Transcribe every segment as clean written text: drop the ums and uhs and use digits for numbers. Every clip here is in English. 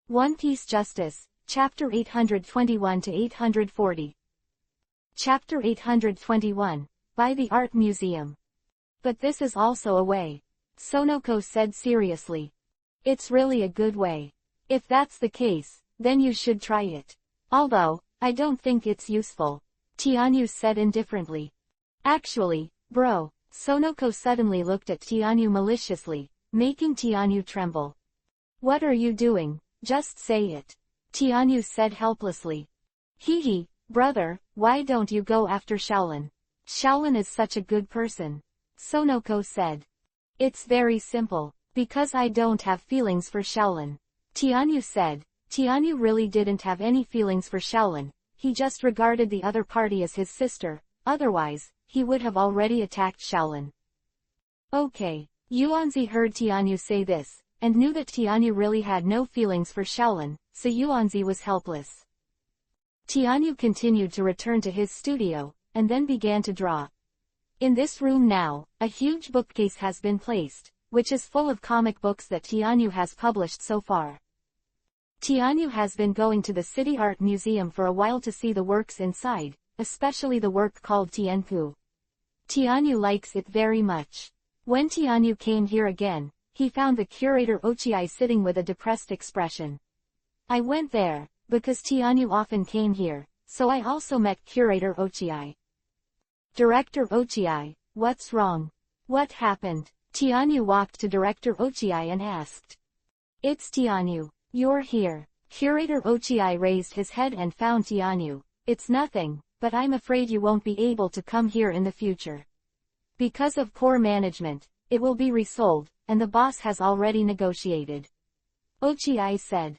One Piece Justice, Chapter 821-840. Chapter 821, by the Art Museum. But this is also a way. Sonoko said seriously. It's really a good way. If that's the case, then you should try it. Although, I don't think it's useful. Tianyu said indifferently. Actually, bro, Sonoko suddenly looked at Tianyu maliciously, making Tianyu tremble. What are you doing? Just say it. Tianyu said helplessly. Hee, brother, why don't you go after Shaolin? Shaolin is such a good person. Sonoko said. It's very simple, because I don't have feelings for Shaolin. Tianyu said. Tianyu really didn't have any feelings for Shaolin, he just regarded the other party as his sister, otherwise, he would have already attacked Shaolin. Okay. Yuanzi heard Tianyu say this, and knew that Tianyu really had no feelings for Shaolin, so Yuanzi was helpless. Tianyu continued to return to his studio, and then began to draw. In this room now, a huge bookcase has been placed, which is full of comic books that Tianyu has published so far. Tianyu has been going to the City Art Museum for a while to see the works inside, especially the work called Tianpu. Tianyu likes it very much. When Tianyu came here again, he found the curator Ochiai sitting with a depressed expression. I went there, because Tianyu often came here, so I also met curator Ochiai. Director Ochiai, what's wrong? What happened? Tianyu walked to Director Ochiai and asked. It's Tianyu. You're here. Curator Ochiai raised his head and found Tianyu. It's nothing, but I'm afraid you won't be able to come here in the future. Because of poor management, it will be resold, and the boss has already negotiated. Ochiai said.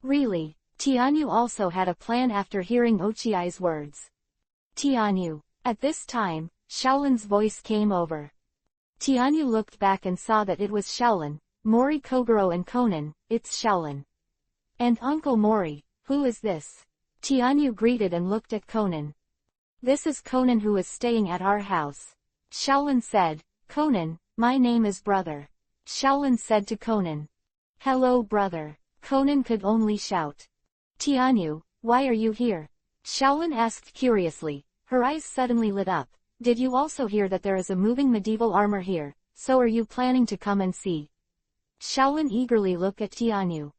Really? Tianyu also had a plan after hearing Ochiai's words. Tianyu. At this time, Shaolin's voice came over. Tianyu looked back and saw that it was Shaolin, Mori Kogoro and Conan. It's Shaolin. And Uncle Mori, who is this? Tianyu greeted and looked at Conan. This is Conan who is staying at our house. Shaolin said. Conan, my name is brother. Shaolin said to Conan. Hello brother. Conan could only shout. Tianyu, why are you here? Shaolin asked curiously, her eyes suddenly lit up. Did you also hear that there is a moving medieval armor here, so are you planning to come and see? Shaolin eagerly looked at Tianyu.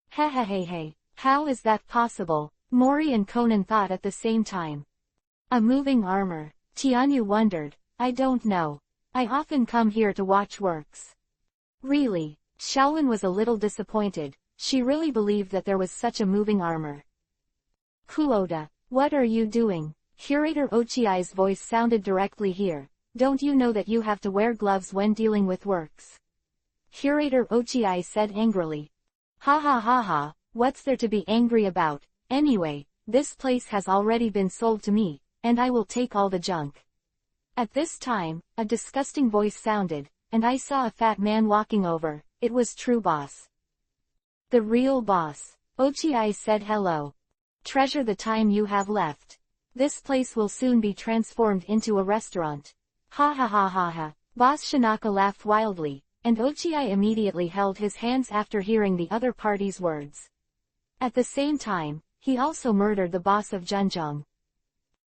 Hey, how is that possible? Mori and Conan thought at the same time. A moving armor, Tianyu wondered. I don't know. I often come here to watch works. Really? Shaolin was a little disappointed, she really believed that there was such a moving armor. Kuoda, what are you doing? Curator Ochiai's voice sounded directly here. Don't you know that you have to wear gloves when dealing with works? Curator Ochiai said angrily. Ha, what's there to be angry about? Anyway, this place has already been sold to me, and I will take all the junk. At this time, a disgusting voice sounded, and I saw a fat man walking over. It was true boss. The real boss. Ochiai said hello. Treasure the time you have left. This place will soon be transformed into a restaurant. Ha. Boss Shinaka laughed wildly, and Ochiai immediately held his hands after hearing the other party's words. At the same time, he also murdered the boss of Junjong.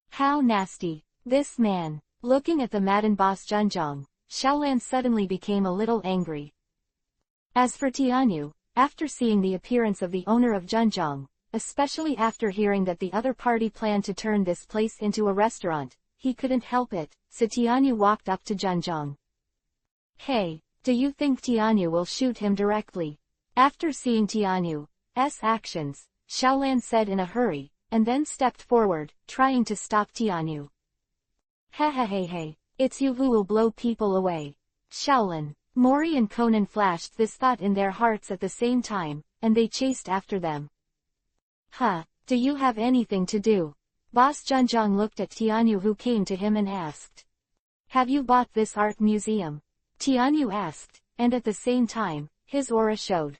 How nasty. This man. Looking at the maddened boss Junjong, Shaolan suddenly became a little angry. As for Tianyu, after seeing the appearance of the owner of Junjong, especially after hearing that the other party planned to turn this place into a restaurant, he couldn't help it, so Tianyu walked up to Junjong. Hey, do you think Tianyu will shoot him directly? After seeing Tianyu's actions, Shaolan said in a hurry, and then stepped forward, trying to stop Tianyu. Hey, it's you who will blow people away. Shaolin. Mori and Conan flashed this thought in their hearts at the same time, and they chased after them. Do you have anything to do? Boss Junjong looked at Tianyu who came to him and asked. Have you bought this art museum? Tianyu asked, and at the same time, his aura showed.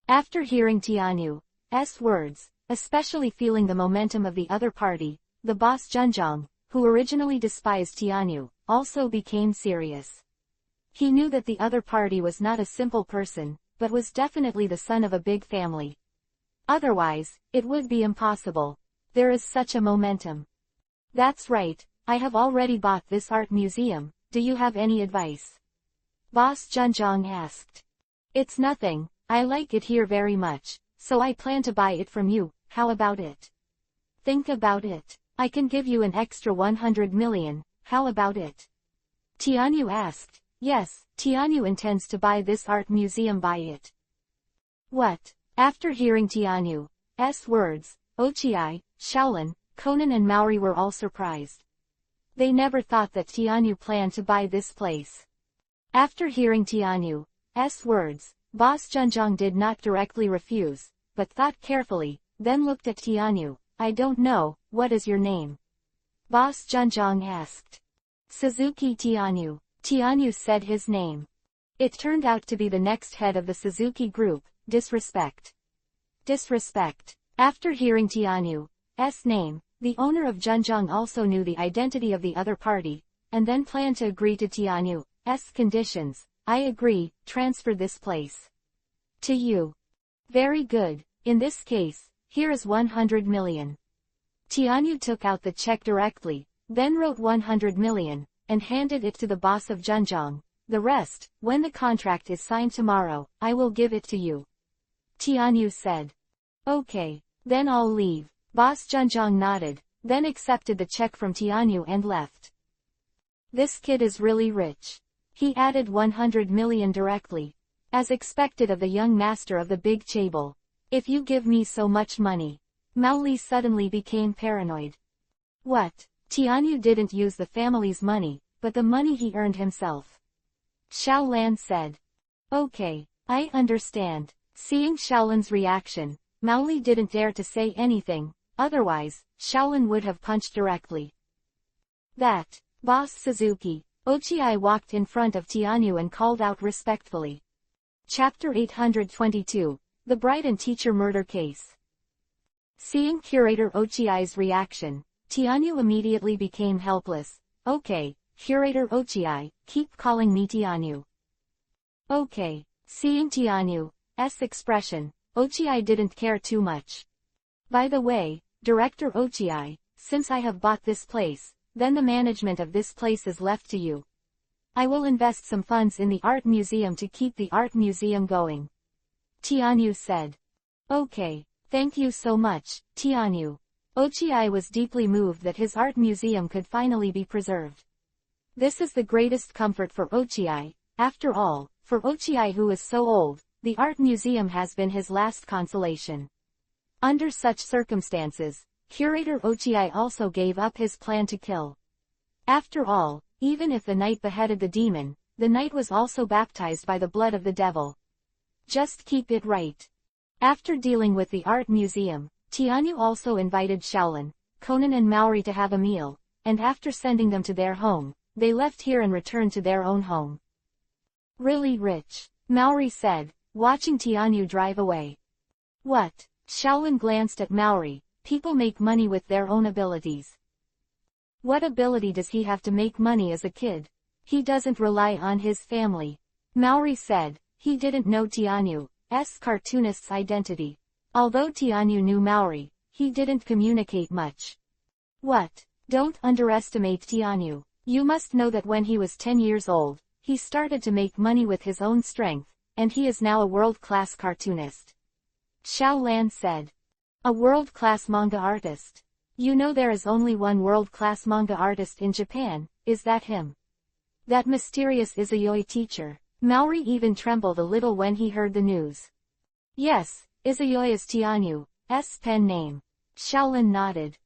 After hearing Tianyu's words, especially feeling the momentum of the other party, the boss Junjong, who originally despised Tianyu, also became serious. He knew that the other party was not a simple person, but was definitely the son of a big family. Otherwise, it would be impossible. There is such a momentum. That's right, I have already bought this art museum, do you have any advice? Boss Junjong asked. It's nothing, I like it here very much, so I plan to buy it from you, how about it? Think about it. I can give you an extra 100 million, how about it? Tianyu asked. Yes, Tianyu intends to buy this art museum, buy it. What? After hearing Tianyu's words, Ochiai, Shaolin, Conan and Maori were all surprised. They never thought that Tianyu planned to buy this place. After hearing Tianyu's words, Boss Junjong did not directly refuse, but thought carefully, then looked at Tianyu. I don't know, what is your name? Boss Junjong asked. Suzuki Tianyu. Tianyu said his name. It turned out to be the next head of the Suzuki group, Disrespect. Disrespect. After hearing Tianyu's name, the owner of Junjong also knew the identity of the other party, and then planned to agree to Tianyu's conditions. I agree, transfer this place to you. Very good, in this case, here is 100 million. Tianyu took out the check directly, then wrote 100 million, and handed it to the boss of Junjong. The rest, when the contract is signed tomorrow, I will give it to you. Tianyu said. Okay, then I'll leave. Boss Junjong nodded, then accepted the check from Tianyu and left. This kid is really rich. He added 100 million directly. As expected of the young master of the big chaebol. If you give me so much money. Mao Li suddenly became paranoid. What? Tianyu didn't use the family's money, but the money he earned himself. Xiao Lan said. Okay, I understand. Seeing Xiaolan's reaction, Mao Li didn't dare to say anything, otherwise, Xiaolan would have punched directly. That, Boss Suzuki, Ochiai walked in front of Tianyu and called out respectfully. Chapter 822, The Bride and Teacher Murder Case. Seeing Curator Ochiai's reaction, Tianyu immediately became helpless. Okay, Curator Ochiai, keep calling me Tianyu. Okay. Seeing Tianyu's expression, Ochiai didn't care too much. By the way, Director Ochiai, since I have bought this place, then the management of this place is left to you. I will invest some funds in the art museum to keep the art museum going. Tianyu said. Okay, thank you so much, Tianyu. Ochiai was deeply moved that his art museum could finally be preserved. This is the greatest comfort for Ochiai. After all, for Ochiai who is so old, the art museum has been his last consolation. Under such circumstances, Curator Ochiai also gave up his plan to kill. After all, even if the knight beheaded the demon, the knight was also baptized by the blood of the devil. Just keep it right. After dealing with the art museum, Tianyu also invited Shaolin, Conan and Maori to have a meal, and after sending them to their home, they left here and returned to their own home. Really rich, Maori said, watching Tianyu drive away. What? Shaolin glanced at Maori. People make money with their own abilities. What ability does he have to make money as a kid? He doesn't rely on his family. Maori said, he didn't know Tianyu's cartoonist's identity. Although Tianyu knew Maori, he didn't communicate much. What? Don't underestimate Tianyu. You must know that when he was 10 years old, he started to make money with his own strength, and he is now a world-class cartoonist. Xiao Lan said. A world-class manga artist. You know there is only one world-class manga artist in Japan, is that him? That mysterious Izayoi teacher. Maori even trembled a little when he heard the news. Yes, Izayoi is Tianyu's pen name. Shaolin nodded.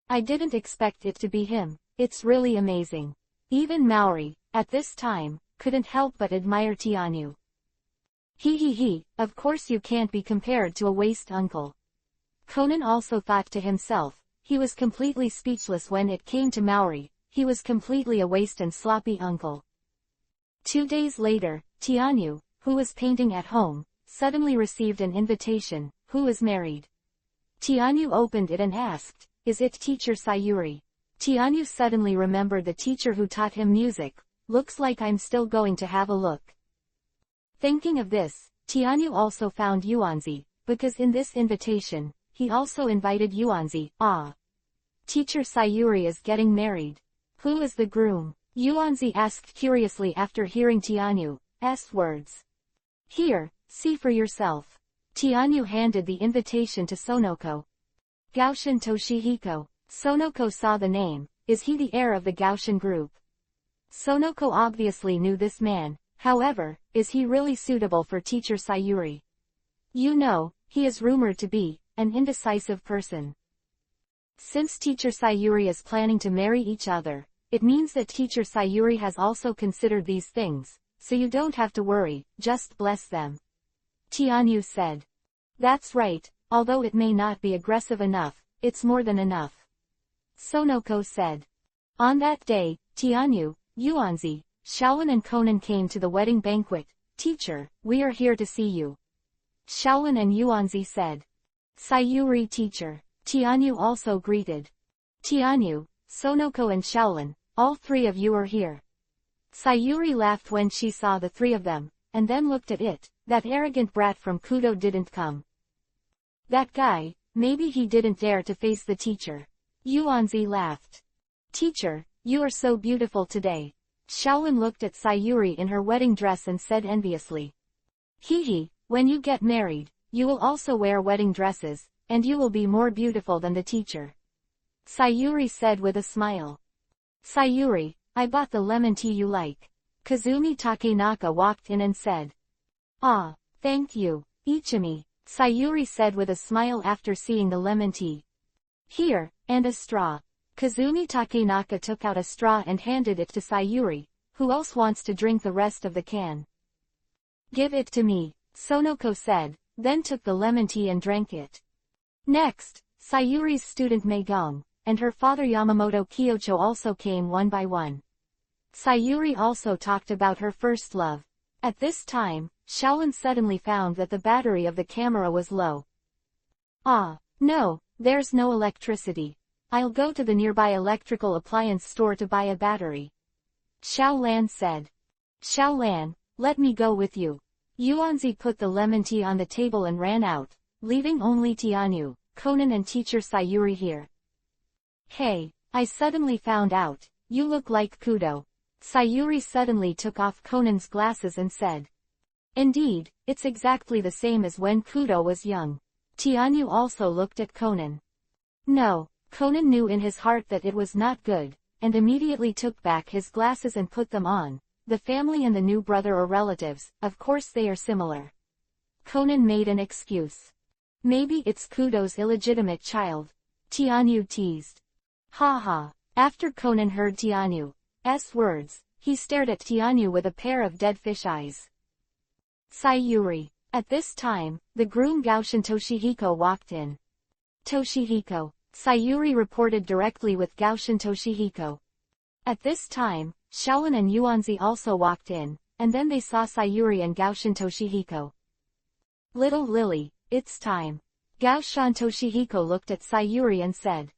I didn't expect it to be him, it's really amazing. Even Maori, at this time, couldn't help but admire Tianyu. He, of course you can't be compared to a waste uncle. Conan also thought to himself, he was completely speechless when it came to Maori, he was completely a waste and sloppy uncle. 2 days later, Tianyu, who was painting at home, suddenly received an invitation, who is married. Tianyu opened it and asked, is it teacher Sayuri? Tianyu suddenly remembered the teacher who taught him music, looks like I'm still going to have a look. Thinking of this, Tianyu also found Yuanzi, because in this invitation, he also invited Yuanzi. Ah. Teacher Sayuri is getting married. Who is the groom? Yuanzi asked curiously after hearing Tianyu's words. Here, see for yourself. Tianyu handed the invitation to Sonoko. Gaoshin Toshihiko. Sonoko saw the name. Is he the heir of the Gaoshin group? Sonoko obviously knew this man, however, is he really suitable for teacher Sayuri? You know, he is rumored to be an indecisive person. Since teacher Sayuri is planning to marry each other, it means that teacher Sayuri has also considered these things, so you don't have to worry, just bless them. Tianyu said. That's right, although it may not be aggressive enough, it's more than enough. Sonoko said. On that day, Tianyu, Yuanzi, Shaolin and Conan came to the wedding banquet. Teacher, we are here to see you. Shaolin and Yuanzi said. Sayuri teacher. Tianyu also greeted. Tianyu, Sonoko and Shaolin, all three of you are here. Sayuri laughed when she saw the three of them, and then looked at it. That arrogant brat from Kudo didn't come. That guy, maybe he didn't dare to face the teacher. Yuanzi laughed. Teacher, you are so beautiful today. Shaolin looked at Sayuri in her wedding dress and said enviously. Hee, when you get married, you will also wear wedding dresses, and you will be more beautiful than the teacher. Sayuri said with a smile. Sayuri, I bought the lemon tea you like. Kazumi Takenaka walked in and said. Ah, thank you, Ichimi, Sayuri said with a smile after seeing the lemon tea. Here, and a straw. Kazumi Takenaka took out a straw and handed it to Sayuri. Who else wants to drink the rest of the can? Give it to me, Sonoko said, then took the lemon tea and drank it. Next, Sayuri's student Meigong, and her father Yamamoto Kyocho also came one by one. Sayuri also talked about her first love. At this time, Shaolin suddenly found that the battery of the camera was low. Ah, no, there's no electricity. I'll go to the nearby electrical appliance store to buy a battery. Xiaolan said. Xiaolan, let me go with you. Yuanzi put the lemon tea on the table and ran out, leaving only Tianyu, Conan and teacher Sayuri here. Hey, I suddenly found out, you look like Kudo. Sayuri suddenly took off Conan's glasses and said. Indeed, it's exactly the same as when Kudo was young. Tianyu also looked at Conan. No, Conan knew in his heart that it was not good, and immediately took back his glasses and put them on. The family and the new brother or relatives, of course they are similar. Conan made an excuse. Maybe it's Kudo's illegitimate child. Tianyu teased. Ha ha. After Conan heard Tianyu's words, he stared at Tianyu with a pair of dead fish eyes. Sayuri. At this time, the groom Gaoshin Toshihiko walked in. Toshihiko. Sayuri reported directly with Gaoshin Toshihiko. At this time, Shaolin and Yuanzi also walked in, and then they saw Sayuri and Gaoshin Toshihiko. Little Lily, it's time. Gaoshin Toshihiko looked at Sayuri and said.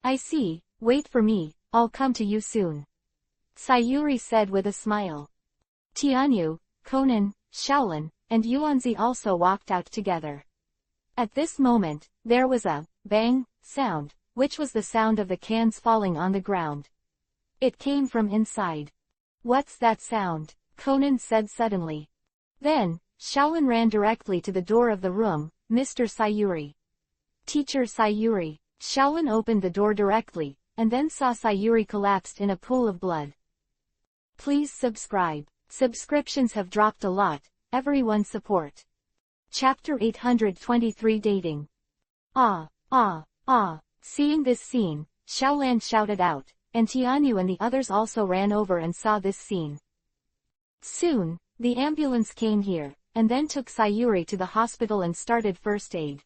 I see, wait for me, I'll come to you soon. Sayuri said with a smile. Tianyu, Conan, Shaolin, and Yuanzi also walked out together. At this moment, there was a bang sound, which was the sound of the cans falling on the ground. It came from inside. What's that sound? Conan said suddenly. Then, Shaolin ran directly to the door of the room. Mr. Sayuri. Teacher Sayuri. Shaolin opened the door directly, and then saw Sayuri collapsed in a pool of blood. Please subscribe. Subscriptions have dropped a lot, everyone support. Chapter 823 Dating. Ah. Seeing this scene, Shaolan shouted out, and Tianyu and the others also ran over and saw this scene. Soon, the ambulance came here, and then took Sayuri to the hospital and started first aid.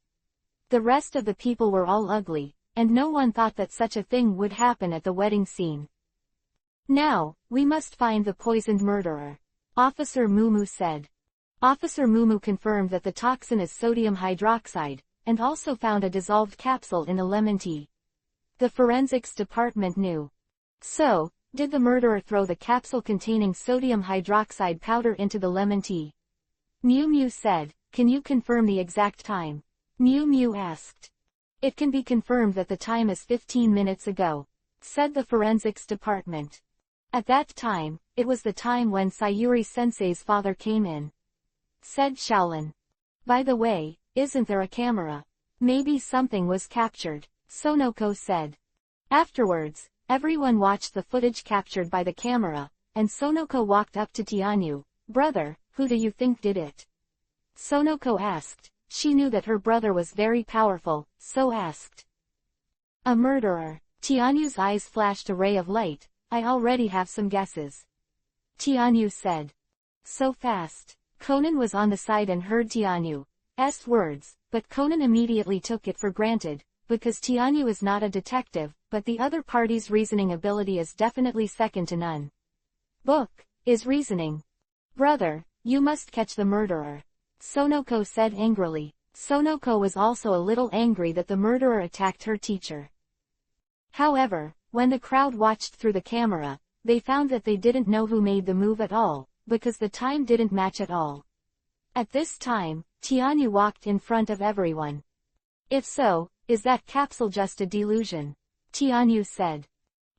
The rest of the people were all ugly, and no one thought that such a thing would happen at the wedding scene. Now, we must find the poisoned murderer. Officer Mumu said. Officer Mumu confirmed that the toxin is sodium hydroxide, and also found a dissolved capsule in the lemon tea. The forensics department knew. So, did the murderer throw the capsule containing sodium hydroxide powder into the lemon tea? Mew Mew said, "Can you confirm the exact time?" Mew Mew asked. "It can be confirmed that the time is 15 minutes ago," said the forensics department. "At that time, it was the time when Sayuri-sensei's father came in," said Shaolin. "By the way, isn't there a camera? Maybe something was captured," Sonoko said. Afterwards, everyone watched the footage captured by the camera, and Sonoko walked up to Tianyu. "Brother, who do you think did it?" Sonoko asked. She knew that her brother was very powerful, so asked. "A murderer." Tianyu's eyes flashed a ray of light. "I already have some guesses," Tianyu said. "So fast." Conan was on the side and heard Tianyu's words, but Conan immediately took it for granted, because Tianyu is not a detective, but the other party's reasoning ability is definitely second to none. Book is reasoning. "Brother, you must catch the murderer," Sonoko said angrily. Sonoko was also a little angry that the murderer attacked her teacher. However, when the crowd watched through the camera, they found that they didn't know who made the move at all, because the time didn't match at all. At this time, Tianyu walked in front of everyone. "If so, is that capsule just a delusion?" Tianyu said.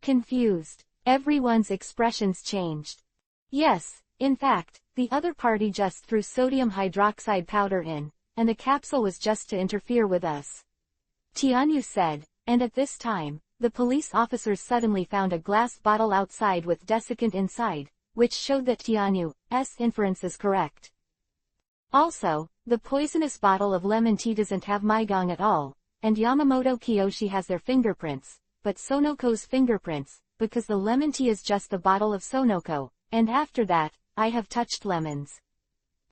Confused, everyone's expressions changed. "Yes, in fact, the other party just threw sodium hydroxide powder in, and the capsule was just to interfere with us," Tianyu said, and at this time, the police officers suddenly found a glass bottle outside with desiccant inside, which showed that Tianyu's inference is correct. Also, the poisonous bottle of lemon tea doesn't have Maigong at all, and Yamamoto Kiyoshi has their fingerprints, but Sonoko's fingerprints, because the lemon tea is just the bottle of Sonoko, and after that, I have touched lemons.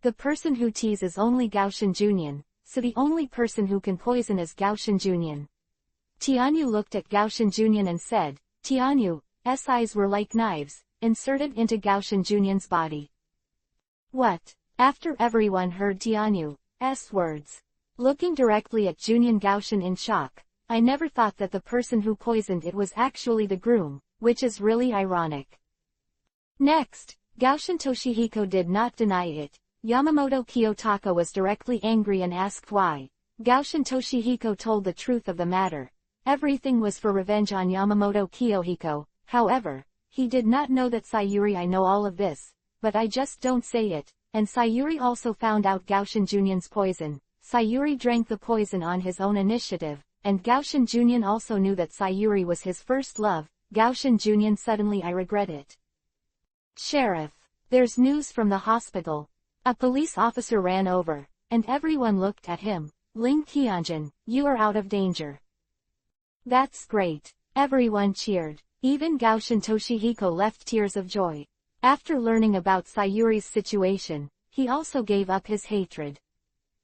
The person who teas is only Gaoshin Junyuan, so the only person who can poison is Gaoshin Junyuan. Tianyu looked at Gaoshin Junyuan and said, Tianyu's eyes were like knives, inserted into Gaoshin Junyuan's body. What? After everyone heard Tianyu's words, looking directly at Junyuan Gaoshin in shock, I never thought that the person who poisoned it was actually the groom, which is really ironic. Next, Gaoshin Toshihiko did not deny it. Yamamoto Kiyotaka was directly angry and asked why. Gaoshin Toshihiko told the truth of the matter. Everything was for revenge on Yamamoto Kiyohiko. However, he did not know that Sayuri. I know all of this, but I just don't say it, and Sayuri also found out Gaoshin Junyuan's poison. Sayuri drank the poison on his own initiative, and Gaoshin Junyuan also knew that Sayuri was his first love. Gaoshin Junyuan suddenly I regret it. Sheriff, there's news from the hospital. A police officer ran over, and everyone looked at him. Ling Qianjin, you are out of danger. That's great. Everyone cheered. Even Gaoshin Toshihiko left tears of joy. After learning about Sayuri's situation, he also gave up his hatred.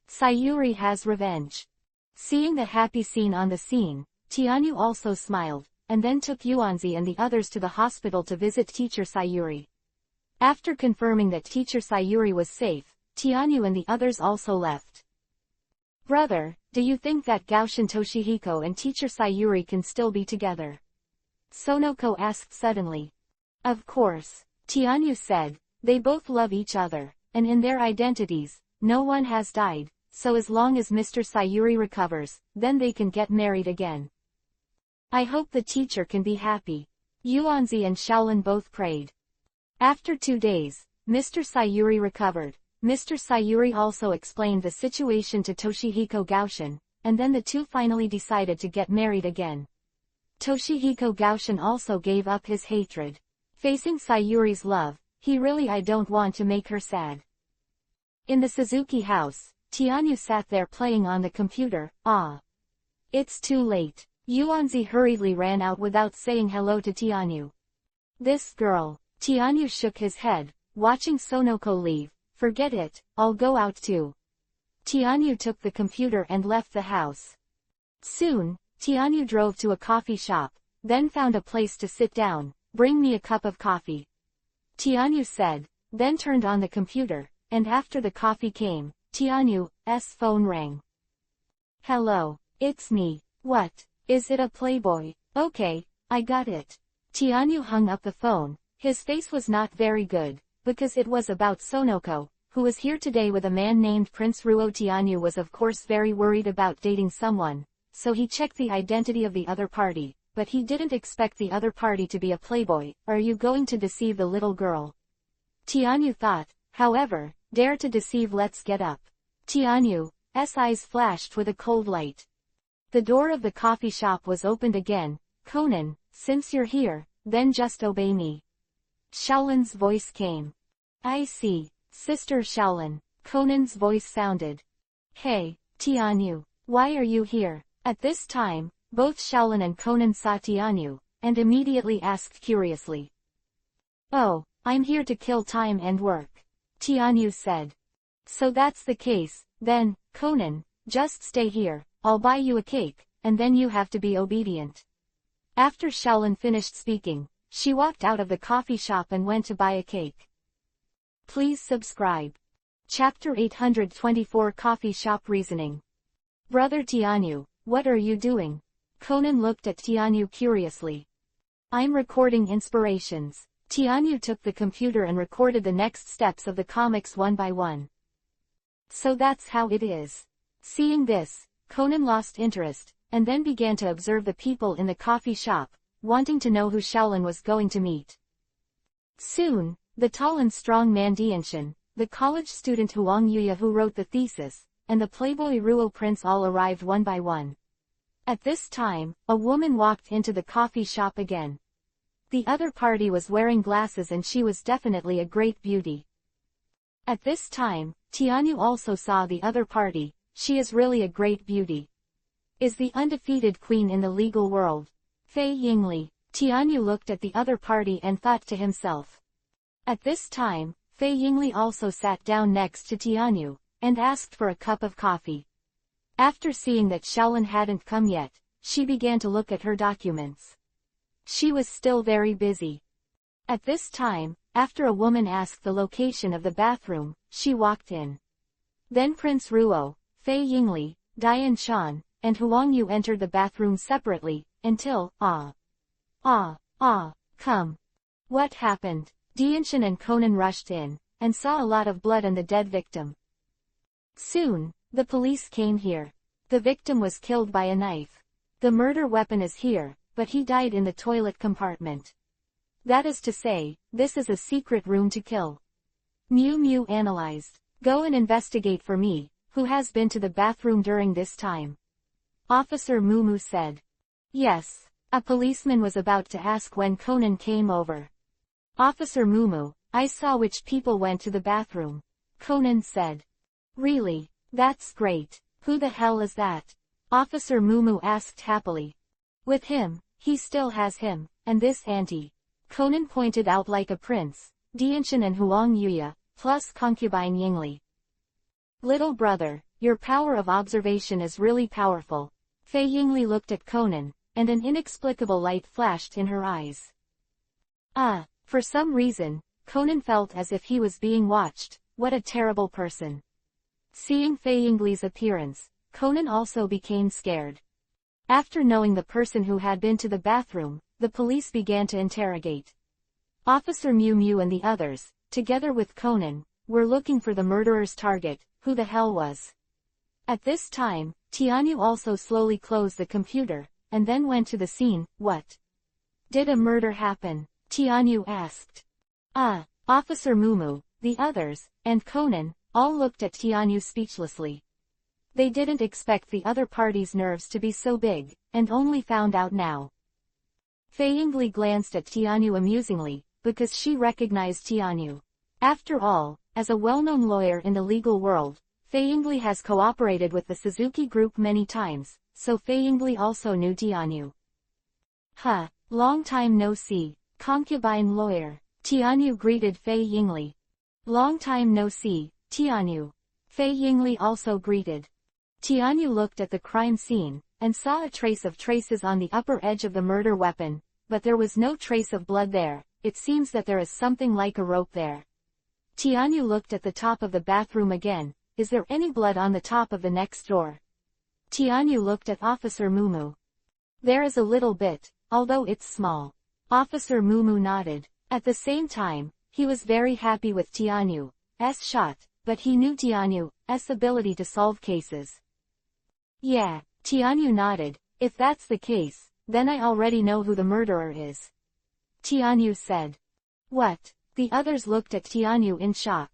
Sayuri has revenge. Seeing the happy scene on the scene, Tianyu also smiled, and then took Yuanzi and the others to the hospital to visit teacher Sayuri. After confirming that teacher Sayuri was safe, Tianyu and the others also left. Brother, do you think that Gaoshin Toshihiko and teacher Sayuri can still be together? Sonoko asked suddenly. Of course, Tianyu said, they both love each other, and in their identities, no one has died, so as long as Mr. Sayuri recovers, then they can get married again. I hope the teacher can be happy. Yuanzi and Shaolin both prayed. After 2 days, Mr. Sayuri recovered. Mr. Sayuri also explained the situation to Toshihiko Gaoshin, and then the two finally decided to get married again. Toshihiko Gaoshin also gave up his hatred. Facing Sayuri's love, he really I don't want to make her sad. In the Suzuki house, Tianyu sat there playing on the computer. It's too late. Yuanzi hurriedly ran out without saying hello to Tianyu. This girl. Tianyu shook his head, watching Sonoko leave. Forget it, I'll go out too. Tianyu took the computer and left the house. Soon, Tianyu drove to a coffee shop, then found a place to sit down. Bring me a cup of coffee, Tianyu said, then turned on the computer, and after the coffee came, Tianyu's phone rang. Hello, it's me. What, is it a Playboy? Okay, I got it. Tianyu hung up the phone. His face was not very good, because it was about Sonoko, who was here today with a man named Prince Ruo. Tianyu was of course very worried about dating someone, so he checked the identity of the other party, but he didn't expect the other party to be a playboy. Are you going to deceive the little girl? Tianyu thought, however, dare to deceive, let's get up. Tianyu's eyes flashed with a cold light. The door of the coffee shop was opened again. Conan, since you're here, then just obey me. Shaolin's voice came. I see, Sister Shaolin, Conan's voice sounded. Hey, Tianyu, why are you here? At this time, both Shaolin and Conan saw Tianyu, and immediately asked curiously. Oh, I'm here to kill time and work, Tianyu said. So that's the case, then, Conan, just stay here, I'll buy you a cake, and then you have to be obedient. After Shaolin finished speaking, she walked out of the coffee shop and went to buy a cake. Please subscribe. Chapter 824 Coffee Shop Reasoning. Brother Tianyu, what are you doing? Conan looked at Tianyu curiously. I'm recording inspirations. Tianyu took the computer and recorded the next steps of the comics one by one. So that's how it is. Seeing this, Conan lost interest, and then began to observe the people in the coffee shop, wanting to know who Shaolin was going to meet. Soon, the tall and strong man Dianshan, the college student Huang Yuya who wrote the thesis, and the playboy Ruo Prince all arrived one by one. At this time, a woman walked into the coffee shop again. The other party was wearing glasses and she was definitely a great beauty. At this time, Tianyu also saw the other party. She is really a great beauty. Is the undefeated queen in the legal world. Fei Yingli. Tianyu looked at the other party and thought to himself. At this time, Fei Yingli also sat down next to Tianyu, and asked for a cup of coffee. After seeing that Shaolin hadn't come yet, she began to look at her documents. She was still very busy. At this time, after a woman asked the location of the bathroom, she walked in. Then Prince Ruo, Fei Yingli, Dianshan, and Huang Yu entered the bathroom separately, until, come. What happened? Dianshan and Conan rushed in, and saw a lot of blood and the dead victim. Soon, the police came here. The victim was killed by a knife. The murder weapon is here, but he died in the toilet compartment. That is to say, this is a secret room to kill. Mew Mew analyzed. Go and investigate for me, who has been to the bathroom during this time. Officer Mumu said. Yes. A policeman was about to ask when Conan came over. Officer Mumu, I saw which people went to the bathroom. Conan said. Really? That's great. Who the hell is that? Officer Mumu asked happily. With him, he still has him, and this auntie. Conan pointed out like a prince, Dianshan and Huang Yuya, plus concubine Yingli. Little brother, your power of observation is really powerful. Fei Yingli looked at Conan, and an inexplicable light flashed in her eyes. For some reason, Conan felt as if he was being watched. What a terrible person. Seeing Fei Yingli's appearance, Conan also became scared. After knowing the person who had been to the bathroom, the police began to interrogate. Officer Mew Mew and the others, together with Conan, were looking for the murderer's target, who the hell was. At this time, Tianyu also slowly closed the computer, and then went to the scene. What? Did a murder happen? Tianyu asked. Officer Mumu, the others, and Conan, all looked at Tianyu speechlessly. They didn't expect the other party's nerves to be so big, and only found out now. Fei Yingli glanced at Tianyu amusingly, because she recognized Tianyu. After all, as a well-known lawyer in the legal world, Fei Yingli has cooperated with the Suzuki Group many times, so Fei Yingli also knew Tianyu. Long time no see, concubine lawyer. Tianyu greeted Fei Yingli. Long time no see, Tianyu. Fei Yingli also greeted. Tianyu looked at the crime scene, and saw a trace of traces on the upper edge of the murder weapon, but there was no trace of blood there. It seems that there is something like a rope there. Tianyu looked at the top of the bathroom again. Is there any blood on the top of the next door? Tianyu looked at Officer Mumu. There is a little bit, although it's small. Officer Mumu nodded. At the same time, he was very happy with Tianyu's shot, but he knew Tianyu's ability to solve cases. Yeah, Tianyu nodded. If that's the case, then I already know who the murderer is. Tianyu said. What? The others looked at Tianyu in shock.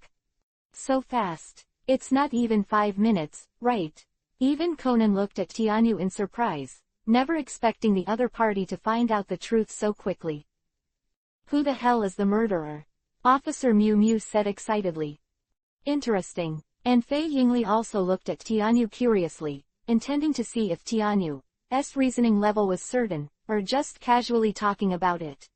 So fast. It's not even 5 minutes, right? Even Conan looked at Tianyu in surprise, never expecting the other party to find out the truth so quickly. Who the hell is the murderer? Officer Mew Mew said excitedly. Interesting. And Fei Yingli also looked at Tianyu curiously, intending to see if Tianyu's reasoning level was certain, or just casually talking about it.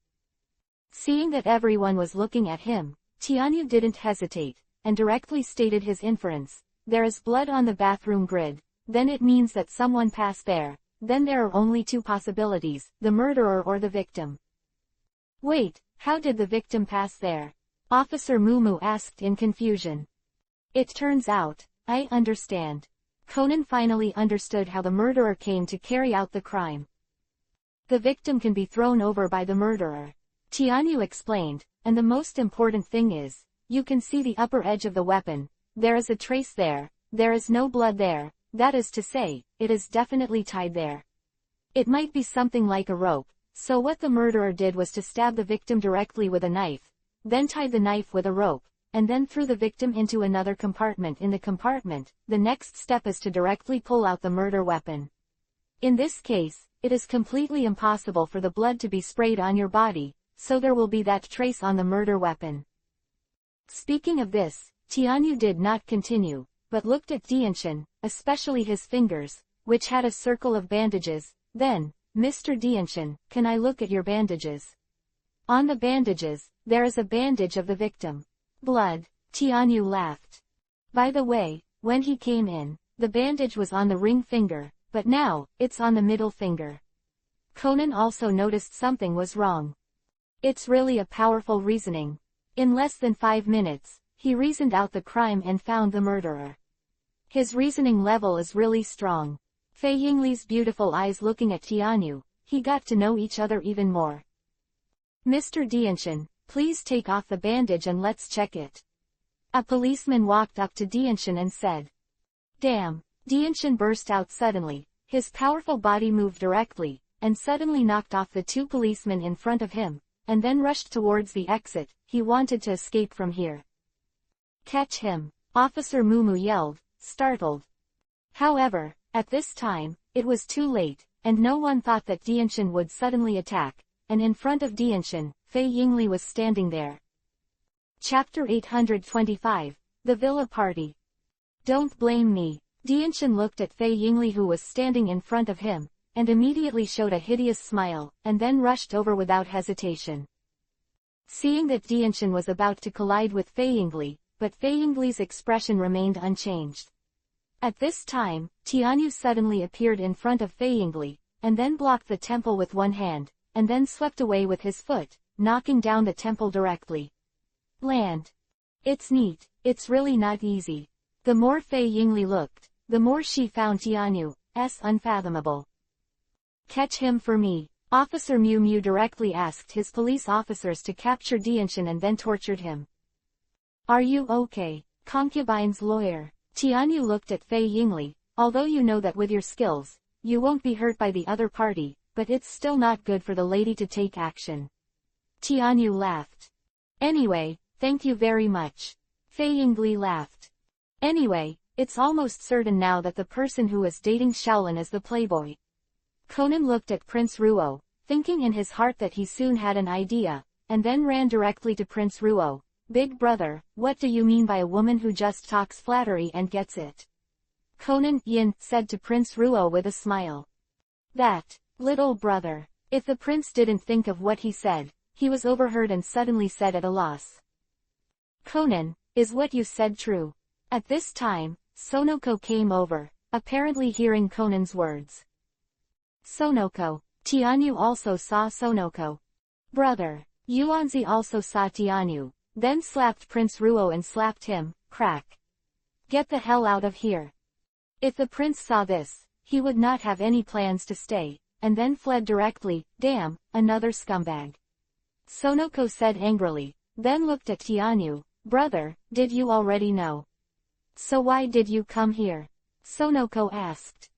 Seeing that everyone was looking at him, Tianyu didn't hesitate, and directly stated his inference. There is blood on the bathroom grid, then it means that someone passed there, then there are only 2 possibilities, the murderer or the victim. Wait, how did the victim pass there? Officer Mumu asked in confusion. It turns out, I understand. Conan finally understood how the murderer came to carry out the crime. The victim can be thrown over by the murderer. Tianyu explained, and the most important thing is, you can see the upper edge of the weapon. There is a trace there, there is no blood there, that is to say, it is definitely tied there. It might be something like a rope, so what the murderer did was to stab the victim directly with a knife, then tied the knife with a rope, and then threw the victim into another compartment. In the compartment, the next step is to directly pull out the murder weapon. In this case, it is completely impossible for the blood to be sprayed on your body, so there will be that trace on the murder weapon. Speaking of this, Tianyu did not continue, but looked at Dianshin, especially his fingers, which had a circle of bandages. Then, Mr. Dianshin, can I look at your bandages? On the bandages, there is a bandage of the victim. Blood. Tianyu laughed. By the way, when he came in, the bandage was on the ring finger, but now, it's on the middle finger. Conan also noticed something was wrong. It's really a powerful reasoning. In less than 5 minutes, he reasoned out the crime and found the murderer. His reasoning level is really strong. Fei Yingli's beautiful eyes looking at Tianyu, he got to know each other even more. Mr. Dianshin, please take off the bandage and let's check it. A policeman walked up to Dianshin and said. Damn! Dianshin burst out suddenly, his powerful body moved directly, and suddenly knocked off the 2 policemen in front of him, and then rushed towards the exit. He wanted to escape from here. Catch him! Officer Mumu yelled, startled. However, at this time, it was too late, and no one thought that Dianshin would suddenly attack, and in front of Dianshin, Fei Yingli was standing there. Chapter 825, The Villa Party. Don't blame me. Dianshin looked at Fei Yingli who was standing in front of him, and immediately showed a hideous smile, and then rushed over without hesitation. Seeing that Dianshin was about to collide with Fei Yingli, but Fei Yingli's expression remained unchanged. At this time, Tianyu suddenly appeared in front of Fei Yingli, and then blocked the temple with one hand, and then swept away with his foot, knocking down the temple directly. Land. It's neat, it's really not easy. The more Fei Yingli looked, the more she found Tianyu's unfathomable. Catch him for me. Officer Mew Mew directly asked his police officers to capture Dianshin and then tortured him. Are you okay? Concubine's lawyer. Tianyu looked at Fei Yingli. Although you know that with your skills, you won't be hurt by the other party, but it's still not good for the lady to take action. Tianyu laughed. Anyway, thank you very much. Fei Yingli laughed. Anyway, it's almost certain now that the person who is dating Shaolin is the playboy. Conan looked at Prince Ruo, thinking in his heart that he soon had an idea, and then ran directly to Prince Ruo. Big brother, what do you mean by a woman who just talks flattery and gets it? Conan Yin said to Prince Ruo with a smile. That, little brother. If the prince didn't think of what he said, he was overheard and suddenly said at a loss. Conan, is what you said true? At this time, Sonoko came over, apparently hearing Conan's words. Sonoko. Tianyu also saw Sonoko. Brother. Yuanzi also saw Tianyu, then slapped Prince Ruo and slapped him, crack. Get the hell out of here. If the prince saw this, he would not have any plans to stay, and then fled directly. Damn, another scumbag. Sonoko said angrily, then looked at Tianyu. Brother, did you already know? So why did you come here? Sonoko asked.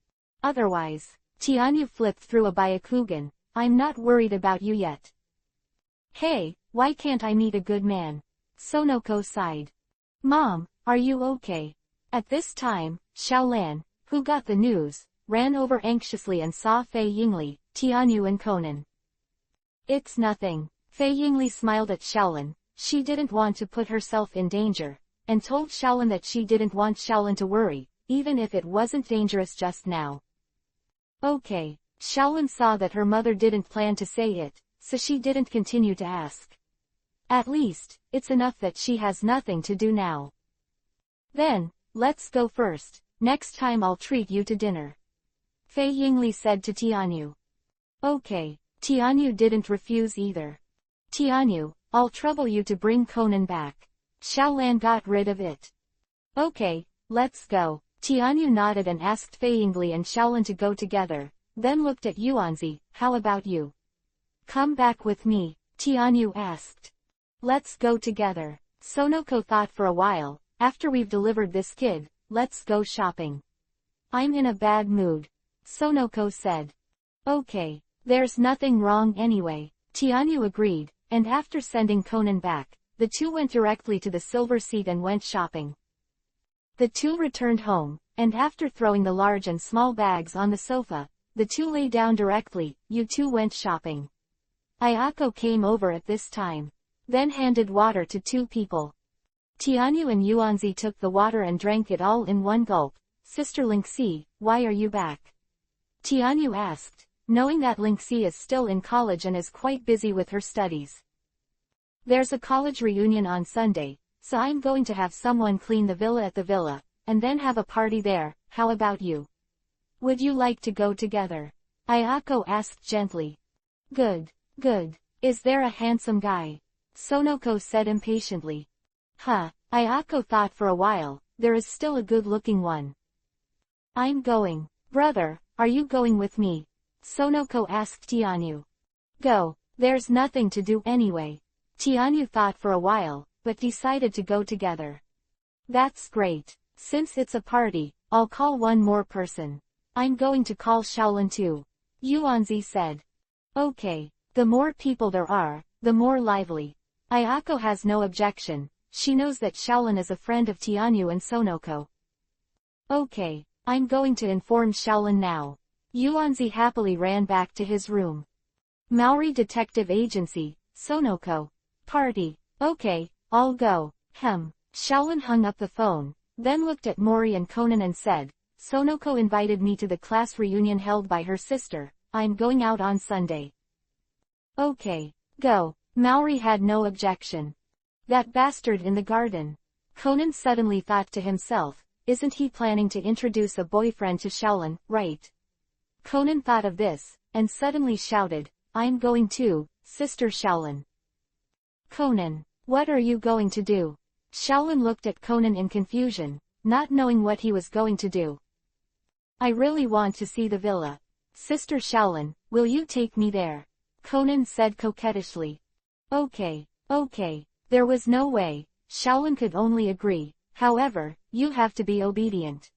Otherwise, Tianyu flipped through a Byakugan, I'm not worried about you yet. Hey, why can't I meet a good man? Sonoko sighed. Mom, are you okay? At this time, Xiaolan, who got the news, ran over anxiously and saw Fei Yingli, Tianyu and Conan. It's nothing. Fei Yingli smiled at Xiaolan. She didn't want to put herself in danger, and told Xiaolan that she didn't want Xiaolan to worry, even if it wasn't dangerous just now. Okay. Xiaolan saw that her mother didn't plan to say it, so she didn't continue to ask. At least, it's enough that she has nothing to do now. Then, let's go first. Next time I'll treat you to dinner. Fei Yingli said to Tianyu. Okay. Tianyu didn't refuse either. Tianyu, I'll trouble you to bring Conan back. Xiaolan got rid of it. Okay, let's go. Tianyu nodded and asked Fei Yingli and Xiaolan to go together, then looked at Yuanzi. How about you? Come back with me, Tianyu asked. Let's go together. Sonoko thought for a while. After we've delivered this kid, let's go shopping. I'm in a bad mood, Sonoko said. Okay, there's nothing wrong anyway, Tianyu agreed, and after sending Conan back, the two went directly to the silver seat and went shopping. The two returned home, and after throwing the large and small bags on the sofa, the two lay down directly. You two went shopping. Ayako came over at this time, then handed water to two people. Tianyu and Yuanzi took the water and drank it all in one gulp. Sister Lingxi, why are you back? Tianyu asked, knowing that Lingxi is still in college and is quite busy with her studies. There's a college reunion on Sunday, so I'm going to have someone clean the villa at the villa, and then have a party there. How about you? Would you like to go together? Ayako asked gently. Good, good. Is there a handsome guy? Sonoko said impatiently. Huh, Ayako thought for a while. There is still a good-looking one. I'm going. Brother, are you going with me? Sonoko asked Tianyu. Go, there's nothing to do anyway. Tianyu thought for a while, but decided to go together. That's great. Since it's a party, I'll call one more person. I'm going to call Xiaolan too, Yuanzi said. Okay, the more people there are, the more lively. Ayako has no objection. She knows that Xiaolan is a friend of Tianyu and Sonoko. Okay, I'm going to inform Xiaolan now. Yuanzi happily ran back to his room. Maori Detective Agency, Sonoko. Party. Okay, I'll go. Xiaolan hung up the phone, then looked at Mori and Conan and said, Sonoko invited me to the class reunion held by her sister. I'm going out on Sunday. Okay, go. Maori had no objection. That bastard in the garden. Conan suddenly thought to himself, isn't he planning to introduce a boyfriend to Xiaolan, right? Conan thought of this, and suddenly shouted, I'm going too, Sister Xiaolan. Conan, what are you going to do? Xiaolan looked at Conan in confusion, not knowing what he was going to do. I really want to see the villa. Sister Xiaolan, will you take me there? Conan said coquettishly. Okay, okay. There was no way. Xiaolan could only agree. However, you have to be obedient.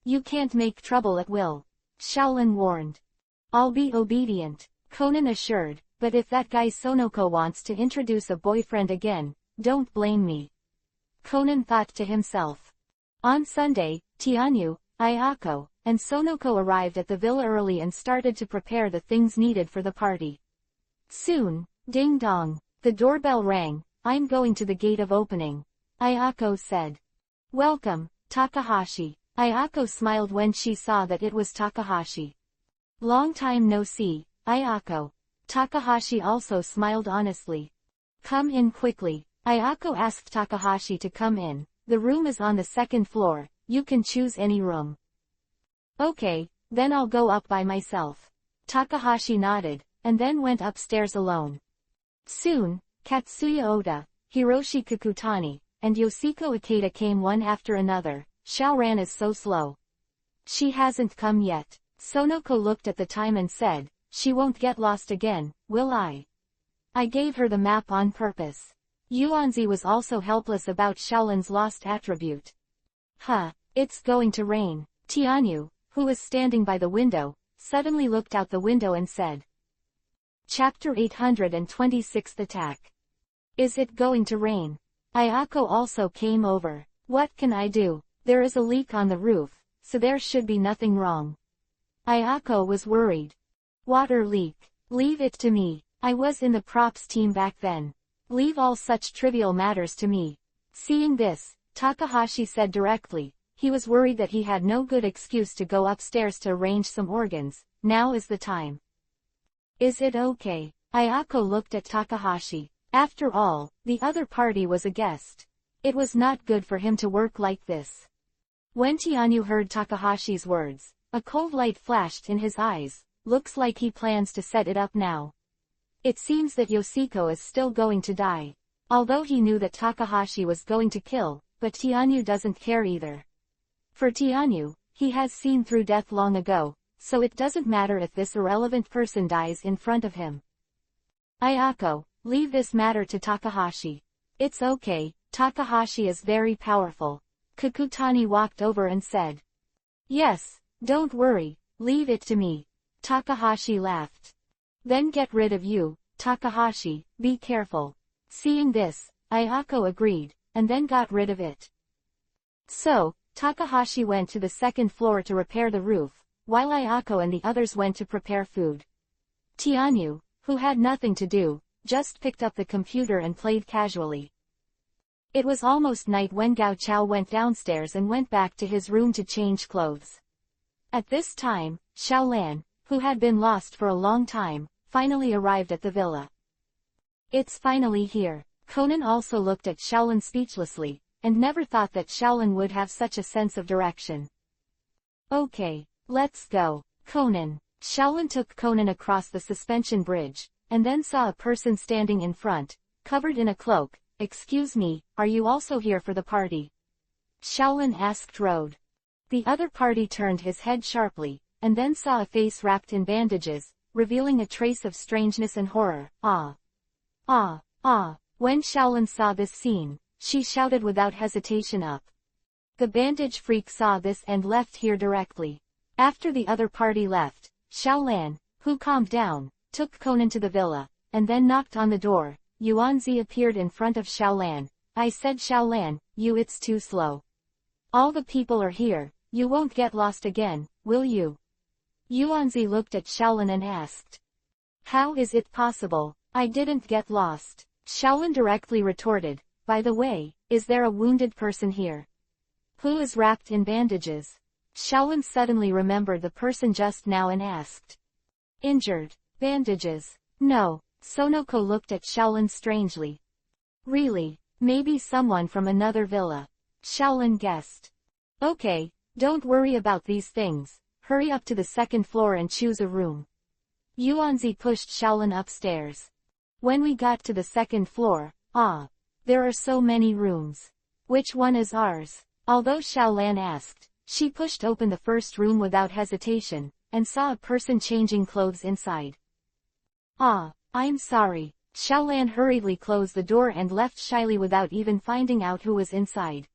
You can't make trouble at will. Xiaolan warned. I'll be obedient, Conan assured, but if that guy Sonoko wants to introduce a boyfriend again, don't blame me. Conan thought to himself. On Sunday, Tianyu, Ayako, and Sonoko arrived at the villa early and started to prepare the things needed for the party. Soon, ding dong, the doorbell rang. I'm going to the gate of opening, Ayako said. Welcome, Takahashi. Ayako smiled when she saw that it was Takahashi. Long time no see, Ayako. Takahashi also smiled honestly. Come in quickly. Ayako asked Takahashi to come in. The room is on the second floor. You can choose any room. Okay, then I'll go up by myself. Takahashi nodded, and then went upstairs alone. Soon, Katsuya Oda, Hiroshi Kikutani, and Yoshiko Ikeda came one after another. Xiaoran is so slow. She hasn't come yet. Sonoko looked at the time and said, she won't get lost again, will I? I gave her the map on purpose. Yuanzi was also helpless about Xiaolan's lost attribute. Huh, it's going to rain. Tianyu, who was standing by the window, suddenly looked out the window and said. Chapter 826 Attack. Is it going to rain? Ayako also came over. What can I do? There is a leak on the roof, so there should be nothing wrong. Ayako was worried. Water leak. Leave it to me. I was in the props team back then. Leave all such trivial matters to me. Seeing this, Takahashi said directly. He was worried that he had no good excuse to go upstairs to arrange some organs. Now is the time. Is it okay? Ayako looked at Takahashi. After all, the other party was a guest. It was not good for him to work like this. When Tianyu heard Takahashi's words, a cold light flashed in his eyes. Looks like he plans to set it up now. It seems that Yoshiko is still going to die. Although he knew that Takahashi was going to kill, but Tianyu doesn't care either. For Tianyu, he has seen through death long ago, so it doesn't matter if this irrelevant person dies in front of him. Ayako, leave this matter to Takahashi. It's okay, Takahashi is very powerful. Kakutani walked over and said. Yes, don't worry, leave it to me. Takahashi laughed. Then get rid of you, Takahashi, be careful. Seeing this, Ayako agreed, and then got rid of it. So, Takahashi went to the second floor to repair the roof, while Ayako and the others went to prepare food. Tianyu, who had nothing to do, just picked up the computer and played casually. It was almost night when Gao Chao went downstairs and went back to his room to change clothes. At this time, Xiaolan, who had been lost for a long time, finally arrived at the villa. It's finally here. Conan also looked at Xiaolan speechlessly, and never thought that Xiaolan would have such a sense of direction. Okay, let's go, Conan. Xiaolan took Conan across the suspension bridge, and then saw a person standing in front, covered in a cloak. Excuse me, are you also here for the party? Xiaolan asked Rode. The other party turned his head sharply, and then saw a face wrapped in bandages, revealing a trace of strangeness and horror. Ah! Ah! Ah! When Xiaolan saw this scene, she shouted without hesitation up. The bandage freak saw this and left here directly. After the other party left, Xiaolan, who calmed down, took Conan to the villa, and then knocked on the door. Yuanzi appeared in front of Xiaolan. I said Xiaolan, it's too slow. All the people are here, you won't get lost again, will you? Yuanzi looked at Xiaolan and asked. How is it possible? I didn't get lost. Xiaolan directly retorted, by the way, is there a wounded person here? Who is wrapped in bandages? Xiaolan suddenly remembered the person just now and asked. Injured. Bandages. No. Sonoko looked at Xiaolan strangely. Really? Maybe someone from another villa. Xiaolan guessed. Okay, don't worry about these things. Hurry up to the second floor and choose a room. Yuanzi pushed Xiaolan upstairs. When we got to the second floor, there are so many rooms. Which one is ours? Although Xiaolan asked, she pushed open the first room without hesitation, and saw a person changing clothes inside. I'm sorry. Xiaolan hurriedly closed the door and left shyly without even finding out who was inside.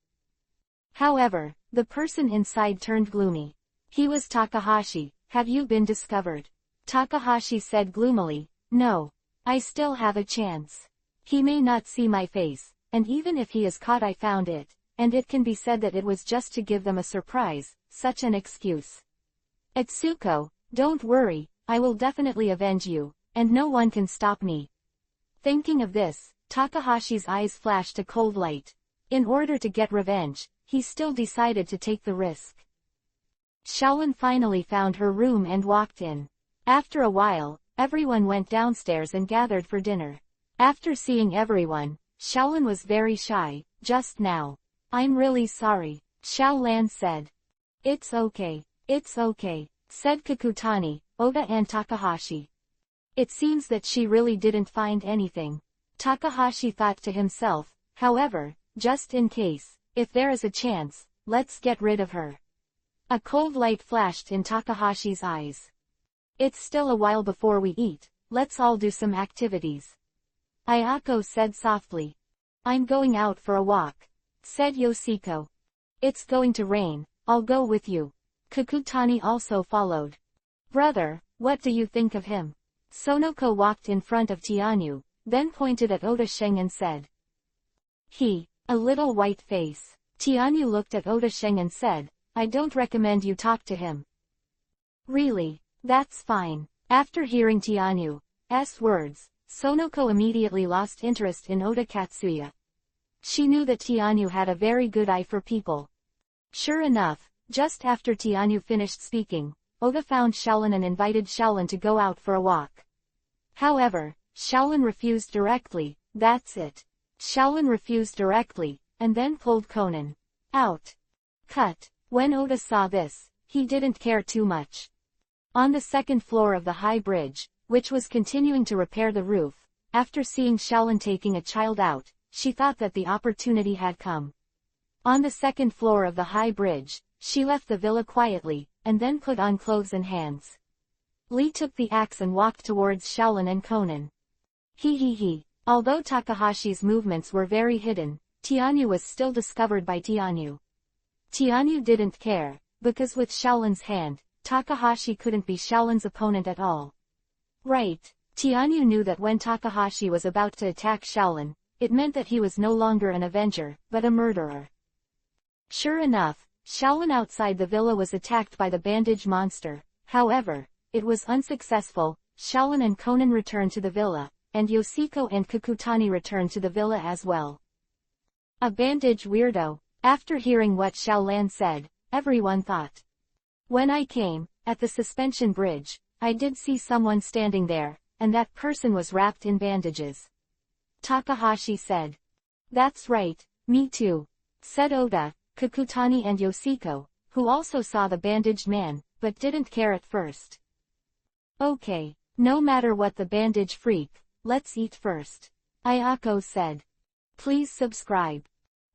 However, the person inside turned gloomy. He was Takahashi. Have you been discovered? Takahashi said gloomily, no. I still have a chance. He may not see my face, and even if he is caught I found it, and it can be said that it was just to give them a surprise, such an excuse. Etsuko, don't worry, I will definitely avenge you, and no one can stop me. Thinking of this, Takahashi's eyes flashed a cold light. In order to get revenge, he still decided to take the risk. Xiaolan finally found her room and walked in. After a while, everyone went downstairs and gathered for dinner. After seeing everyone, Xiaolan was very shy, just now. I'm really sorry, Xiaolan said. It's okay, said Kakutani, Oda and Takahashi. It seems that she really didn't find anything. Takahashi thought to himself, however, just in case, if there is a chance, let's get rid of her. A cold light flashed in Takahashi's eyes. It's still a while before we eat, let's all do some activities. Ayako said softly. I'm going out for a walk, said Yoshiko. It's going to rain, I'll go with you. Kakutani also followed. Brother, what do you think of him? Sonoko walked in front of Tianyu, then pointed at Oda Sheng and said. He, a little white face. Tianyu looked at Oda Sheng and said, I don't recommend you talk to him. Really? That's fine. After hearing Tianyu's words, Sonoko immediately lost interest in Oda Katsuya. She knew that Tianyu had a very good eye for people. Sure enough, just after Tianyu finished speaking, Oda found Shaolin and invited Shaolin to go out for a walk. However, Shaolin refused directly. That's it. Shaolin refused directly, and then pulled Conan out. Cut. When Oda saw this, he didn't care too much. On the second floor of the high bridge, which was continuing to repair the roof, after seeing Shaolin taking a child out, she thought that the opportunity had come. On the second floor of the high bridge, she left the villa quietly, and then put on clothes and hands. Lee took the axe and walked towards Shaolin and Conan. He. Although Takahashi's movements were very hidden, Tianyu was still discovered by Tianyu. Tianyu didn't care, because with Shaolin's hand, Takahashi couldn't be Shaolin's opponent at all. Right. Tianyu knew that when Takahashi was about to attack Shaolin, it meant that he was no longer an avenger, but a murderer. Sure enough, Shaolin outside the villa was attacked by the bandage monster. However, it was unsuccessful. Shaolin and Conan returned to the villa, and Yoshiko and Kakutani returned to the villa as well. A bandage weirdo. After hearing what Shaolan said, everyone thought. When I came, at the suspension bridge, I did see someone standing there, and that person was wrapped in bandages. Takahashi said. That's right, me too, said Oda, Kakutani and Yoshiko, who also saw the bandaged man, but didn't care at first. Okay, no matter what the bandage freak, let's eat first, Ayako said. Please subscribe.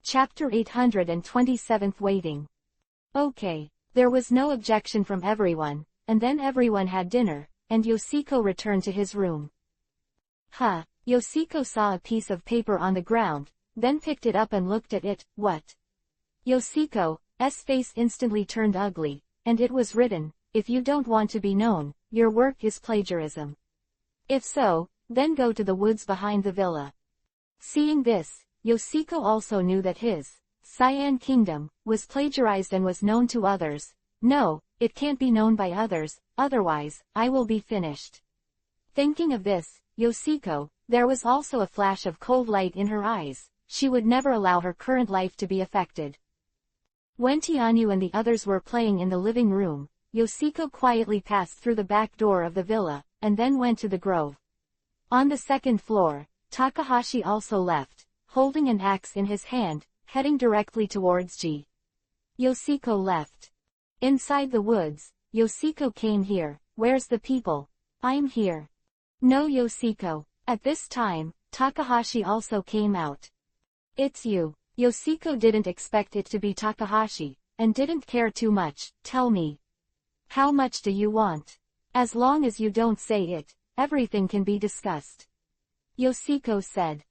Chapter 827 Waiting. Okay. There was no objection from everyone, and then everyone had dinner, and Yoshiko returned to his room. Yoshiko saw a piece of paper on the ground, then picked it up and looked at it. What? Yoshiko's face instantly turned ugly, and it was written, if you don't want to be known, your work is plagiarism. If so, then go to the woods behind the villa. Seeing this, Yoshiko also knew that his Cyan Kingdom was plagiarized and was known to others. No, it can't be known by others, otherwise, I will be finished. Thinking of this, Yoshiko, there was also a flash of cold light in her eyes. She would never allow her current life to be affected. When Tianyu and the others were playing in the living room, Yoshiko quietly passed through the back door of the villa, and then went to the grove. On the second floor, Takahashi also left, holding an axe in his hand, heading directly towards G. Yoshiko left. Inside the woods, Yoshiko came here. Where's the people? I'm here. No, Yoshiko. At this time, Takahashi also came out. It's you. Yoshiko didn't expect it to be Takahashi, and didn't care too much. Tell me. How much do you want? As long as you don't say it, everything can be discussed. Yoshiko said.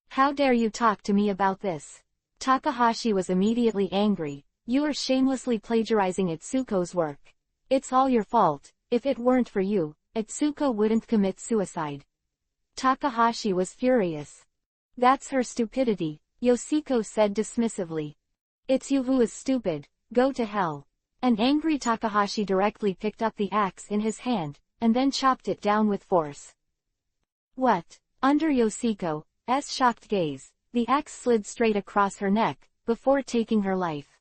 How dare you talk to me about this? Takahashi was immediately angry. You are shamelessly plagiarizing Itsuko's work. It's all your fault. If it weren't for you, Itsuko wouldn't commit suicide. Takahashi was furious. That's her stupidity, Yoshiko said dismissively. It's you who is stupid. Go to hell. An angry Takahashi directly picked up the axe in his hand, and then chopped it down with force. What? Under Yoshiko's shocked gaze, the axe slid straight across her neck, before taking her life.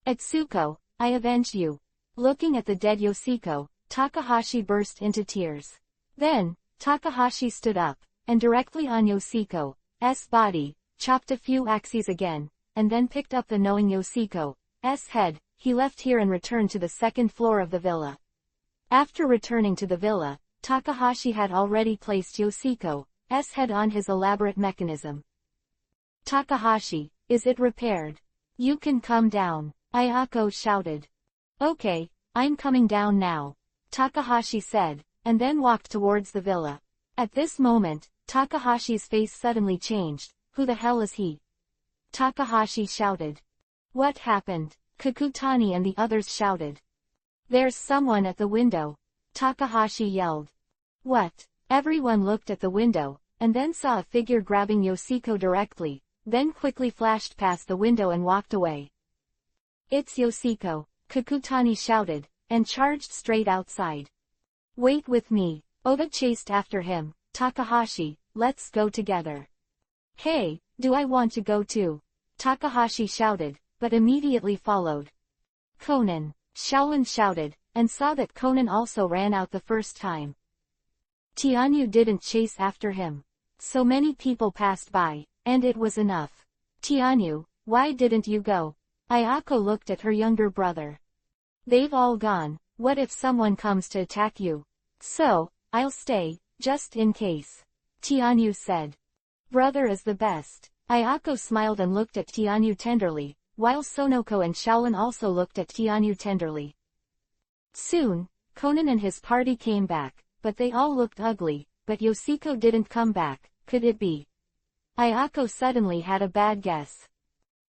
Itsuko, I avenged you. Looking at the dead Yoshiko, Takahashi burst into tears. Then, Takahashi stood up, and directly on Yoshiko's body, chopped a few axes again, and then picked up the knowing Yoshiko's head. He left here and returned to the second floor of the villa. After returning to the villa, Takahashi had already placed Yoshiko's head on his elaborate mechanism. Takahashi, is it repaired? You can come down, Ayako shouted. Okay, I'm coming down now, Takahashi said, and then walked towards the villa. At this moment, Takahashi's face suddenly changed. Who the hell is he? Takahashi shouted. What happened? Kakutani and the others shouted. There's someone at the window, Takahashi yelled. What? Everyone looked at the window, and then saw a figure grabbing Yoshiko directly, then quickly flashed past the window and walked away. It's Yoshiko, Kakutani shouted, and charged straight outside. Wait with me. Oda chased after him. Takahashi, let's go together. Hey, do I want to go too? Takahashi shouted, but immediately followed. Conan, Shaolin shouted, and saw that Conan also ran out the first time. Tianyu didn't chase after him. So many people passed by, and it was enough. Tianyu, why didn't you go? Ayako looked at her younger brother. They've all gone. What if someone comes to attack you? So, I'll stay, just in case. Tianyu said. Brother is the best. Ayako smiled and looked at Tianyu tenderly, while Sonoko and Shaolin also looked at Tianyu tenderly. Soon, Conan and his party came back, but they all looked ugly, but Yoshiko didn't come back. Could it be? Ayako suddenly had a bad guess.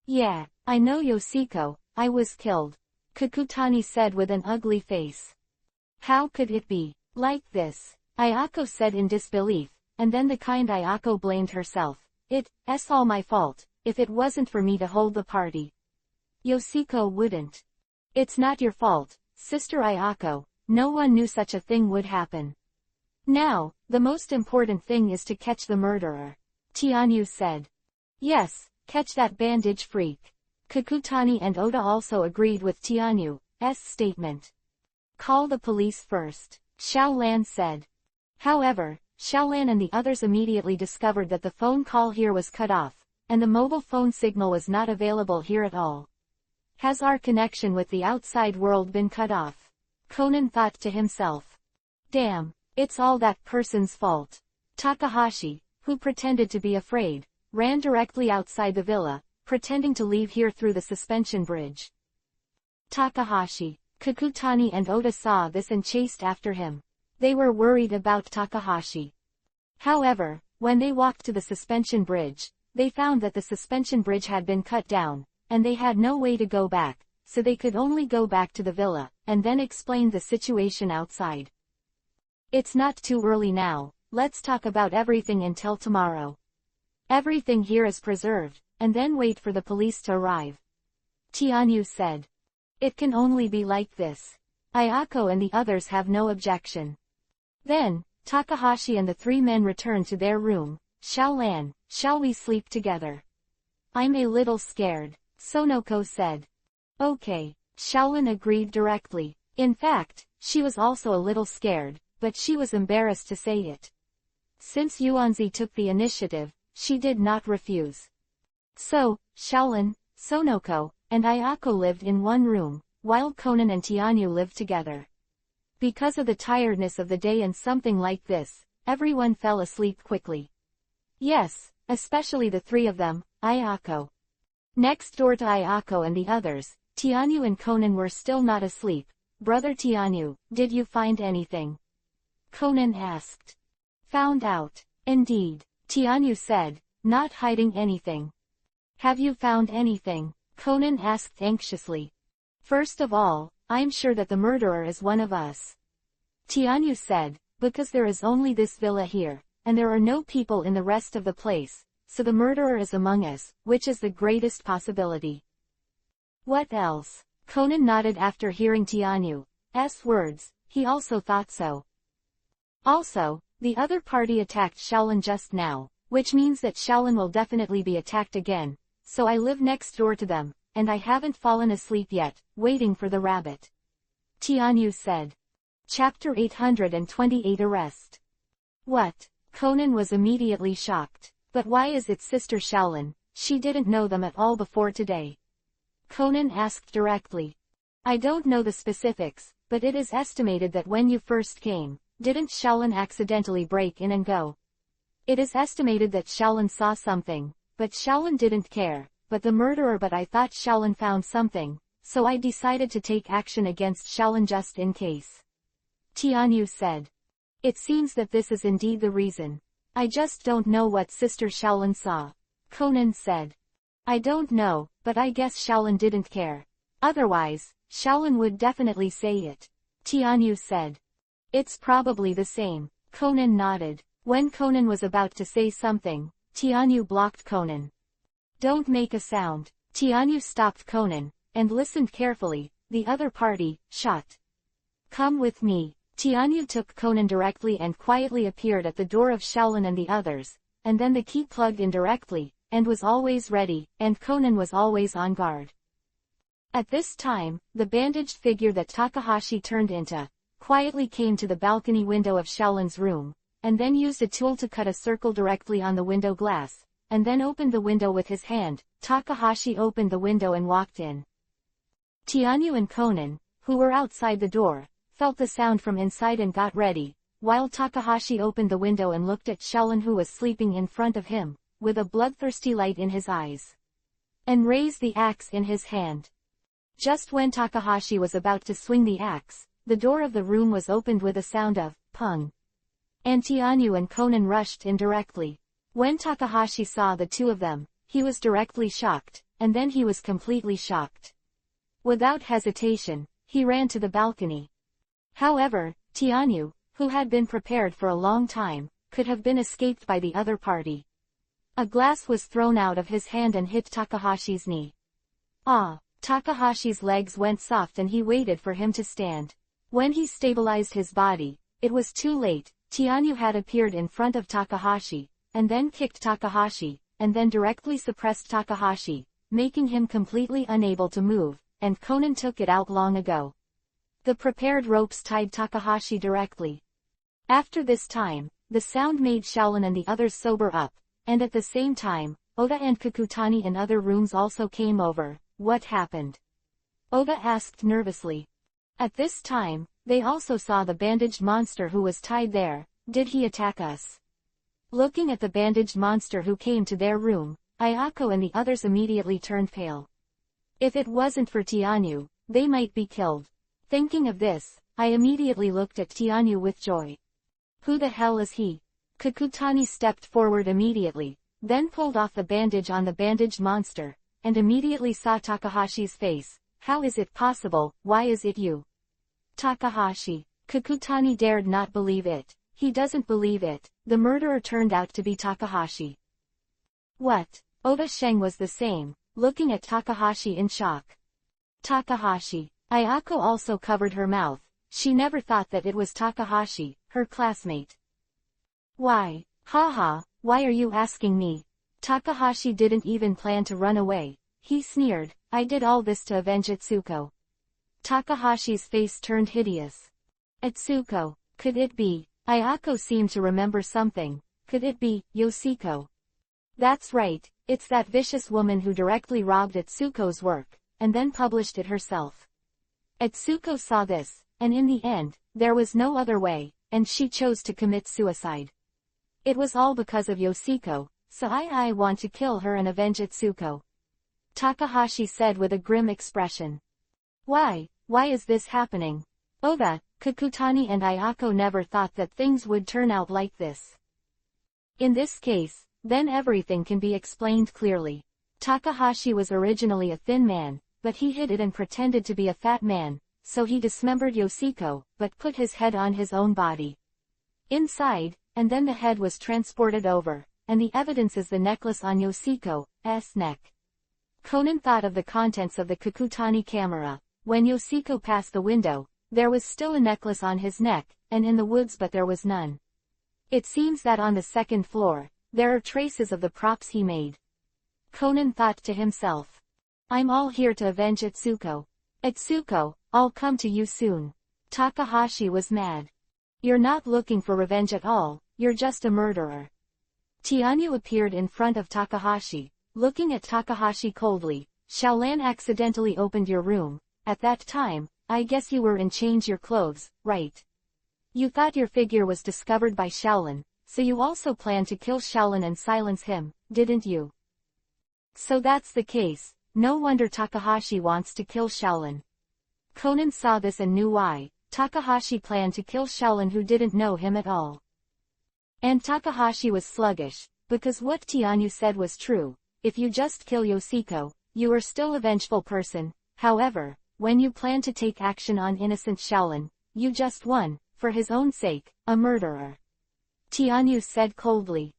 Yeah, I know Yoshiko, I was killed. Kakutani said with an ugly face. How could it be like this? Ayako said in disbelief, and then the kind Ayako blamed herself. It's all my fault, if it wasn't for me to hold the party. Yoshiko wouldn't. It's not your fault, Sister Ayako, no one knew such a thing would happen. Now, the most important thing is to catch the murderer. Tianyu said. Yes, catch that bandage freak. Kakutani and Oda also agreed with Tianyu's statement. Call the police first, Xiaolan said. However, Xiaolan and the others immediately discovered that the phone call here was cut off, and the mobile phone signal was not available here at all. Has our connection with the outside world been cut off? Conan thought to himself. Damn, it's all that person's fault. Takahashi, who pretended to be afraid, ran directly outside the villa, pretending to leave here through the suspension bridge. Takahashi, Kakutani and Oda saw this and chased after him. They were worried about Takahashi. However, when they walked to the suspension bridge, they found that the suspension bridge had been cut down, and they had no way to go back, so they could only go back to the villa, and then explain the situation outside. It's not too early now, let's talk about everything until tomorrow. Everything here is preserved, and then wait for the police to arrive. Tianyu said. It can only be like this. Ayako and the others have no objection. Then, Takahashi and the three men returned to their room. Xiaolan, shall we sleep together? I'm a little scared, Sonoko said. Okay, Xiaolin agreed directly. In fact, she was also a little scared, but she was embarrassed to say it. Since Yuanzi took the initiative, she did not refuse. So, Xiaolin, Sonoko, and Ayako lived in one room, while Conan and Tianyu lived together. Because of the tiredness of the day and something like this, everyone fell asleep quickly. Yes, especially the three of them, Ayako. Next door to Ayako and the others, Tianyu and Conan were still not asleep. Brother Tianyu, did you find anything? Conan asked. Found out. Indeed, Tianyu said, not hiding anything. Have you found anything? Conan asked anxiously. First of all, I'm sure that the murderer is one of us. Tianyu said, because there is only this villa here, and there are no people in the rest of the place, so the murderer is among us, which is the greatest possibility. What else? Conan nodded after hearing Tianyu's words, he also thought so. Also, the other party attacked Shaolin just now, which means that Shaolin will definitely be attacked again, so I live next door to them, and I haven't fallen asleep yet, waiting for the rabbit. Tianyu said. Chapter 828 Arrest. What? Conan was immediately shocked. But why is it Sister Shaolin? She didn't know them at all before today. Conan asked directly. I don't know the specifics, but it is estimated that when you first came, didn't Shaolin accidentally break in and go? It is estimated that Shaolin saw something, but Shaolin didn't care, but I thought Shaolin found something, so I decided to take action against Shaolin just in case. Tianyu said. It seems that this is indeed the reason. I just don't know what Sister Shaolin saw. Conan said. I don't know, but I guess Shaolin didn't care. Otherwise, Shaolin would definitely say it. Tianyu said. It's probably the same. Conan nodded. When Conan was about to say something, Tianyu blocked Conan. Don't make a sound. Tianyu stopped Conan, and listened carefully. The other party, shot. Come with me. Tianyu took Conan directly and quietly appeared at the door of Shaolin and the others, and then the key plugged in directly, and was always ready, and Conan was always on guard. At this time, the bandaged figure that Takahashi turned into, quietly came to the balcony window of Shaolin's room, and then used a tool to cut a circle directly on the window glass, and then opened the window with his hand. Takahashi opened the window and walked in. Tianyu and Conan, who were outside the door, felt the sound from inside and got ready, while Takahashi opened the window and looked at Shaolin, who was sleeping in front of him, with a bloodthirsty light in his eyes, and raised the axe in his hand. Just when Takahashi was about to swing the axe, the door of the room was opened with a sound of pung. And Tianyu and Conan rushed in directly. When Takahashi saw the two of them, he was directly shocked, and then he was completely shocked. Without hesitation, he ran to the balcony. However, Tianyu, who had been prepared for a long time, could have been escaped by the other party. A glass was thrown out of his hand and hit Takahashi's knee. Ah! Takahashi's legs went soft and he waited for him to stand. When he stabilized his body, it was too late. Tianyu had appeared in front of Takahashi, and then kicked Takahashi, and then directly suppressed Takahashi, making him completely unable to move, and Conan took it out long ago. The prepared ropes tied Takahashi directly. After this time, the sound made Shaolin and the others sober up, and at the same time, Oda and Kakutani in other rooms also came over. What happened? Oda asked nervously. At this time, they also saw the bandaged monster who was tied there. Did he attack us? Looking at the bandaged monster who came to their room, Ayako and the others immediately turned pale. If it wasn't for Tianyu, they might be killed. Thinking of this, I immediately looked at Tianyu with joy. Who the hell is he? Kakutani stepped forward immediately, then pulled off the bandage on the bandaged monster, and immediately saw Takahashi's face. How is it possible? Why is it you? Takahashi. Kakutani dared not believe it. He doesn't believe it. The murderer turned out to be Takahashi. What? Oda Sheng was the same, looking at Takahashi in shock. Takahashi. Ayako also covered her mouth. She never thought that it was Takahashi, her classmate. Why? Haha, why are you asking me? Takahashi didn't even plan to run away. He sneered, I did all this to avenge Itsuko. Takahashi's face turned hideous. Itsuko. Could it be? Ayako seemed to remember something. Could it be Yoshiko? That's right, it's that vicious woman who directly robbed Itsuko's work, and then published it herself. Itsuko saw this, and in the end, there was no other way, and she chose to commit suicide. It was all because of Yoshiko, so I want to kill her and avenge Itsuko. Takahashi said with a grim expression. Why is this happening? Oda, Kakutani and Ayako never thought that things would turn out like this. In this case, then everything can be explained clearly. Takahashi was originally a thin man, but he hid it and pretended to be a fat man, so he dismembered Yoshiko, but put his head on his own body. Inside, and then the head was transported over, and the evidence is the necklace on Yoshiko's neck. Conan thought of the contents of the Kakutani camera. When Yoshiko passed the window, there was still a necklace on his neck, and in the woods but there was none. It seems that on the second floor, there are traces of the props he made. Conan thought to himself. I'm all here to avenge Itsuko. Itsuko, I'll come to you soon. Takahashi was mad. You're not looking for revenge at all, you're just a murderer. Tianyu appeared in front of Takahashi, looking at Takahashi coldly. Shaolan accidentally opened your room. At that time, I guess you were in change your clothes, right? You thought your figure was discovered by Shaolin, so you also planned to kill Shaolin and silence him, didn't you? So that's the case, no wonder Takahashi wants to kill Shaolin. Conan saw this and knew why. Takahashi planned to kill Shaolin who didn't know him at all. And Takahashi was sluggish, because what Tianyu said was true. if you just kill Yoshiko, you are still a vengeful person. However, when you plan to take action on innocent Shaolin, you just won, for his own sake, a murderer. Tianyu said coldly.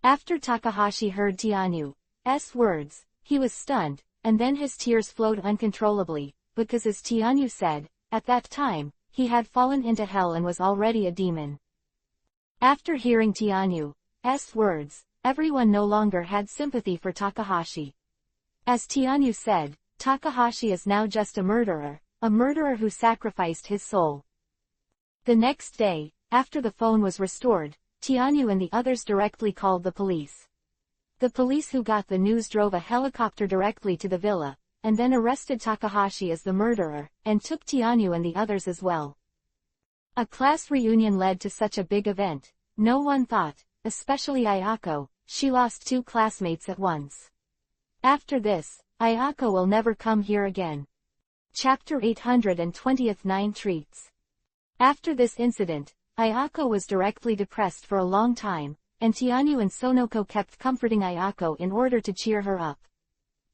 After Takahashi heard Tianyu's words, he was stunned, and then his tears flowed uncontrollably, because as Tianyu said, at that time, he had fallen into hell and was already a demon. After hearing Tianyu's words, everyone no longer had sympathy for Takahashi. As Tianyu said, Takahashi is now just a murderer who sacrificed his soul. The next day, after the phone was restored, Tianyu and the others directly called the police. The police who got the news drove a helicopter directly to the villa, and then arrested Takahashi as the murderer, and took Tianyu and the others as well. A class reunion led to such a big event. No one thought, especially Ayako, she lost 2 classmates at once. After this, Ayako will never come here again. Chapter 829 Treats. After this incident, Ayako was directly depressed for a long time, and Tianyu and Sonoko kept comforting Ayako in order to cheer her up.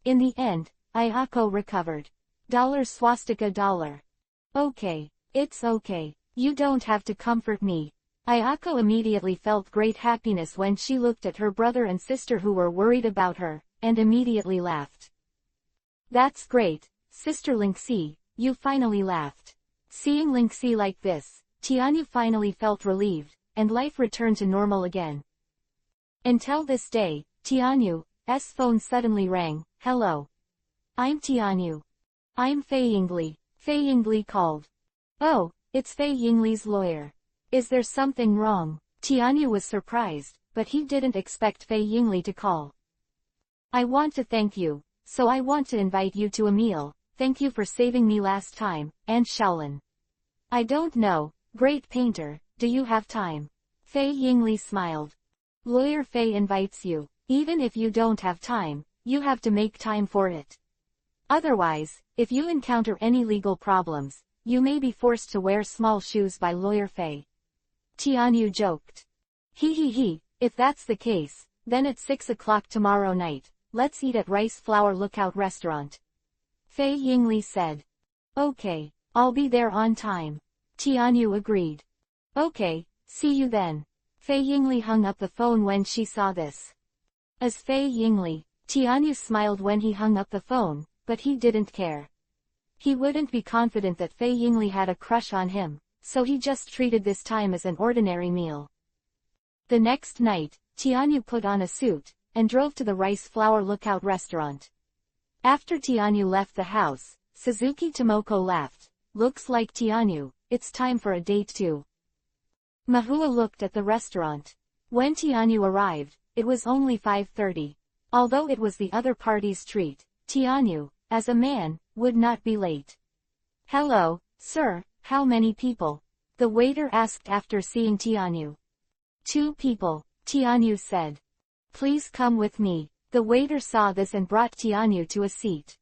In the end, Ayako recovered. Swastika $. Okay. It's okay. You don't have to comfort me. Ayako immediately felt great happiness when she looked at her brother and sister who were worried about her, and immediately laughed. That's great, Sister Linksy, you finally laughed. Seeing Linksy like this, Tianyu finally felt relieved, and life returned to normal again. Until this day, Tianyu's phone suddenly rang. Hello. I'm Tianyu. I'm Fei Yingli. Fei Yingli called. Oh, it's Fei Yingli's lawyer. Is there something wrong? Tianyu was surprised, but he didn't expect Fei Yingli to call. I want to thank you, so I want to invite you to a meal. Thank you for saving me last time, and Shaolin. I don't know, great painter, do you have time? Fei Yingli smiled. Lawyer Fei invites you. Even if you don't have time, you have to make time for it. Otherwise, if you encounter any legal problems, you may be forced to wear small shoes by Lawyer Fei. Tianyu joked. He, if that's the case, then at 6 o'clock tomorrow night, let's eat at Rice Flower Lookout Restaurant. Fei Yingli said. Okay, I'll be there on time. Tianyu agreed. Okay, see you then. Fei Yingli hung up the phone when she saw this. As Fei Yingli, Tianyu smiled when he hung up the phone, but he didn't care. He wouldn't be confident that Fei Yingli had a crush on him, so he just treated this time as an ordinary meal. The next night, Tianyu put on a suit, and drove to the Rice Flower Lookout restaurant. After Tianyu left the house, Suzuki Tomoko laughed. Looks like Tianyu, it's time for a date too. Mahua looked at the restaurant. When Tianyu arrived, it was only 5:30. Although it was the other party's treat, Tianyu, as a man, would not be late. Hello, sir, how many people? The waiter asked after seeing Tianyu. 2 people, Tianyu said. Please come with me. The waiter saw this and brought Tianyu to a seat.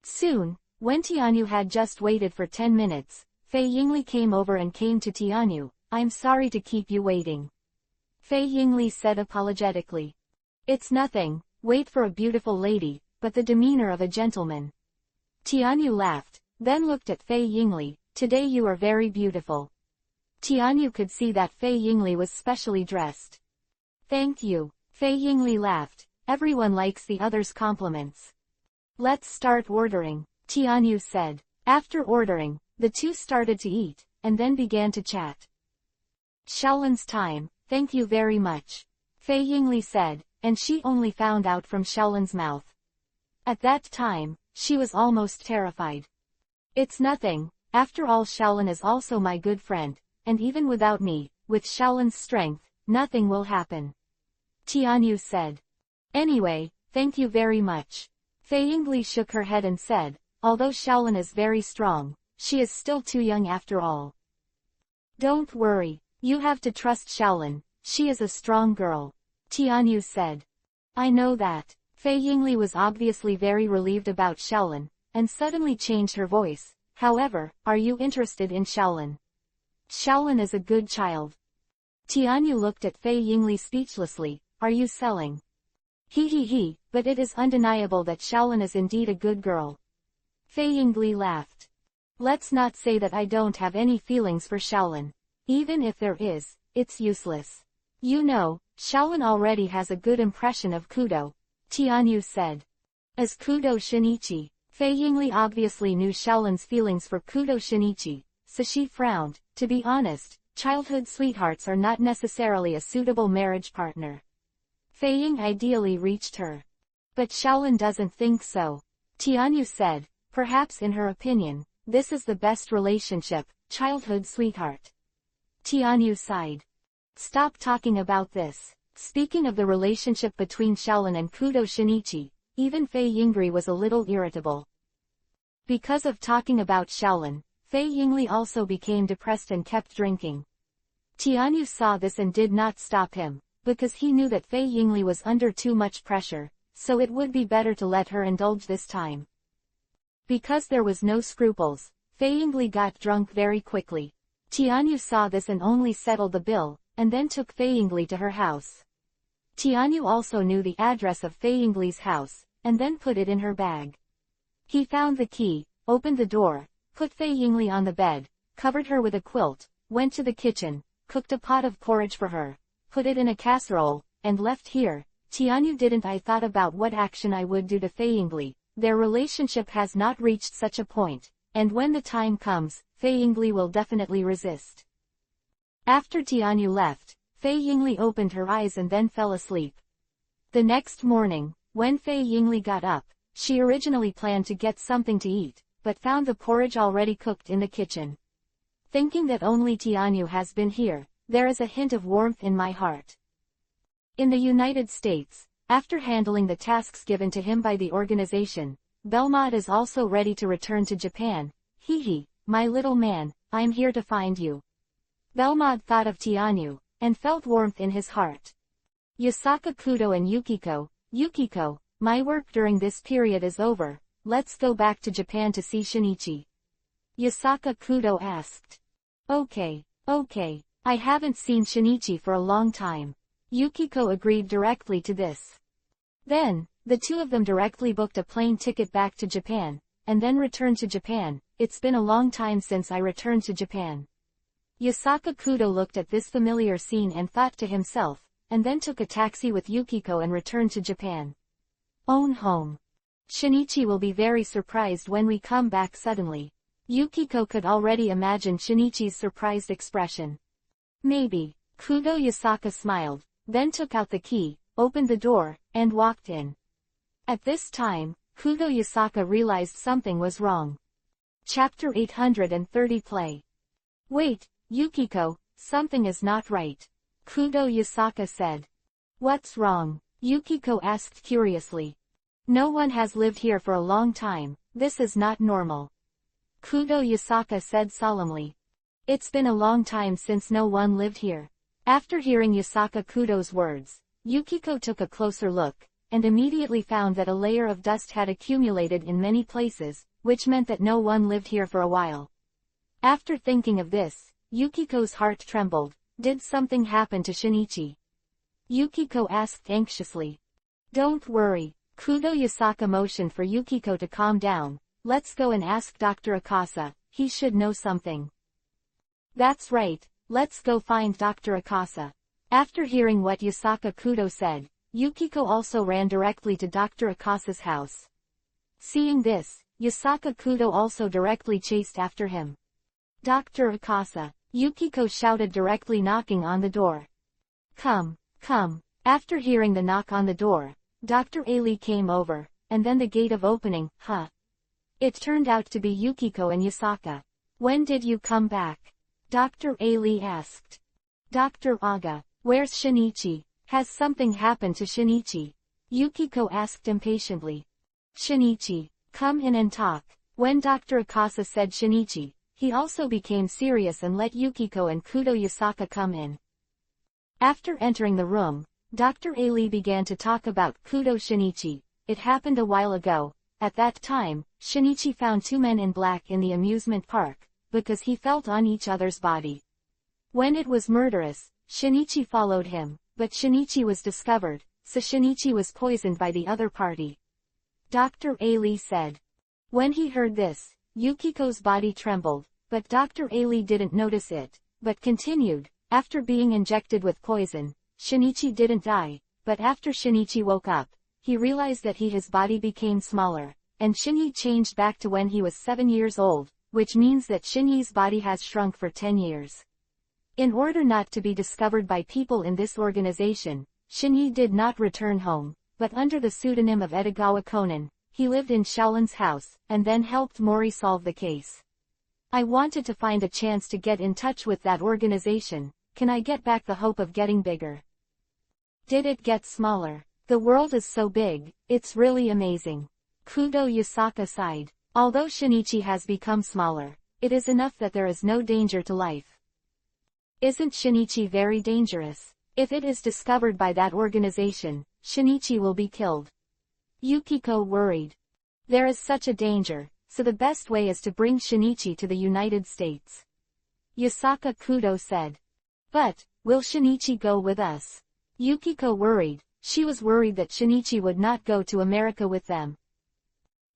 Soon, when Tianyu had just waited for 10 minutes, Fei Yingli came over and came to Tianyu. I'm sorry to keep you waiting. Fei Yingli said apologetically. It's nothing, wait for a beautiful lady, but the demeanor of a gentleman. Tianyu laughed, then looked at Fei Yingli. Today you are very beautiful. Tianyu could see that Fei Yingli was specially dressed. Thank you. Fei Yingli laughed. Everyone likes the other's compliments. Let's start ordering, Tianyu said. After ordering, the two started to eat, and then began to chat. Shaolin's time, thank you very much. Fei Yingli said, and she only found out from Shaolin's mouth. At that time, she was almost terrified. It's nothing, after all Shaolin is also my good friend, and even without me, with Shaolin's strength, nothing will happen. Tianyu said. Anyway, thank you very much. Fei Yingli shook her head and said, although Shaolin is very strong, she is still too young after all. Don't worry, you have to trust Shaolin, she is a strong girl. Tianyu said. I know that. Fei Yingli was obviously very relieved about Shaolin, and suddenly changed her voice. However, are you interested in Shaolin? Shaolin is a good child. Tianyu looked at Fei Yingli speechlessly. Are you selling? He, but it is undeniable that Xiaolin is indeed a good girl. Fei Yingli laughed. Let's not say that I don't have any feelings for Xiaolin. Even if there is, it's useless. You know, Xiaolin already has a good impression of Kudo, Tianyu said. As Kudo Shinichi, Fei Yingli obviously knew Xiaolin's feelings for Kudo Shinichi, so she frowned. To be honest, childhood sweethearts are not necessarily a suitable marriage partner. Fei Ying ideally reached her. But Xiaolin doesn't think so. Tianyu said, perhaps in her opinion, this is the best relationship, childhood sweetheart. Tianyu sighed. Stop talking about this. Speaking of the relationship between Xiaolin and Kudo Shinichi, even Fei Yingli was a little irritable. Because of talking about Xiaolin, Fei Yingli also became depressed and kept drinking. Tianyu saw this and did not stop him, because he knew that Fei Yingli was under too much pressure, so it would be better to let her indulge this time. Because there was no scruples, Fei Yingli got drunk very quickly. Tianyu saw this and only settled the bill, and then took Fei Yingli to her house. Tianyu also knew the address of Fei Yingli's house, and then put it in her bag. He found the key, opened the door, put Fei Yingli on the bed, covered her with a quilt, went to the kitchen, cooked a pot of porridge for her, put it in a casserole, and left here. Tianyu didn't. I thought about what action I would do to Fei Yingli. Their relationship has not reached such a point, and when the time comes, Fei Yingli will definitely resist. After Tianyu left, Fei Yingli opened her eyes and then fell asleep. The next morning, when Fei Yingli got up, she originally planned to get something to eat, but found the porridge already cooked in the kitchen. Thinking that only Tianyu has been here, there is a hint of warmth in my heart. In the United States, after handling the tasks given to him by the organization, Belmont is also ready to return to Japan. My little man, I'm here to find you. Belmont thought of Tianyu, and felt warmth in his heart. Yasaka Kudo and Yukiko, my work during this period is over, let's go back to Japan to see Shinichi. Yasaka Kudo asked. Okay, I haven't seen Shinichi for a long time. Yukiko agreed directly to this. Then, the two of them directly booked a plane ticket back to Japan, and then returned to Japan. It's been a long time since I returned to Japan. Yasaka Kudo looked at this familiar scene and thought to himself, and then took a taxi with Yukiko and returned to Japan. Own home. Shinichi will be very surprised when we come back suddenly. Yukiko could already imagine Shinichi's surprised expression. Maybe. Kudo Yasaka smiled, then took out the key, opened the door, and walked in. At this time, Kudo Yasaka realized something was wrong. Chapter 830 Play. Wait, Yukiko, something is not right. Kudo Yasaka said. What's wrong? Yukiko asked curiously. No one has lived here for a long time, this is not normal. Kudo Yasaka said solemnly. It's been a long time since no one lived here. After hearing Yasaka Kudo's words, Yukiko took a closer look, and immediately found that a layer of dust had accumulated in many places, which meant that no one lived here for a while. After thinking of this, Yukiko's heart trembled. Did something happen to Shinichi? Yukiko asked anxiously. Don't worry. Kudo Yasaka motioned for Yukiko to calm down. Let's go and ask Dr. Akasa, he should know something. That's right, let's go find Dr. Akasa. After hearing what Yasaka Kudo said, Yukiko also ran directly to Dr. Akasa's house. Seeing this, Yasaka Kudo also directly chased after him. Dr. Akasa, Yukiko shouted directly, knocking on the door. Come. After hearing the knock on the door, Dr. Ali came over, and then the gate of opening, It turned out to be Yukiko and Yasaka. When did you come back? Dr. Ali asked. Dr. Aga, where's Shinichi? Has something happened to Shinichi? Yukiko asked impatiently. Shinichi, come in and talk. When Dr. Akasa said Shinichi, he also became serious and let Yukiko and Kudo Yasaka come in. After entering the room, Dr. Ali began to talk about Kudo Shinichi. It happened a while ago. At that time, Shinichi found two men in black in the amusement park, because he felt on each other's body. When it was murderous, Shinichi followed him, but Shinichi was discovered, so Shinichi was poisoned by the other party. Dr. Ali said. When he heard this, Yukiko's body trembled, but Dr. Ali didn't notice it, but continued, after being injected with poison, Shinichi didn't die, but after Shinichi woke up, he realized that his body became smaller, and Shinyi changed back to when he was 7 years old, which means that Shinyi's body has shrunk for 10 years. In order not to be discovered by people in this organization, Shinyi did not return home, but under the pseudonym of Edogawa Conan, he lived in Shaolin's house, and then helped Mori solve the case. I wanted to find a chance to get in touch with that organization. Can I get back the hope of getting bigger? Did it get smaller? The world is so big, it's really amazing. Kudo Yusaka sighed. Although Shinichi has become smaller, it is enough that there is no danger to life. Isn't Shinichi very dangerous? If it is discovered by that organization, Shinichi will be killed. Yukiko worried. There is such a danger, so the best way is to bring Shinichi to the United States. Yusaka Kudo said. But, will Shinichi go with us? Yukiko worried. She was worried that Shinichi would not go to America with them.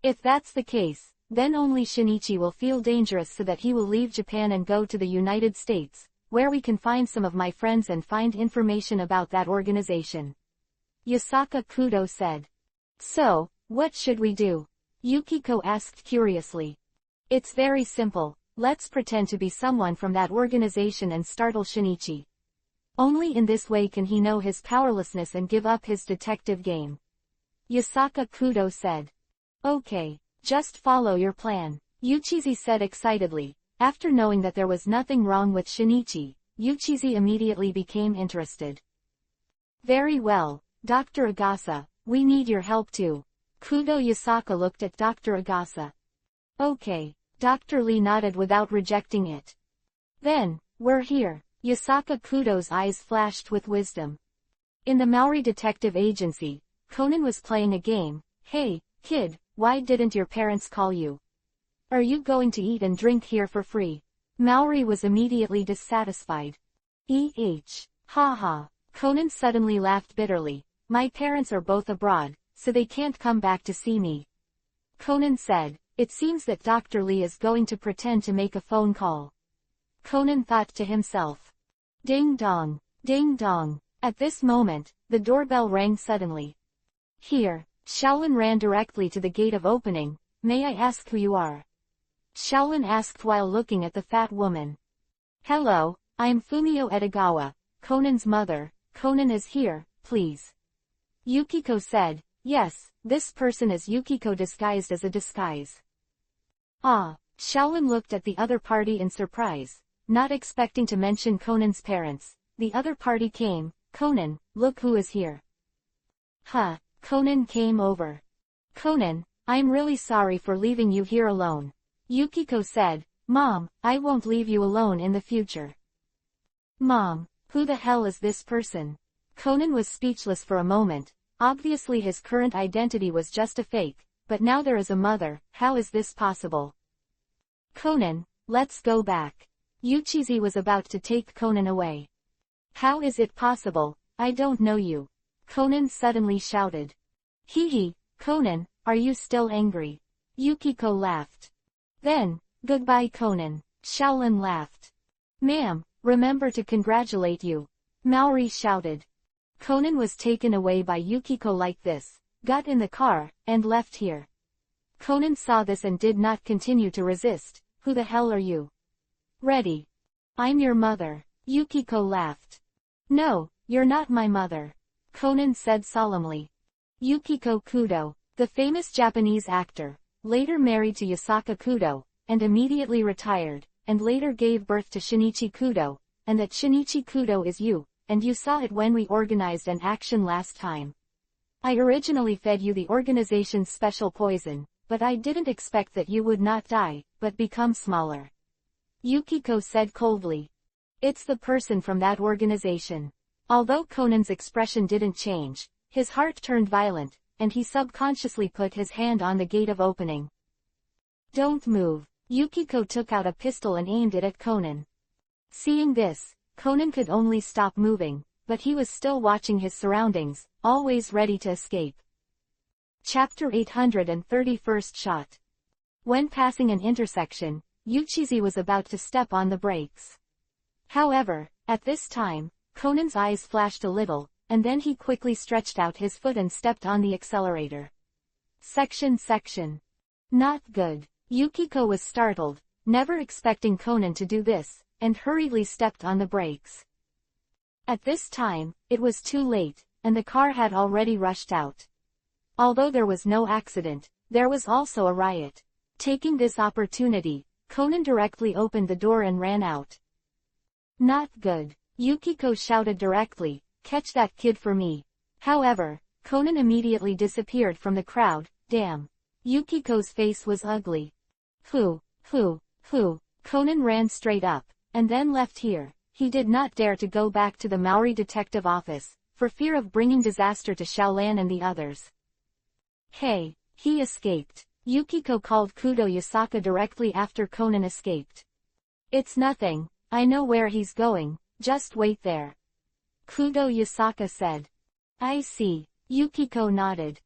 If that's the case, then only Shinichi will feel dangerous, so that he will leave Japan and go to the United States, where we can find some of my friends and find information about that organization. Yusaka Kudo said. So, what should we do? Yukiko asked curiously. It's very simple. Let's pretend to be someone from that organization and startle Shinichi. Only in this way can he know his powerlessness and give up his detective game. Yusaka Kudo said. Okay, just follow your plan, Uchizi said excitedly. After knowing that there was nothing wrong with Shinichi, Uchizi immediately became interested. Very well, Dr. Agasa, we need your help too. Kudo Yusaka looked at Dr. Agasa. Okay, Dr. Lee nodded without rejecting it. Then, we're here. Yusaka Kudo's eyes flashed with wisdom. In the Maori Detective Agency, Conan was playing a game. Hey, kid, why didn't your parents call you? Are you going to eat and drink here for free? Maori was immediately dissatisfied. Haha. Conan suddenly laughed bitterly. My parents are both abroad, so they can't come back to see me. Conan said, it seems that Dr. Lee is going to pretend to make a phone call. Conan thought to himself. Ding dong, ding dong. At this moment, the doorbell rang suddenly. Here, Shaolin ran directly to the gate of opening. May I ask who you are? Shaolin asked while looking at the fat woman. Hello, I am Fumio Edogawa, Conan's mother. Conan is here, please. Yukiko said, yes, this person is Yukiko disguised as a disguise. Ah, Shaolin looked at the other party in surprise, not expecting to mention Conan's parents. The other party came. Conan, look who is here. Huh, Conan came over. Conan, I'm really sorry for leaving you here alone. Yukiko said, Mom, I won't leave you alone in the future. Mom, who the hell is this person? Conan was speechless for a moment. Obviously his current identity was just a fake, but now there is a mother. How is this possible? Conan, let's go back. Uchizi was about to take Conan away. How is it possible? I don't know you. Conan suddenly shouted. Hee, Conan, are you still angry? Yukiko laughed. Then, goodbye Conan. Shaolin laughed. Ma'am, remember to congratulate you. Maori shouted. Conan was taken away by Yukiko like this, got in the car, and left here. Conan saw this and did not continue to resist. Who the hell are you? Ready. I'm your mother. Yukiko laughed. No, you're not my mother. Conan said solemnly. Yukiko Kudo, the famous Japanese actor, later married to Yusaka Kudo, and immediately retired, and later gave birth to Shinichi Kudo, and that Shinichi Kudo is you, and you saw it when we organized an action last time. I originally fed you the organization's special poison, but I didn't expect that you would not die, but become smaller. Yukiko said coldly. It's the person from that organization. Although Conan's expression didn't change, his heart turned violent, and he subconsciously put his hand on the gate of opening. Don't move. Yukiko took out a pistol and aimed it at Conan. Seeing this, Conan could only stop moving, but he was still watching his surroundings, always ready to escape. Chapter 831 Shot. When passing an intersection, Uchizi was about to step on the brakes. However, at this time, Conan's eyes flashed a little, and then he quickly stretched out his foot and stepped on the accelerator. Section. Not good. Yukiko was startled, never expecting Conan to do this, and hurriedly stepped on the brakes. At this time, it was too late, and the car had already rushed out. Although there was no accident, there was also a riot. Taking this opportunity, Conan directly opened the door and ran out. Not good. Yukiko shouted directly, "Catch that kid for me." However, Conan immediately disappeared from the crowd. Damn. Yukiko's face was ugly. Who? Conan ran straight up, and then left here. He did not dare to go back to the Maori detective office, for fear of bringing disaster to Xiaolan and the others. Hey, he escaped. Yukiko called Kudo Yasaka directly after Conan escaped. It's nothing, I know where he's going, just wait there. Kudo Yasaka said. I see. Yukiko nodded.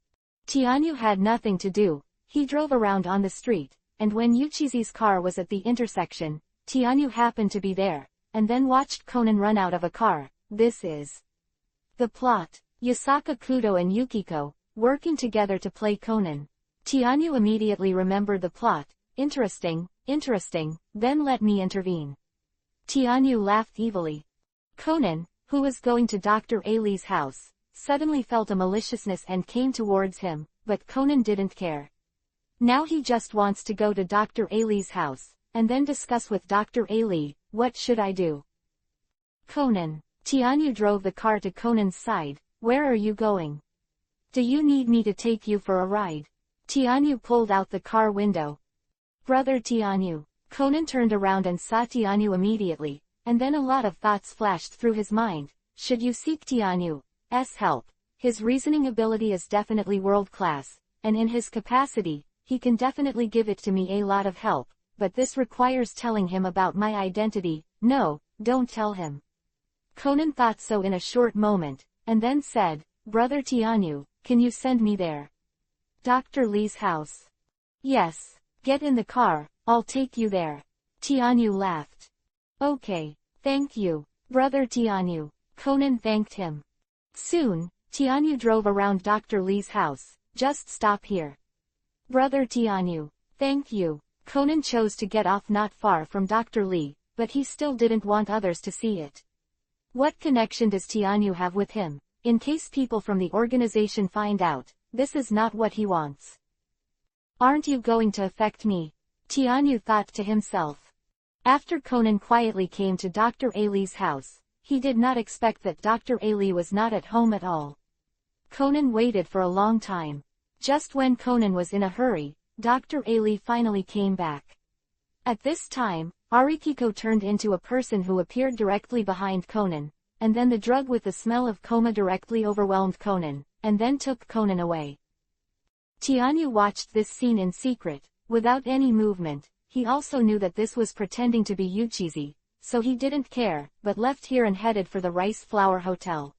Tianyu had nothing to do. He drove around on the street, and when Uchizi's car was at the intersection, Tianyu happened to be there, and then watched Conan run out of a car. This is the plot. Yasaka, Kudo and Yukiko, working together to play Conan. Tianyu immediately remembered the plot. Interesting, then let me intervene. Tianyu laughed evilly. Conan, who was going to Dr. Ali's house, suddenly felt a maliciousness and came towards him, but Conan didn't care. Now he just wants to go to Dr. Ali's house, and then discuss with Dr. Ali, what should I do? Conan. Tianyu drove the car to Conan's side. Where are you going? Do you need me to take you for a ride? Tianyu pulled out the car window. Brother Tianyu. Conan turned around and saw Tianyu immediately, and then a lot of thoughts flashed through his mind. Should you seek Tianyu's help? His reasoning ability is definitely world-class, and in his capacity, he can definitely give it to me a lot of help, but this requires telling him about my identity. No, don't tell him. Conan thought so in a short moment, and then said, Brother Tianyu, can you send me there? Dr. Li's house. Yes, get in the car, I'll take you there. Tianyu laughed. Okay, thank you, Brother Tianyu. Conan thanked him. Soon, Tianyu drove around Dr. Li's house. Just stop here. Brother Tianyu. Thank you. Conan chose to get off not far from Dr. Li, but he still didn't want others to see it. What connection does Tianyu have with him? In case people from the organization find out, this is not what he wants. Aren't you going to affect me? Tianyu thought to himself. After Conan quietly came to Dr. Ali's house, he did not expect that Dr. Ali was not at home at all. Conan waited for a long time. Just when Conan was in a hurry, Dr. Ali finally came back. At this time, Arikiko turned into a person who appeared directly behind Conan, and then the drug with the smell of coma directly overwhelmed Conan, and then took Conan away. Tianyu watched this scene in secret, without any movement. He also knew that this was pretending to be Uchizi, so he didn't care, but left here and headed for the Rice Flower Hotel.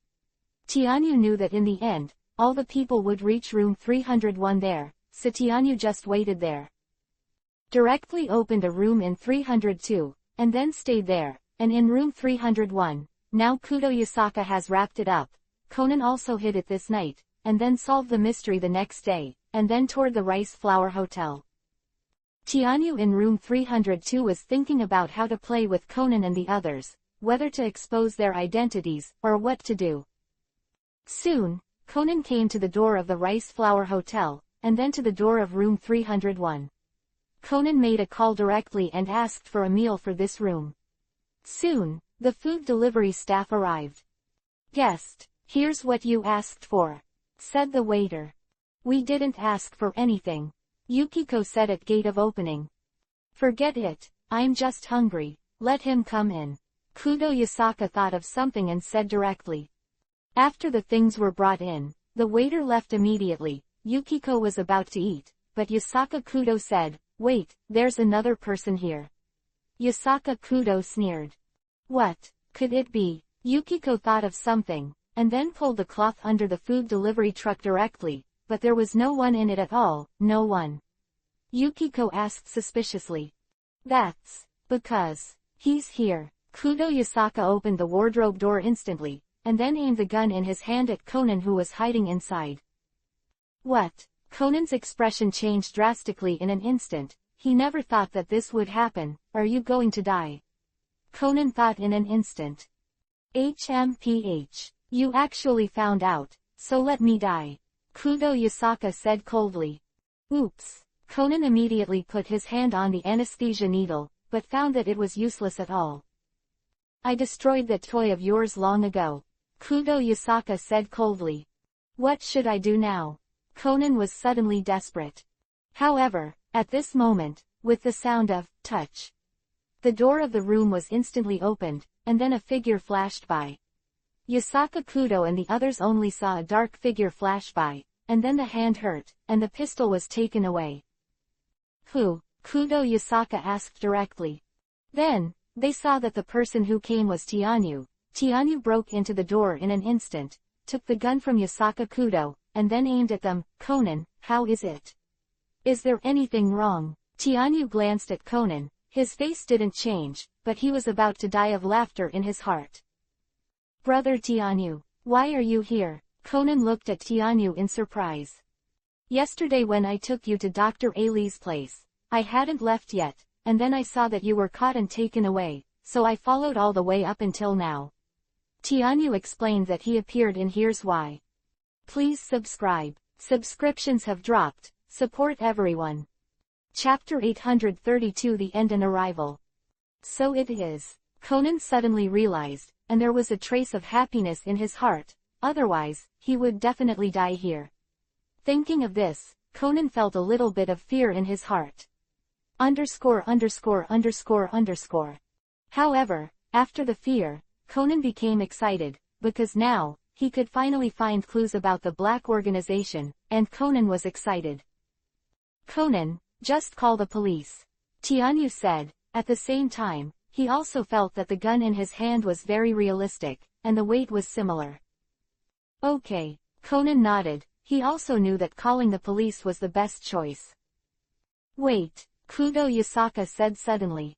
Tianyu knew that in the end, all the people would reach room 301 there, so Tianyu just waited there. Directly opened a room in 302, and then stayed there, and in room 301, now Kudo Yasaka has wrapped it up. Conan also hid it this night, and then solved the mystery the next day, and then toured the Rice Flower Hotel. Tianyu in room 302 was thinking about how to play with Conan and the others, whether to expose their identities, or what to do. Soon, Conan came to the door of the Rice Flower Hotel, and then to the door of room 301. Conan made a call directly and asked for a meal for this room. Soon, the food delivery staff arrived. Guest, here's what you asked for, said the waiter. We didn't ask for anything, Yukiko said at gate of opening. Forget it, I'm just hungry, let him come in. Kudo Yasaka thought of something and said directly. After the things were brought in, the waiter left immediately. Yukiko was about to eat, but Yasaka Kudo said, wait, there's another person here. Yasaka Kudo sneered. What could it be? Yukiko thought of something, and then pulled the cloth under the food delivery truck directly, but there was no one in it at all, no one. Yukiko asked suspiciously. That's because he's here. Kudo Yasaka opened the wardrobe door instantly, and then aimed the gun in his hand at Conan, who was hiding inside. What? Conan's expression changed drastically in an instant. He never thought that this would happen. Are you going to die? Conan thought in an instant. HMPH. You actually found out, so let me die. Kudo Yasaka said coldly. Oops. Conan immediately put his hand on the anesthesia needle, but found that it was useless at all. I destroyed that toy of yours long ago. Kudo Yasaka said coldly. What should I do now? Conan was suddenly desperate. However, at this moment, with the sound of touch, the door of the room was instantly opened, and then a figure flashed by. Yasaka Kudo and the others only saw a dark figure flash by, and then the hand hurt, and the pistol was taken away. Who? Kudo Yasaka asked directly. Then, they saw that the person who came was Tianyu. Tianyu broke into the door in an instant, took the gun from Yasaka Kudo, and then aimed at them. Conan, how is it? Is there anything wrong? Tianyu glanced at Conan. His face didn't change, but he was about to die of laughter in his heart. Brother Tianyu, why are you here? Conan looked at Tianyu in surprise. Yesterday when I took you to Dr. Ali's place, I hadn't left yet, and then I saw that you were caught and taken away, so I followed all the way up until now. Tianyu explained that he appeared in Here's Why. Please subscribe. Subscriptions have dropped. Support everyone. Chapter 832 The End and Arrival. So it is. Conan suddenly realized, and there was a trace of happiness in his heart, otherwise, he would definitely die here. Thinking of this, Conan felt a little bit of fear in his heart. However, after the fear, Conan became excited, because now, he could finally find clues about the black organization, and Conan was excited. Conan, just call the police. Tianyu said. At the same time, he also felt that the gun in his hand was very realistic, and the weight was similar. Okay. Conan nodded. He also knew that calling the police was the best choice. Wait, Kudo Yasaka said suddenly.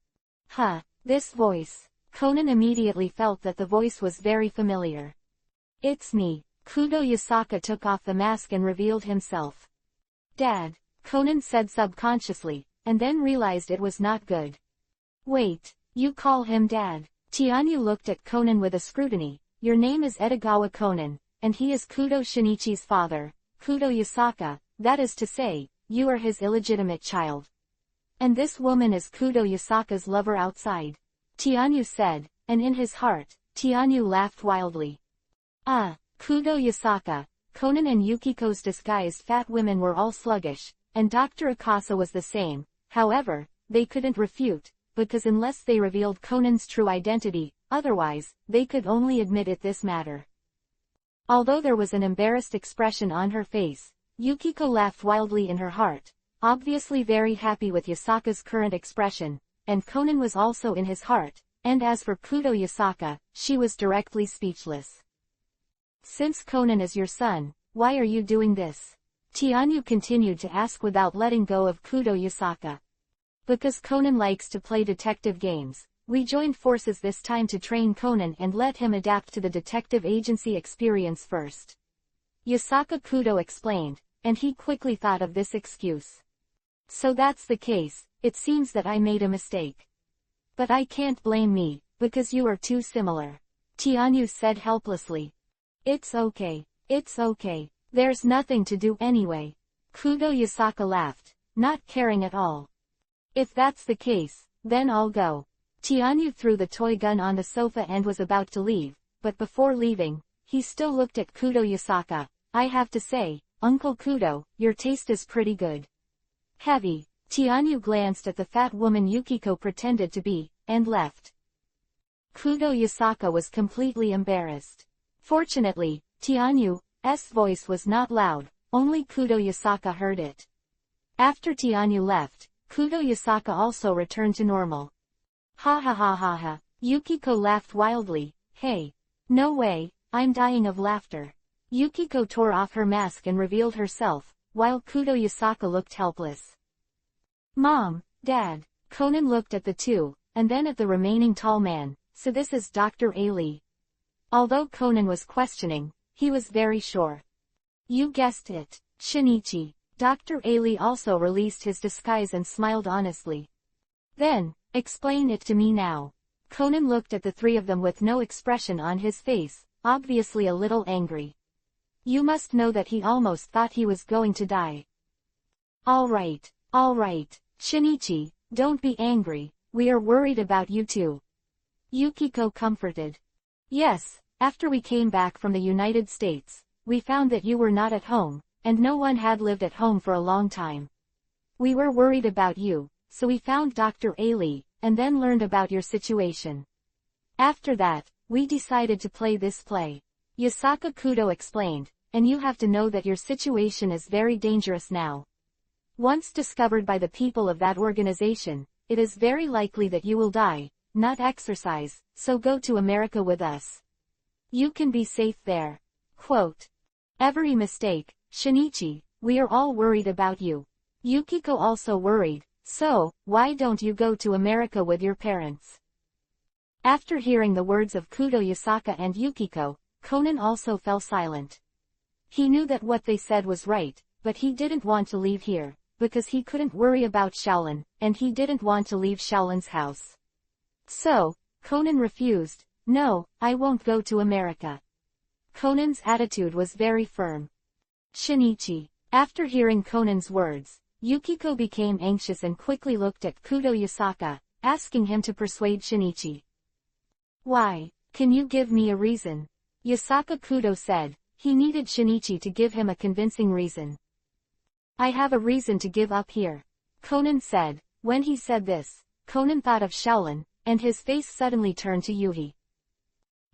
Huh, this voice. Conan immediately felt that the voice was very familiar. It's me. Kudo Yasaka took off the mask and revealed himself. Dad, Conan said subconsciously, and then realized it was not good. Wait, you call him Dad? Tianyu looked at Conan with a scrutiny. Your name is Edogawa Conan, and he is Kudo Shinichi's father, Kudo Yasaka, that is to say, you are his illegitimate child. And this woman is Kudo Yasaka's lover outside. Tianyu said, and in his heart, Tianyu laughed wildly. Ah, Kudo Yasaka, Conan and Yukiko's disguised fat women were all sluggish, and Dr. Akasa was the same. However, they couldn't refute, because unless they revealed Conan's true identity, otherwise, they could only admit it this matter. Although there was an embarrassed expression on her face, Yukiko laughed wildly in her heart, obviously very happy with Yasaka's current expression, and Conan was also in his heart, and as for Kudo Yasaka, she was directly speechless. Since Conan is your son, why are you doing this? Tianyu continued to ask without letting go of Kudo Yasaka. Because Conan likes to play detective games, we joined forces this time to train Conan and let him adapt to the detective agency experience first. Yasaka Kudo explained, and he quickly thought of this excuse. So that's the case, it seems that I made a mistake. But I can't blame me, because you are too similar. Tianyu said helplessly. It's okay, there's nothing to do anyway. Kudo Yasaka laughed, not caring at all. If that's the case, then I'll go. Tianyu threw the toy gun on the sofa and was about to leave, but before leaving, he still looked at Kudo Yasaka. I have to say, Uncle Kudo, your taste is pretty good. Heavy. Tianyu glanced at the fat woman Yukiko pretended to be, and left. Kudo Yasaka was completely embarrassed. Fortunately, Tianyu's voice was not loud, only Kudo Yasaka heard it. After Tianyu left, Kudo Yasaka also returned to normal. Ha ha ha ha ha. Yukiko laughed wildly. Hey. No way, I'm dying of laughter. Yukiko tore off her mask and revealed herself, while Kudo Yasaka looked helpless. Mom, Dad. Conan looked at the two, and then at the remaining tall man. So this is Dr. Ali. Although Conan was questioning, he was very sure. You guessed it, Shinichi. Dr. Ali also released his disguise and smiled honestly. Then, explain it to me now. Conan looked at the three of them with no expression on his face, obviously a little angry. You must know that he almost thought he was going to die. All right, Shinichi, don't be angry, we are worried about you too. Yukiko comforted. Yes, after we came back from the United States, we found that you were not at home, and no one had lived at home for a long time. We were worried about you, so we found Dr. Ali, and then learned about your situation. After that, we decided to play this play. Yasaka Kudo explained, and you have to know that your situation is very dangerous now. Once discovered by the people of that organization, it is very likely that you will die, not exercise, so go to America with us. You can be safe there. Quote. Every mistake, Shinichi, we are all worried about you. Yukiko also worried, so, why don't you go to America with your parents? After hearing the words of Kudo Yasaka and Yukiko, Conan also fell silent. He knew that what they said was right, but he didn't want to leave here, because he couldn't worry about Shaolin, and he didn't want to leave Shaolin's house. So, Conan refused. No, I won't go to America. Conan's attitude was very firm. Shinichi. After hearing Conan's words, Yukiko became anxious and quickly looked at Kudo Yasaka, asking him to persuade Shinichi. Why? Can you give me a reason? Yasaka Kudo said. He needed Shinichi to give him a convincing reason. I have a reason to give up here. Conan said. When he said this, Conan thought of Shaolin, and his face suddenly turned to Yuhi.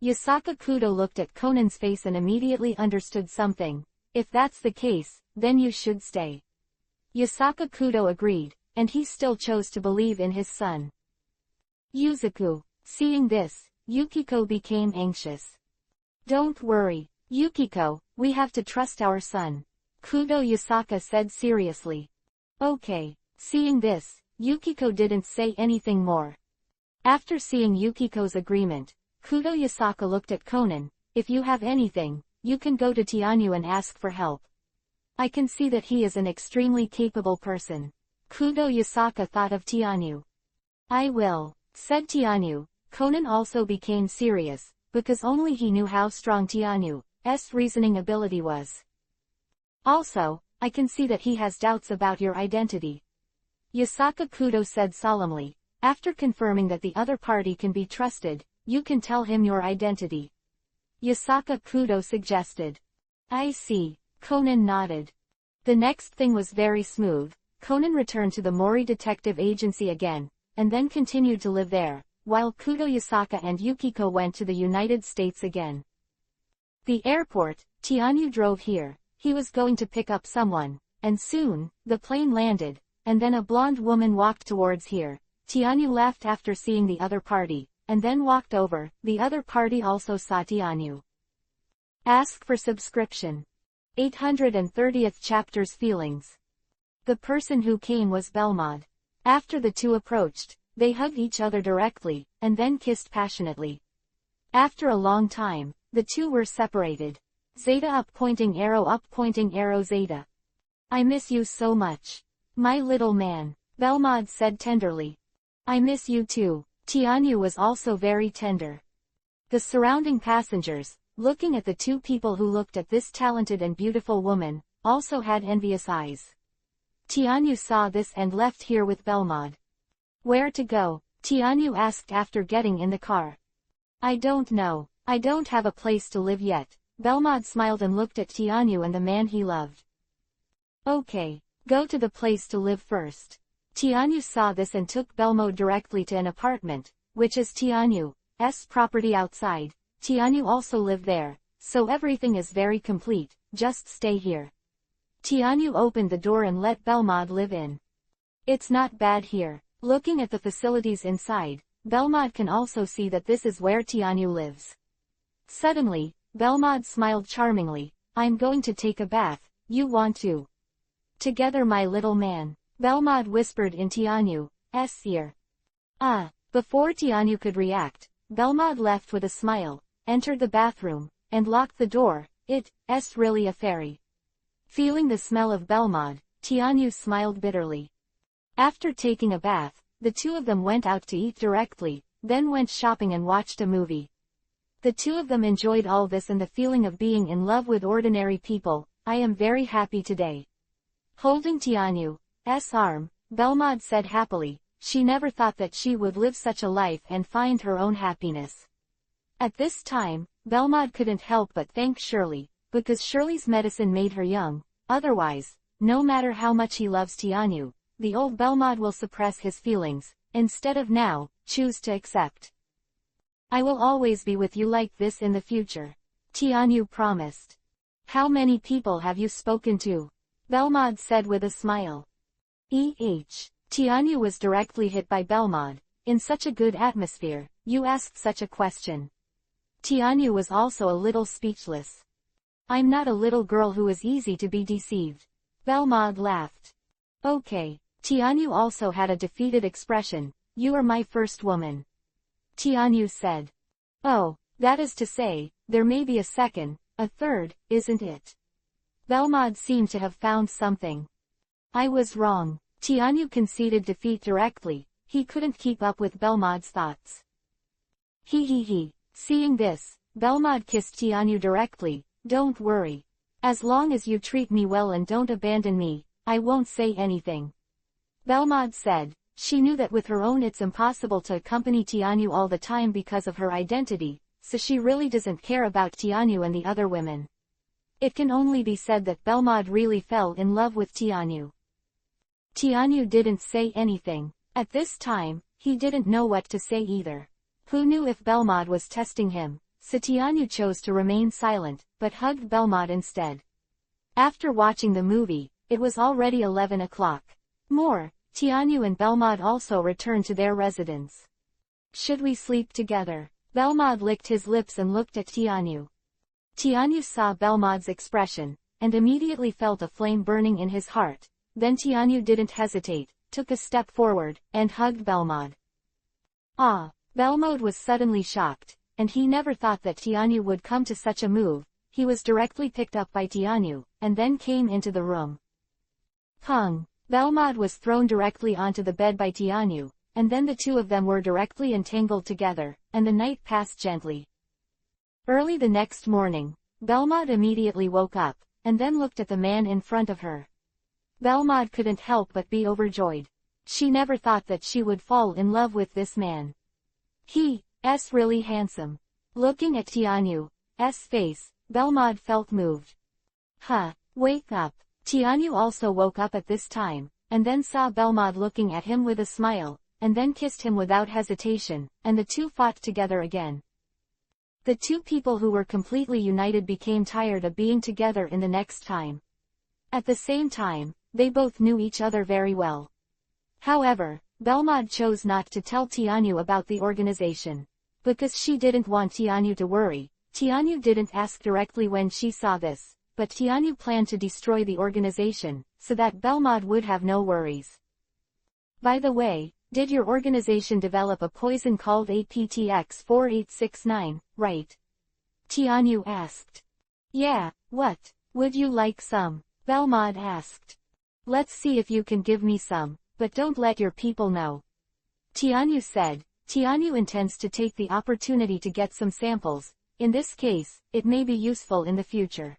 Yasaka Kudo looked at Conan's face and immediately understood something. If that's the case, then you should stay. Yasaka Kudo agreed, and he still chose to believe in his son. Yuzuku. Seeing this, Yukiko became anxious. Don't worry, Yukiko, we have to trust our son. Kudo Yasaka said seriously. Okay. Seeing this, Yukiko didn't say anything more. After seeing Yukiko's agreement, Kudo Yasaka looked at Conan. If you have anything, you can go to Tianyu and ask for help. I can see that he is an extremely capable person. Kudo Yasaka thought of Tianyu. I will, said Tianyu. Conan also became serious, because only he knew how strong Tianyu's reasoning ability was. Also, I can see that he has doubts about your identity. Yasaka Kudo said solemnly. After confirming that the other party can be trusted, you can tell him your identity. Yasaka Kudo suggested. I see. Conan nodded. The next thing was very smooth. Conan returned to the Mori Detective Agency again, and then continued to live there, while Kudo Yasaka and Yukiko went to the United States again. The airport, Tianyu drove here. He was going to pick up someone, and soon, the plane landed, and then a blonde woman walked towards here. Tianyu laughed after seeing the other party, and then walked over. The other party also saw Tianyu. Ask for subscription. 830th chapter's feelings. The person who came was Belmod. After the two approached, they hugged each other directly, and then kissed passionately. After a long time, the two were separated. Zeta up pointing arrow Zeta. I miss you so much. My little man, Belmod said tenderly. I miss you too. Tianyu was also very tender. The surrounding passengers, looking at the two people who looked at this talented and beautiful woman, also had envious eyes. Tianyu saw this and left here with Belmod. Where to go? Tianyu asked after getting in the car. I don't know. I don't have a place to live yet. Belmod smiled and looked at Tianyu and the man he loved. Okay, go to the place to live first. Tianyu saw this and took Belmod directly to an apartment, which is Tianyu's property outside. Tianyu also lived there, so everything is very complete, just stay here. Tianyu opened the door and let Belmod live in. It's not bad here. Looking at the facilities inside, Belmod can also see that this is where Tianyu lives. Suddenly, Belmod smiled charmingly. I'm going to take a bath, you want to? Together my little man, Belmod whispered in Tianyu's ear. Before Tianyu could react, Belmod left with a smile, entered the bathroom, and locked the door. It's really a fairy. Feeling the smell of Belmod, Tianyu smiled bitterly. After taking a bath, the two of them went out to eat directly, then went shopping and watched a movie. The two of them enjoyed all this and the feeling of being in love with ordinary people. I am very happy today. Holding Tianyu's arm, Belmod said happily, she never thought that she would live such a life and find her own happiness. At this time, Belmod couldn't help but thank Shirley, because Shirley's medicine made her young. Otherwise, no matter how much he loves Tianyu, the old Belmod will suppress his feelings, instead of now, choose to accept. I will always be with you like this in the future. Tianyu promised. How many people have you spoken to? Belmod said with a smile. Tianyu was directly hit by Belmod. In such a good atmosphere, you asked such a question. Tianyu was also a little speechless. I'm not a little girl who is easy to be deceived. Belmod laughed. Okay. Tianyu also had a defeated expression. You are my first woman. Tianyu said. Oh, that is to say, there may be a second, a third, isn't it? Belmod seemed to have found something. I was wrong. Tianyu conceded defeat directly. He couldn't keep up with Belmod's thoughts. Seeing this, Belmod kissed Tianyu directly. Don't worry. As long as you treat me well and don't abandon me, I won't say anything. Belmod said. She knew that with her own it's impossible to accompany Tianyu all the time because of her identity, so she really doesn't care about Tianyu and the other women. It can only be said that Belmod really fell in love with Tianyu. Tianyu didn't say anything. At this time, he didn't know what to say either. Who knew if Belmod was testing him, so Tianyu chose to remain silent, but hugged Belmod instead. After watching the movie, it was already 11 o'clock. Tianyu and Belmod also returned to their residence. Should we sleep together? Belmod licked his lips and looked at Tianyu. Tianyu saw Belmod's expression, and immediately felt a flame burning in his heart. Then Tianyu didn't hesitate, took a step forward, and hugged Belmod. Belmod was suddenly shocked, and he never thought that Tianyu would come to such a move. He was directly picked up by Tianyu, and then came into the room. Belmod was thrown directly onto the bed by Tianyu, and then the two of them were directly entangled together, and the night passed gently. Early the next morning, Belmod immediately woke up, and then looked at the man in front of her. Belmod couldn't help but be overjoyed. She never thought that she would fall in love with this man. He's really handsome. Looking at Tianyu's face, Belmod felt moved. Wake up. Tianyu also woke up at this time, and then saw Belmod looking at him with a smile, and then kissed him without hesitation, and the two fought together again. The two people who were completely united became tired of being together in the next time. At the same time, they both knew each other very well. However, Belmod chose not to tell Tianyu about the organization. Because she didn't want Tianyu to worry, Tianyu didn't ask directly when she saw this. But Tianyu planned to destroy the organization, so that Belmod would have no worries. By the way, did your organization develop a poison called APTX-4869, right? Tianyu asked. Yeah, what? Would you like some? Belmod asked. Let's see if you can give me some, but don't let your people know. Tianyu said. Tianyu intends to take the opportunity to get some samples. In this case, it may be useful in the future.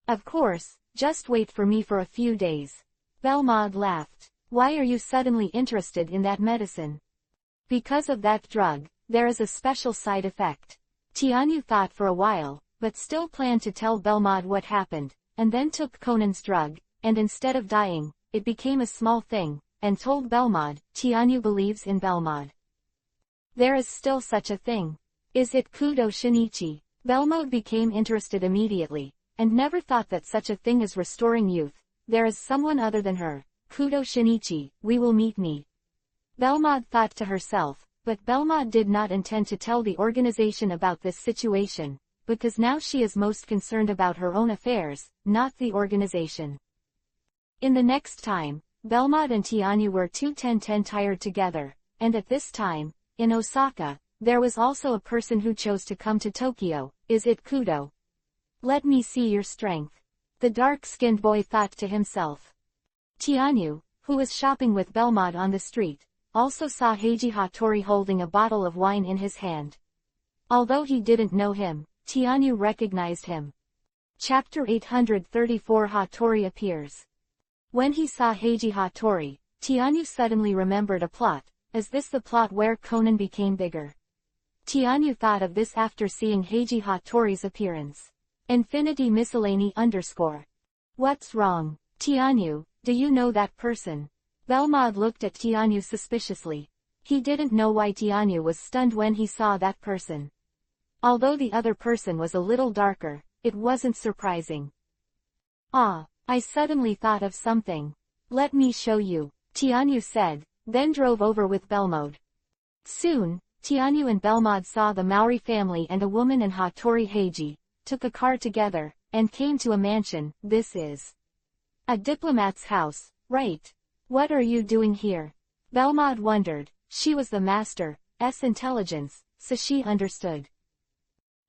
Of course, just wait for me for a few days. Belmod laughed. Why are you suddenly interested in that medicine? Because of that drug, there is a special side effect. Tianyu thought for a while, but still planned to tell Belmod what happened, and then took Conan's drug, and instead of dying, it became a small thing, and told Belmod. Tianyu believes in Belmod. There is still such a thing. Is it Kudo Shinichi? Belmod became interested immediately, and never thought that such a thing as restoring youth. There is someone other than her. Kudo Shinichi, we will meet me. Belmod thought to herself, But Belmont did not intend to tell the organization about this situation, because now she is most concerned about her own affairs, not the organization. In the next time, Belmont and Tianyu were 2-10-10 tired together, and at this time, in Osaka, there was also a person who chose to come to Tokyo. Is it Kudo? Let me see your strength. The dark-skinned boy thought to himself. Tianyu, who was shopping with Belmont on the street, also saw Heiji Hattori holding a bottle of wine in his hand. Although he didn't know him, Tianyu recognized him. Chapter 834 Hattori appears. When he saw Heiji Hattori, Tianyu suddenly remembered a plot. Is this the plot where Conan became bigger? Tianyu thought of this after seeing Heiji Hattori's appearance. Infinity Miscellany _ What's wrong? Tianyu, do you know that person? Belmont looked at Tianyu suspiciously. He didn't know why Tianyu was stunned when he saw that person. Although the other person was a little darker, it wasn't surprising. Ah, I suddenly thought of something. Let me show you, Tianyu said, then drove over with Belmont. Soon, Tianyu and Belmont saw the Maori family and a woman and Hattori Heiji, took a car together, and came to a mansion. This is a diplomat's house, right? What are you doing here? Belmont wondered. She was the master's intelligence, so she understood.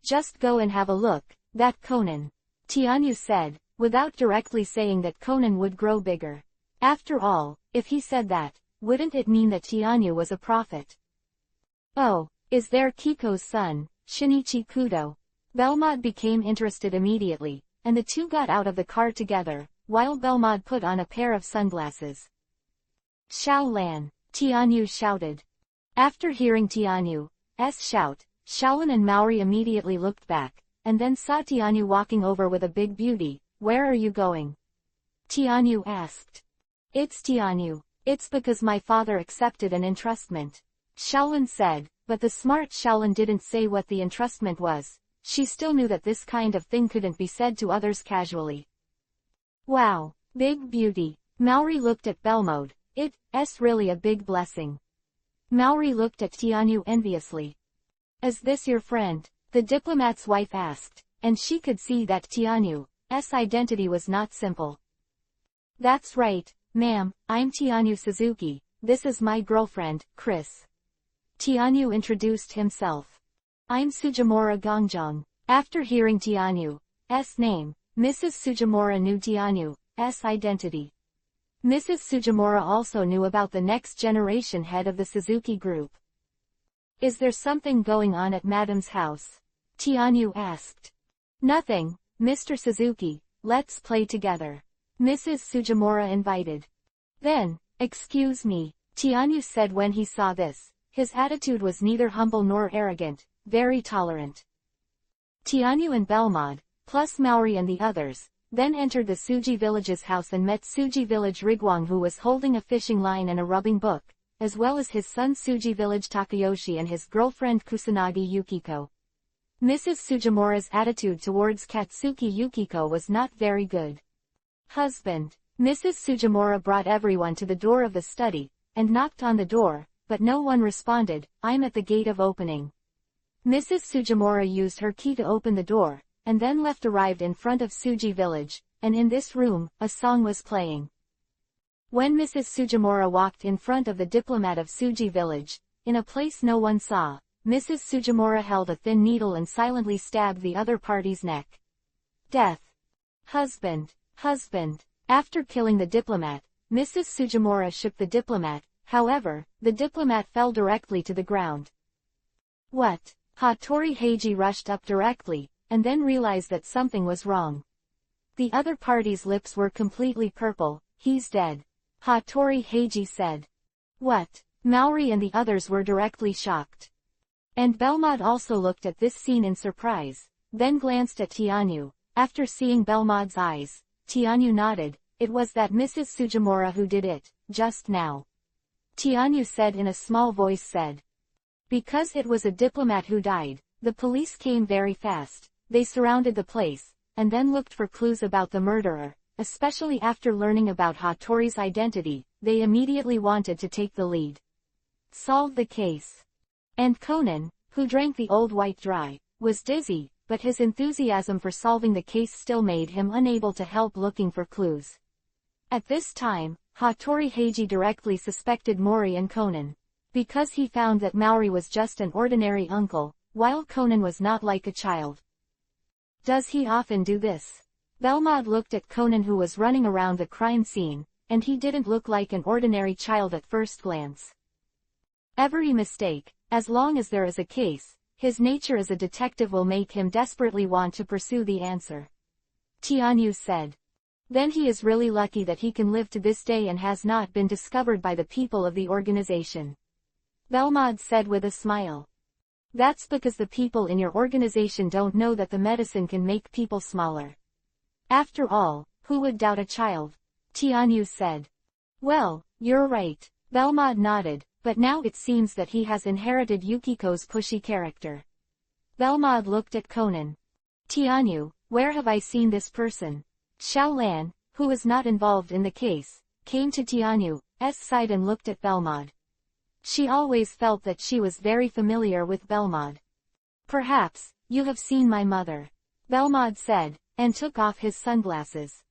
Just go and have a look, that Conan. Tianyu said, without directly saying that Conan would grow bigger. After all, if he said that, wouldn't it mean that Tianyu was a prophet? Oh, is there Kiko's son, Shinichi Kudo? Belmont became interested immediately, and the two got out of the car together, while Belmont put on a pair of sunglasses. Xiaolan, Tianyu shouted. After hearing Tianyu's shout, Xiaolan and Maori immediately looked back, and then saw Tianyu walking over with a big beauty. Where are you going? Tianyu asked. It's Tianyu. It's because my father accepted an entrustment. Xiaolan said, but the smart Xiaolan didn't say what the entrustment was. She still knew that this kind of thing couldn't be said to others casually. Wow, big beauty. Maori looked at Belmont. It's really a big blessing. Maori looked at Tianyu enviously. Is this your friend? The diplomat's wife asked, and she could see that Tianyu's identity was not simple. That's right, ma'am, I'm Tianyu Suzuki. This is my girlfriend, Chris. Tianyu introduced himself. I'm Sujimura Gongjong. After hearing Tianyu's name, Mrs. Sujimura knew Tianyu's identity. Mrs. Sujimura also knew about the next generation head of the Suzuki group. Is there something going on at Madame's house? Tianyu asked. Nothing, Mr. Suzuki, let's play together. Mrs. Sujimura invited. Then, excuse me, Tianyu said when he saw this. His attitude was neither humble nor arrogant, very tolerant. Tianyu and Belmont, plus Maori and the others, then entered the Suji village's house and met Suji village Rigwang, who was holding a fishing line and a rubbing book, as well as his son Suji village Takayoshi and his girlfriend Kusanagi Yukiko. Mrs. Sujimura's attitude towards Katsuki Yukiko was not very good. Husband. Mrs. Sujimura brought everyone to the door of the study, and knocked on the door, but no one responded. I'm at the gate of opening. Mrs. Sujimura used her key to open the door, and then arrived in front of Suji village, and in this room, a song was playing. When Mrs. Sujimura walked in front of the diplomat of Suji village, in a place no one saw, Mrs. Sujimura held a thin needle and silently stabbed the other party's neck. Death. Husband. After killing the diplomat, Mrs. Sujimura shook the diplomat. However, the diplomat fell directly to the ground. What? Hattori Heiji rushed up directly, and then realized that something was wrong. The other party's lips were completely purple. He's dead. Hattori Heiji said. What? Maori and the others were directly shocked. And Belmont also looked at this scene in surprise, then glanced at Tianyu. After seeing Belmont's eyes, Tianyu nodded. It was that Mrs. Sujimura who did it, just now. Tianyu said in a small voice Because it was a diplomat who died, the police came very fast. They surrounded the place, and then looked for clues about the murderer, especially after learning about Hattori's identity. They immediately wanted to take the lead. Solve the case. And Conan, who drank the old white dry, was dizzy, but his enthusiasm for solving the case still made him unable to help looking for clues. At this time, Hattori Heiji directly suspected Mori and Conan. Because he found that Maori was just an ordinary uncle, while Conan was not like a child. Does he often do this? Belmod looked at Conan, who was running around the crime scene, and he didn't look like an ordinary child at first glance. Every mistake, as long as there is a case, his nature as a detective will make him desperately want to pursue the answer. Tianyu said. Then he is really lucky that he can live to this day and has not been discovered by the people of the organization. Belmod said with a smile. That's because the people in your organization don't know that the medicine can make people smaller. After all, who would doubt a child? Tianyu said. Well, you're right. Belmod nodded, but now it seems that he has inherited Yukiko's pushy character. Belmod looked at Conan. Tianyu, where have I seen this person? Xiaolan, who was not involved in the case, came to Tianyu's side and looked at Belmod. She always felt that she was very familiar with Belmod. Perhaps, you have seen my mother. Belmod said, and took off his sunglasses.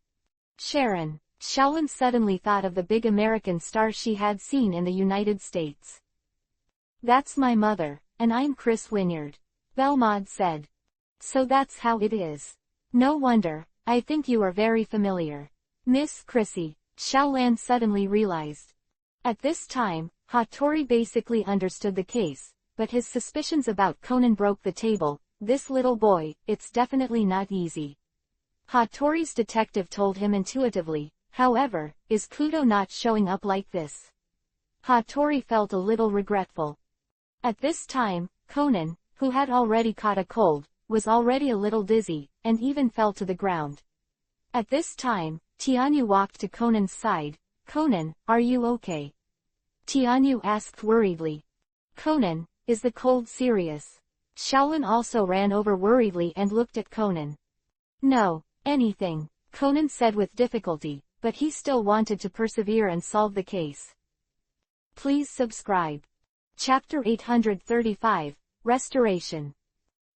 Sharon. Xiaolan suddenly thought of the big American star she had seen in the United States. That's my mother, and I'm Chris Wynyard. Belmod said. So that's how it is. No wonder, I think you are very familiar. Miss Chrissy, Xiaolan suddenly realized. At this time, Hattori basically understood the case, but his suspicions about Conan broke the table. This little boy, it's definitely not easy. Hattori's detective told him intuitively, however, is Kudo not showing up like this? Hattori felt a little regretful. At this time, Conan, who had already caught a cold, was already a little dizzy, and even fell to the ground. At this time, Tianyu walked to Conan's side. Conan, are you okay? Tianyu asked worriedly. Conan, is the cold serious? Xiaolan also ran over worriedly and looked at Conan. No, anything, Conan said with difficulty, but he still wanted to persevere and solve the case. Please subscribe. Chapter 835, Restoration.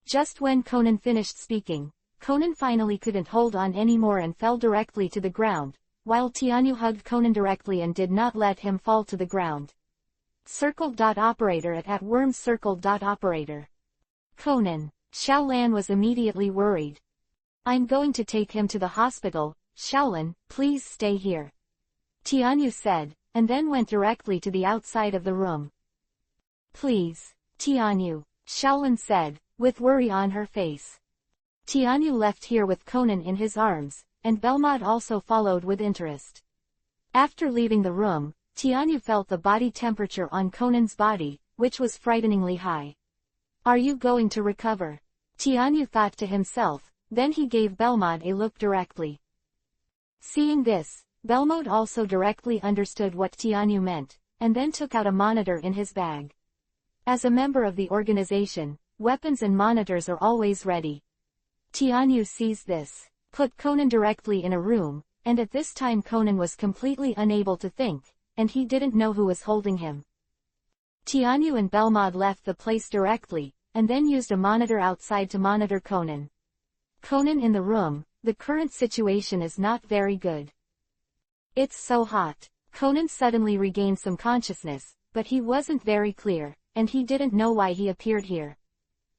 Just when Conan finished speaking, Conan finally couldn't hold on anymore and fell directly to the ground, while Tianyu hugged Conan directly and did not let him fall to the ground. Circle.operator at worm circle.operator. Conan. Xiaolan was immediately worried. I'm going to take him to the hospital. Xiaolan, please stay here. Tianyu said, and then went directly to the outside of the room. Please, Tianyu, Xiaolan said, with worry on her face. Tianyu left here with Conan in his arms, and Belmod also followed with interest. After leaving the room, Tianyu felt the body temperature on Conan's body, which was frighteningly high. Are you going to recover? Tianyu thought to himself, then he gave Belmod a look directly. Seeing this, Belmod also directly understood what Tianyu meant, and then took out a monitor in his bag. As a member of the organization, weapons and monitors are always ready. Tianyu sees this, put Conan directly in a room, and at this time Conan was completely unable to think, and he didn't know who was holding him. Tianyu and Belmod left the place directly, and then used a monitor outside to monitor Conan. Conan in the room, the current situation is not very good. It's so hot. Conan suddenly regained some consciousness, but he wasn't very clear, and he didn't know why he appeared here.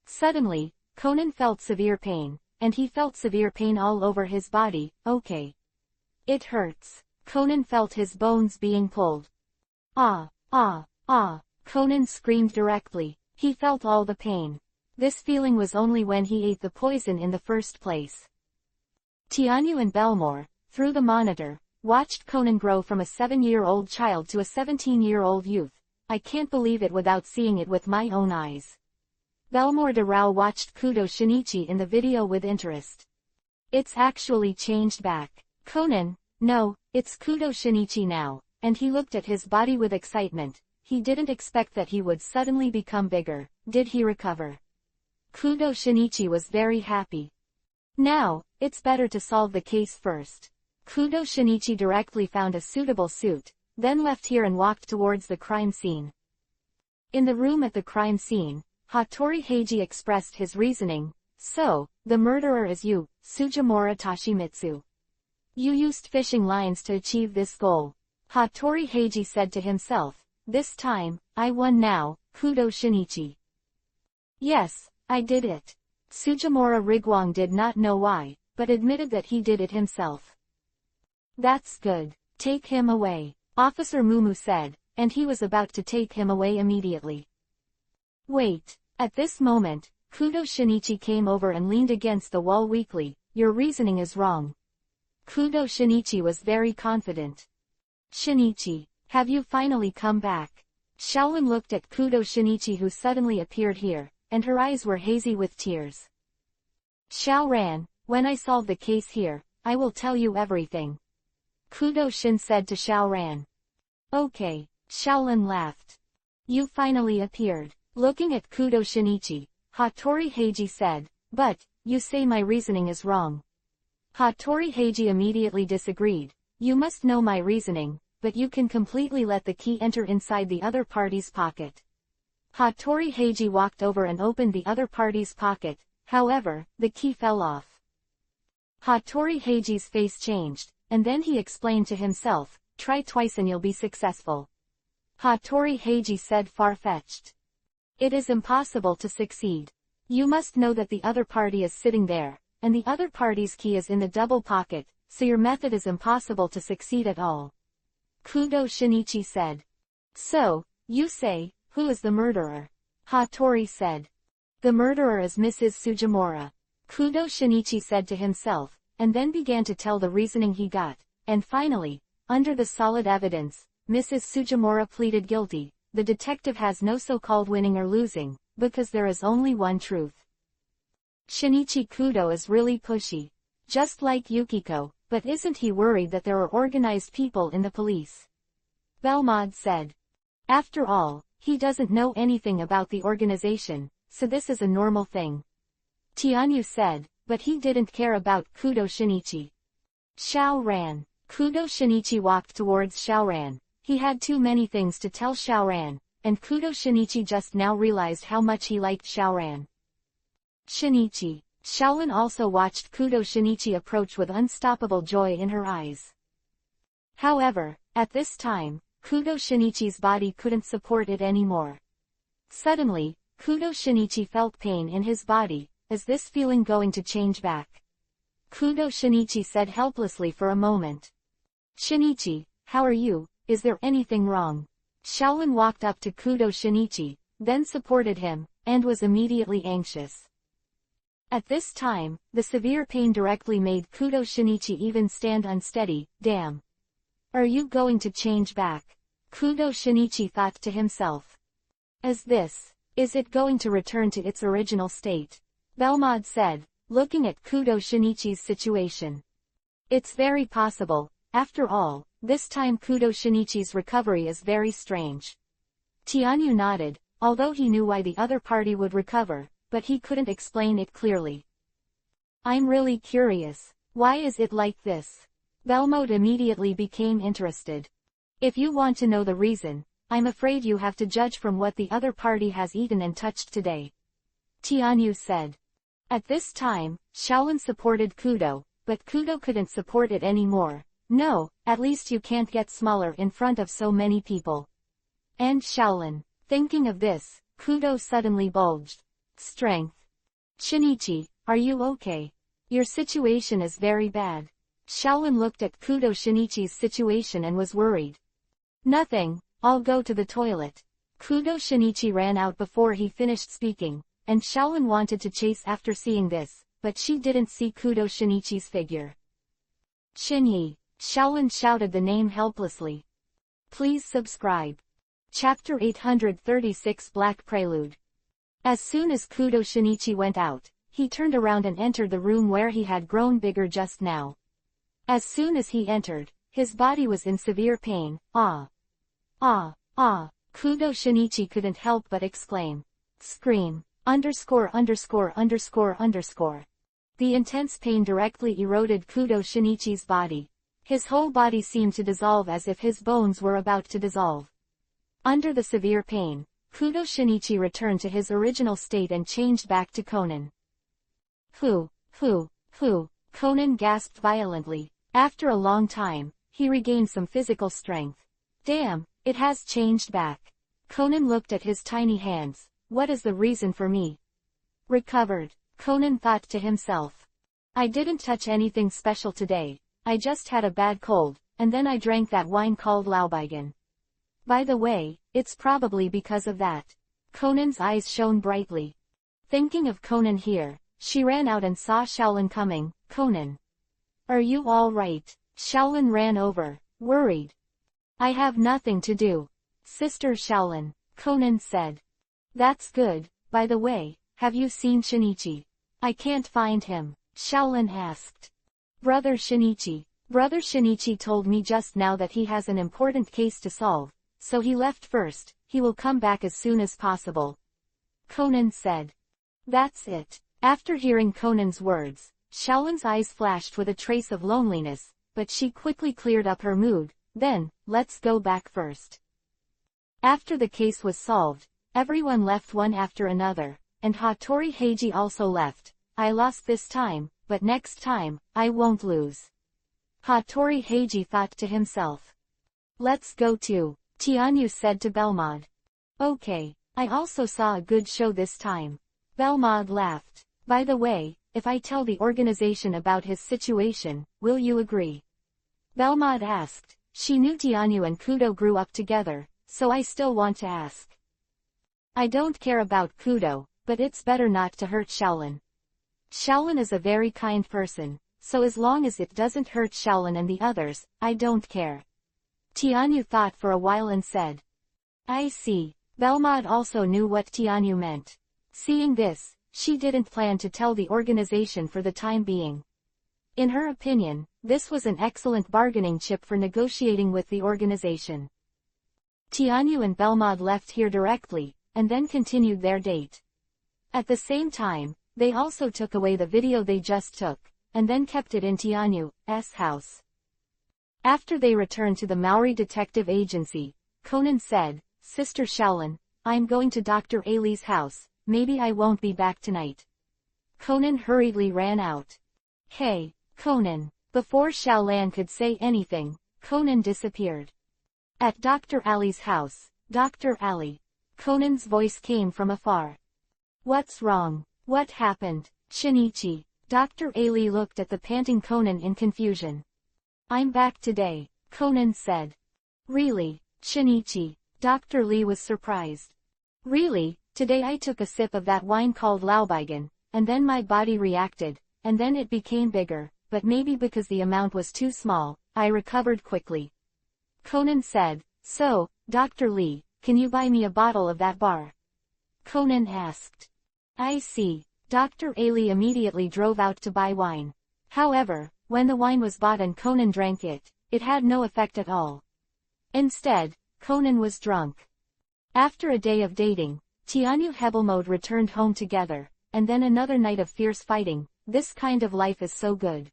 Suddenly, Conan felt severe pain, and he felt severe pain all over his body. Okay. It hurts. Conan felt his bones being pulled. Ah, ah, ah, Conan screamed directly. He felt all the pain. This feeling was only when he ate the poison in the first place. Tianyu and Belmore, through the monitor, watched Conan grow from a 7-year-old child to a 17-year-old youth. I can't believe it without seeing it with my own eyes. Belmore de Rao watched Kudo Shinichi in the video with interest. It's actually changed back. Conan, no, it's Kudo Shinichi now, and he looked at his body with excitement. He didn't expect that he would suddenly become bigger. Did he recover? Kudo Shinichi was very happy. Now, it's better to solve the case first. Kudo Shinichi directly found a suitable suit, then left here and walked towards the crime scene. In the room at the crime scene, Hattori Heiji expressed his reasoning. So, the murderer is you, Sujimura Toshimitsu. You used fishing lines to achieve this goal. Hattori Heiji said to himself, this time, I won now, Kudo Shinichi. Yes, I did it. Sujimura Rigwang did not know why, but admitted that he did it himself. That's good. Take him away, Officer Mumu said, and he was about to take him away immediately. Wait. At this moment, Kudo Shinichi came over and leaned against the wall weakly. Your reasoning is wrong. Kudo Shinichi was very confident. Shinichi, have you finally come back? Shaolin looked at Kudo Shinichi, who suddenly appeared here, and her eyes were hazy with tears. Xiaoran, when I solve the case here, I will tell you everything. Kudo Shin said to Xiaoran. Okay, Shaolin laughed. You finally appeared. Looking at Kudo Shinichi, Hattori Heiji said, but, you say my reasoning is wrong. Hattori Heiji immediately disagreed. You must know my reasoning, but you can completely let the key enter inside the other party's pocket. Hattori Heiji walked over and opened the other party's pocket, however, the key fell off. Hattori Heiji's face changed, and then he explained to himself, try twice and you'll be successful. Hattori Heiji said far-fetched. It is impossible to succeed. You must know that the other party is sitting there, and the other party's key is in the double pocket, so your method is impossible to succeed at all. Kudo Shinichi said. So, you say, who is the murderer? Hattori said. The murderer is Mrs. Sujimura. Kudo Shinichi said to himself, and then began to tell the reasoning he got, and finally, under the solid evidence, Mrs. Sujimura pleaded guilty. The detective has no so-called winning or losing, because there is only one truth. Shinichi Kudo is really pushy. Just like Yukiko, but isn't he worried that there are organized people in the police? Belmod said. After all, he doesn't know anything about the organization, so this is a normal thing. Tianyu said, but he didn't care about Kudo Shinichi. Xiaoran. Kudo Shinichi walked towards Xiaoran. He had too many things to tell Xiaoran, and Kudo Shinichi just now realized how much he liked Xiaoran. Shinichi. Shaolin also watched Kudo Shinichi approach with unstoppable joy in her eyes. However, at this time, Kudo Shinichi's body couldn't support it anymore. Suddenly, Kudo Shinichi felt pain in his body. Is this feeling going to change back? Kudo Shinichi said helplessly for a moment. Shinichi, how are you? Is there anything wrong? Shaolin walked up to Kudo Shinichi, then supported him, and was immediately anxious. At this time, the severe pain directly made Kudo Shinichi even stand unsteady. Damn. Are you going to change back? Kudo Shinichi thought to himself. Is it going to return to its original state? Belmod said, looking at Kudo Shinichi's situation. It's very possible. After all, this time Kudo Shinichi's recovery is very strange. Tianyu nodded, although he knew why the other party would recover, but he couldn't explain it clearly. I'm really curious. Why is it like this? Belmod immediately became interested. If you want to know the reason, I'm afraid you have to judge from what the other party has eaten and touched today. Tianyu said. At this time, Shaolin supported Kudo, but Kudo couldn't support it anymore. No, at least you can't get smaller in front of so many people. And Shaolin. Thinking of this, Kudo suddenly bulged. Strength. Shinichi, are you okay? Your situation is very bad. Shaolin looked at Kudo Shinichi's situation and was worried. Nothing, I'll go to the toilet. Kudo Shinichi ran out before he finished speaking, and Shaolin wanted to chase after seeing this, but she didn't see Kudo Shinichi's figure. Shinyi. Shaolin shouted the name helplessly. Please subscribe. Chapter 836 Black Prelude. As soon as Kudo Shinichi went out, he turned around and entered the room where he had grown bigger just now. As soon as he entered, his body was in severe pain. Ah! Ah! Ah! Kudo Shinichi couldn't help but exclaim. Scream. _______. The intense pain directly eroded Kudo Shinichi's body. His whole body seemed to dissolve as if his bones were about to dissolve. Under the severe pain, Kudo Shinichi returned to his original state and changed back to Conan. Phew, phew, phew, Conan gasped violently. After a long time, he regained some physical strength. Damn, it has changed back. Conan looked at his tiny hands. What is the reason for me? Recovered, Conan thought to himself. I didn't touch anything special today. I just had a bad cold, and then I drank that wine called Laubeigen. By the way, it's probably because of that. Conan's eyes shone brightly. Thinking of Conan here, she ran out and saw Shaolin coming. Conan. Are you all right? Shaolin ran over, worried. I have nothing to do. Sister Shaolin, Conan said. That's good. By the way, have you seen Shinichi? I can't find him, Shaolin asked. Brother Shinichi told me just now that he has an important case to solve, so he left first. He will come back as soon as possible. Conan said. That's it. After hearing Conan's words, Shaolin's eyes flashed with a trace of loneliness, but she quickly cleared up her mood. Then, let's go back first. After the case was solved, everyone left one after another, and Hattori Heiji also left. I lost this time, but next time, I won't lose. Hattori Heiji thought to himself. Let's go too, Tianyu said to Belmod. Okay, I also saw a good show this time. Belmod laughed. By the way, if I tell the organization about his situation, will you agree? Belmod asked. She knew Tianyu and Kudo grew up together, so I still want to ask. I don't care about Kudo, but it's better not to hurt Shaolin. Shaolin is a very kind person, so as long as it doesn't hurt Shaolin and the others, I don't care. Tianyu thought for a while and said. I see. Belmod also knew what Tianyu meant. Seeing this, she didn't plan to tell the organization for the time being. In her opinion, this was an excellent bargaining chip for negotiating with the organization. Tianyu and Belmod left here directly, and then continued their date. At the same time, they also took away the video they just took, and then kept it in Tianyu's house. After they returned to the Maori Detective Agency, Conan said, Sister Shaolin, I'm going to Dr. Ailey's house, maybe I won't be back tonight. Conan hurriedly ran out. Hey, Conan. Before Shaolan could say anything, Conan disappeared. At Dr. Ali's house, Dr. Ali. Conan's voice came from afar. What's wrong? What happened? Shinichi. Dr. Ali looked at the panting Conan in confusion. I'm back today, Conan said. Really, Shinichi? Dr. Lee was surprised. Really, today I took a sip of that wine called Laubeigen, and then my body reacted, and then it became bigger, but maybe because the amount was too small, I recovered quickly. Conan said, so, Dr. Lee, can you buy me a bottle of that bar? Conan asked. I see. Dr. Ali immediately drove out to buy wine. However, when the wine was bought and Conan drank it, it had no effect at all. Instead, Conan was drunk. After a day of dating, Tianyu Hebelmode returned home together, and then another night of fierce fighting. This kind of life is so good.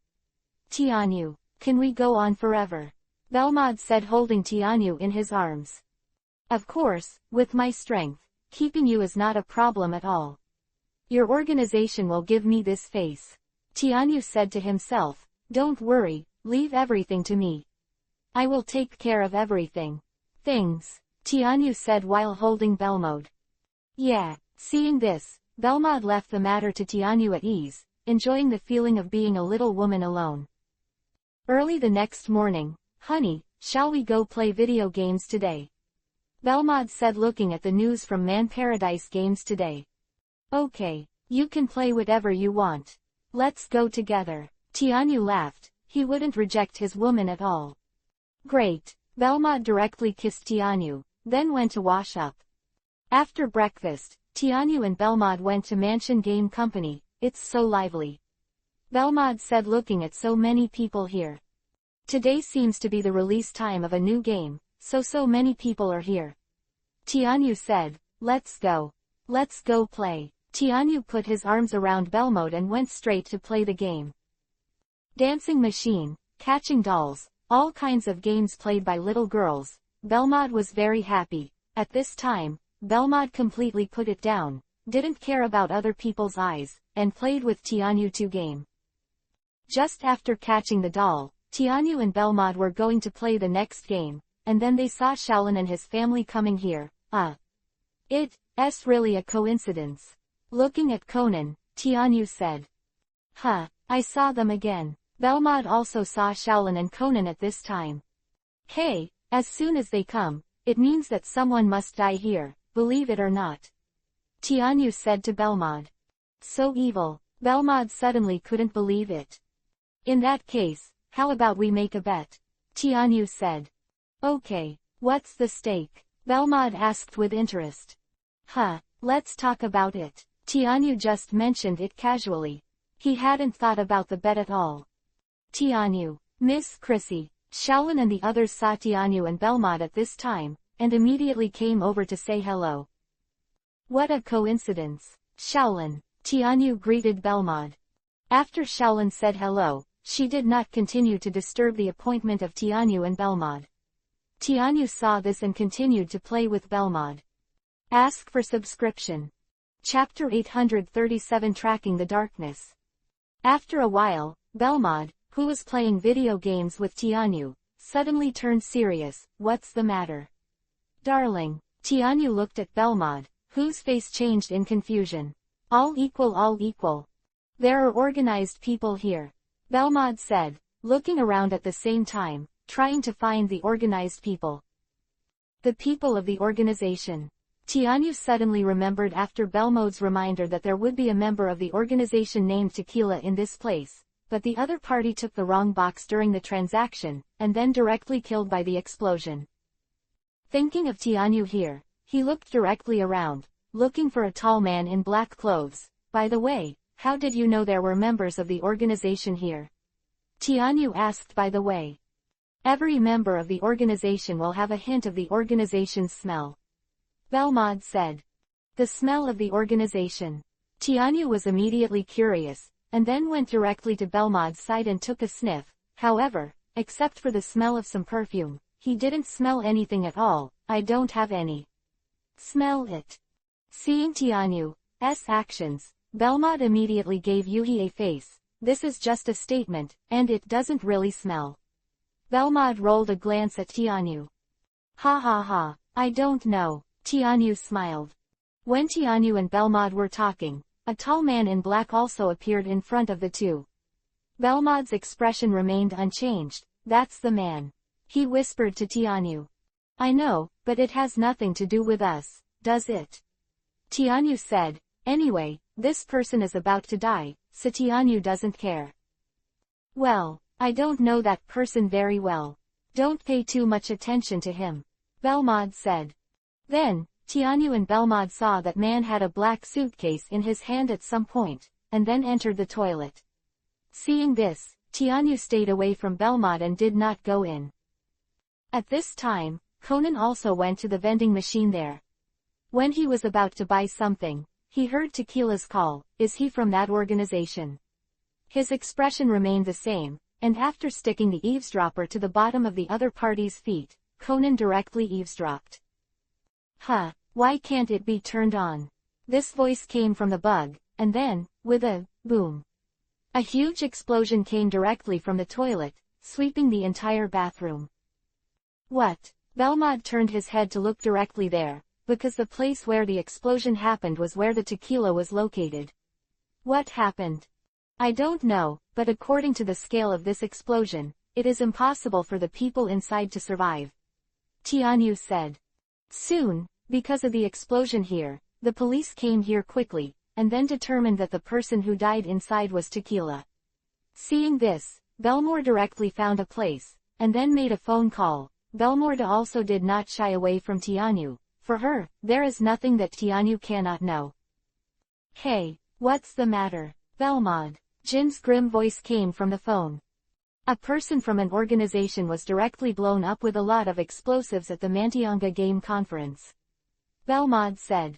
Tianyu, can we go on forever? Belmod said, holding Tianyu in his arms. Of course, with my strength, keeping you is not a problem at all. Your organization will give me this face. Tianyu said to himself, don't worry, leave everything to me. I will take care of everything. Things, Tianyu said while holding Belmode. Yeah, seeing this, Belmod left the matter to Tianyu at ease, enjoying the feeling of being a little woman alone. Early the next morning, honey, shall we go play video games today? Belmod said, looking at the news from Man Paradise Games today. Okay, you can play whatever you want. Let's go together. Tianyu laughed. He wouldn't reject his woman at all. Great. Belmod directly kissed Tianyu, then went to wash up. After breakfast, Tianyu and Belmod went to Mansion Game Company. It's so lively. Belmod said, looking at so many people here. Today seems to be the release time of a new game, so many people are here. Tianyu said, let's go. Let's go play. Tianyu put his arms around Belmode and went straight to play the game. Dancing machine, catching dolls, all kinds of games played by little girls. Belmod was very happy. At this time, Belmod completely put it down, didn't care about other people's eyes, and played with Tianyu 2 game. Just after catching the doll, Tianyu and Belmod were going to play the next game, and then they saw Shaolin and his family coming here. It's really a coincidence. Looking at Conan, Tianyu said. I saw them again. Belmod also saw Shaolin and Conan at this time. Hey, as soon as they come, it means that someone must die here, believe it or not. Tianyu said to Belmod. So evil. Belmod suddenly couldn't believe it. In that case, how about we make a bet? Tianyu said. Okay, what's the stake? Belmod asked with interest. Let's talk about it. Tianyu just mentioned it casually. He hadn't thought about the bet at all. Tianyu, Miss Chrissy, Shaolin and the others saw Tianyu and Belmod at this time, and immediately came over to say hello. What a coincidence. Shaolin. Tianyu greeted Belmod. After Shaolin said hello, she did not continue to disturb the appointment of Tianyu and Belmod. Tianyu saw this and continued to play with Belmod. Ask for subscription. Chapter 837 Tracking the Darkness. After a while, Belmod, who was playing video games with Tianyu, suddenly turned serious. What's the matter? Darling. Tianyu looked at Belmod, whose face changed in confusion. All equal, all equal. There are organized people here. Belmod said, looking around at the same time, trying to find the organized people. The people of the organization. Tianyu suddenly remembered after Belmod's reminder that there would be a member of the organization named Tequila in this place, but the other party took the wrong box during the transaction, and then directly killed by the explosion. Thinking of Tianyu here, he looked directly around, looking for a tall man in black clothes. By the way, how did you know there were members of the organization here? Tianyu asked. By the way, every member of the organization will have a hint of the organization's smell. Belmod said. The smell of the organization. Tianyu was immediately curious, and then went directly to Belmod's side and took a sniff. However, except for the smell of some perfume, he didn't smell anything at all. I don't have any. Smell it. Seeing Tianyu's actions, Belmod immediately gave Yuhi a face. This is just a statement, and it doesn't really smell. Belmod rolled a glance at Tianyu. Ha, I don't know. Tianyu smiled. When Tianyu and Belmod were talking, a tall man in black also appeared in front of the two. Belmod's expression remained unchanged. That's the man. He whispered to Tianyu. I know, but it has nothing to do with us, does it? Tianyu said. Anyway, this person is about to die, so Tianyu doesn't care. Well, I don't know that person very well. Don't pay too much attention to him. Belmod said. Then, Tianyu and Belmod saw that man had a black suitcase in his hand at some point, and then entered the toilet. Seeing this, Tianyu stayed away from Belmod and did not go in. At this time, Conan also went to the vending machine there. When he was about to buy something, he heard Tequila's call. Is he from that organization? His expression remained the same, and after sticking the eavesdropper to the bottom of the other party's feet, Conan directly eavesdropped. Why can't it be turned on? This voice came from the bug, and then, with a boom, a huge explosion came directly from the toilet, sweeping the entire bathroom. What? Belmod turned his head to look directly there, because the place where the explosion happened was where the tequila was located. What happened? I don't know, but according to the scale of this explosion, it is impossible for the people inside to survive. Tianyu said. Soon, because of the explosion here, the police came here quickly, and then determined that the person who died inside was Tequila. Seeing this, Belmord directly found a place, and then made a phone call. Belmord also did not shy away from Tianyu. For her, there is nothing that Tianyu cannot know. Hey, what's the matter? Belmod. Jin's grim voice came from the phone. A person from an organization was directly blown up with a lot of explosives at the Mantianga game conference. Belmod said.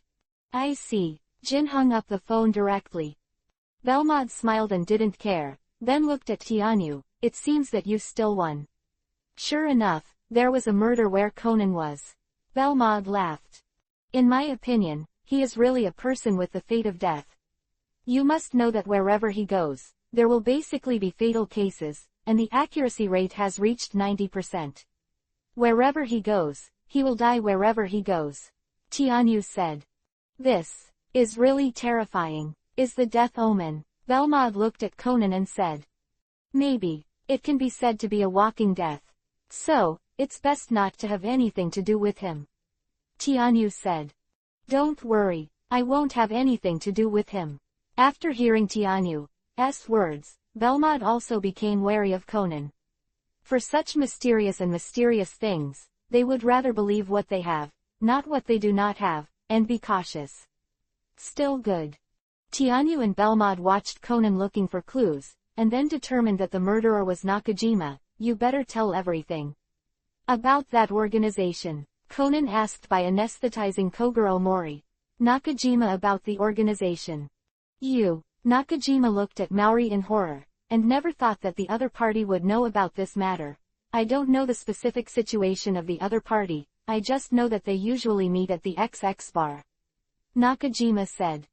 I see. Jin hung up the phone directly. Belmod smiled and didn't care, then looked at Tianyu. It seems that you still won. Sure enough, there was a murder where Conan was. Belmod laughed. In my opinion, he is really a person with the fate of death. You must know that wherever he goes, there will basically be fatal cases, and the accuracy rate has reached 90%. Wherever he goes, he will die wherever he goes. Tianyu said. This is really terrifying. Is the death omen? Belmod looked at Conan and said. Maybe. It can be said to be a walking death. So, it's best not to have anything to do with him. Tianyu said. Don't worry, I won't have anything to do with him. After hearing Tianyu's words, Belmod also became wary of Conan. For such mysterious things, they would rather believe what they have, not what they do not have, and be cautious. Still good. Tianyu and Belmod watched Conan looking for clues, and then determined that the murderer was Nakajima. You better tell everything. About that organization, Conan asked by anesthetizing Kogoro Mori. Nakajima about the organization. Nakajima looked at Maori in horror, and never thought that the other party would know about this matter. I don't know the specific situation of the other party, I just know that they usually meet at the XX bar. Nakajima said.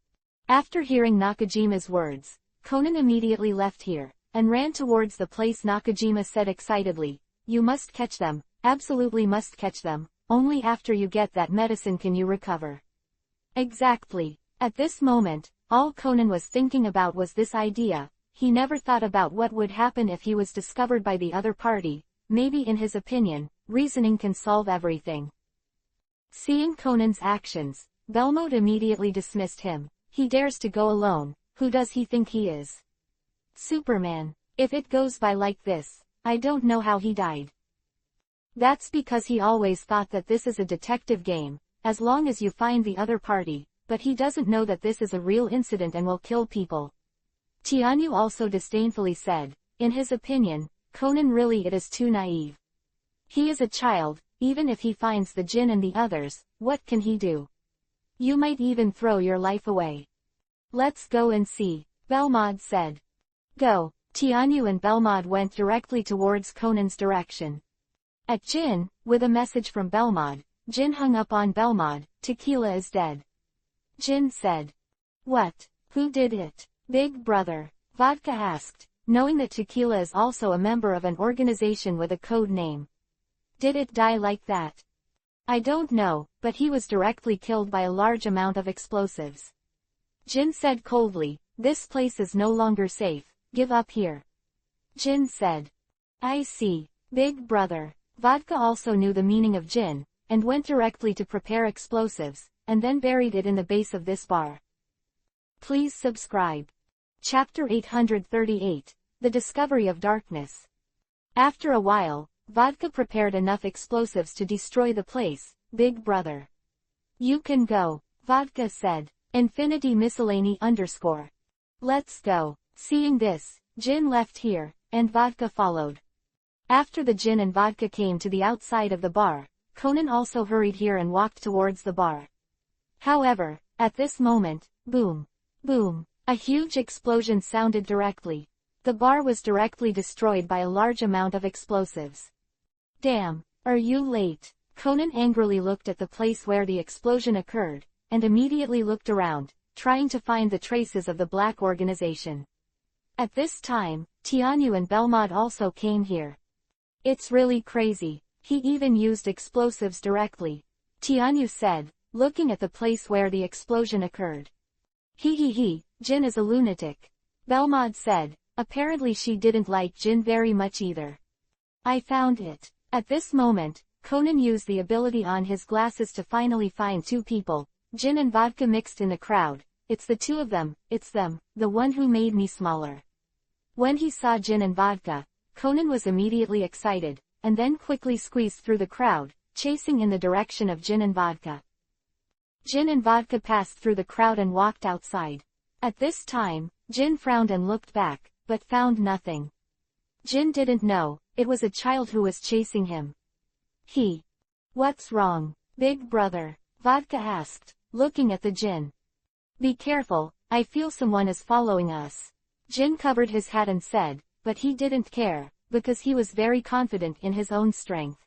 After hearing Nakajima's words, Conan immediately left here, and ran towards the place. Nakajima said excitedly, You must catch them, absolutely must catch them, only after you get that medicine can you recover. Exactly. At this moment, all Conan was thinking about was this idea. He never thought about what would happen if he was discovered by the other party. Maybe in his opinion, reasoning can solve everything. Seeing Conan's actions, Belmod immediately dismissed him. He dares to go alone, who does he think he is? Superman. If it goes by like this, I don't know how he died. That's because he always thought that this is a detective game, as long as you find the other party, but he doesn't know that this is a real incident and will kill people. Tianyu also disdainfully said, in his opinion, Conan really it is too naive. He is a child, even if he finds the Jin and the others, what can he do? You might even throw your life away. Let's go and see, Belmod said. Go. Tianyu and Belmod went directly towards Conan's direction. At Jin, with a message from Belmod, Jin hung up on Belmod. Tequila is dead. Jin said. What? Who did it? Big brother, Vodka asked, knowing that Tequila is also a member of an organization with a code name. Did it die like that? I don't know, but he was directly killed by a large amount of explosives. Jin said coldly, this place is no longer safe, give up here. Jin said. I see, big brother. Vodka also knew the meaning of Jin, and went directly to prepare explosives, and then buried it in the base of this bar. Please subscribe. Chapter 838, The Discovery of Darkness. After a while, Vodka prepared enough explosives to destroy the place. Big brother. You can go, Vodka said. Infinity Miscellany _ Let's go. Seeing this, Jin left here, and Vodka followed. After the Jin and Vodka came to the outside of the bar, Conan also hurried here and walked towards the bar. However, at this moment, boom, boom, a huge explosion sounded directly. The bar was directly destroyed by a large amount of explosives. Damn, are you late? Conan angrily looked at the place where the explosion occurred, and immediately looked around, trying to find the traces of the black organization. At this time, Tianyu and Belmod also came here. It's really crazy, he even used explosives directly. Tianyu said, looking at the place where the explosion occurred. He, Jin is a lunatic. Belmod said, apparently she didn't like Jin very much either. I found it. At this moment, Conan used the ability on his glasses to finally find two people, Jin and Vodka mixed in the crowd. It's the two of them, it's them, the one who made me smaller. When he saw Jin and Vodka, Conan was immediately excited, and then quickly squeezed through the crowd, chasing in the direction of Jin and Vodka. Jin and Vodka passed through the crowd and walked outside. At this time, Jin frowned and looked back, but found nothing. Jin didn't know, it was a child who was chasing him. What's wrong, big brother? Vodka asked, looking at the Jin. Be careful, I feel someone is following us. Jin covered his hat and said, but he didn't care, because he was very confident in his own strength.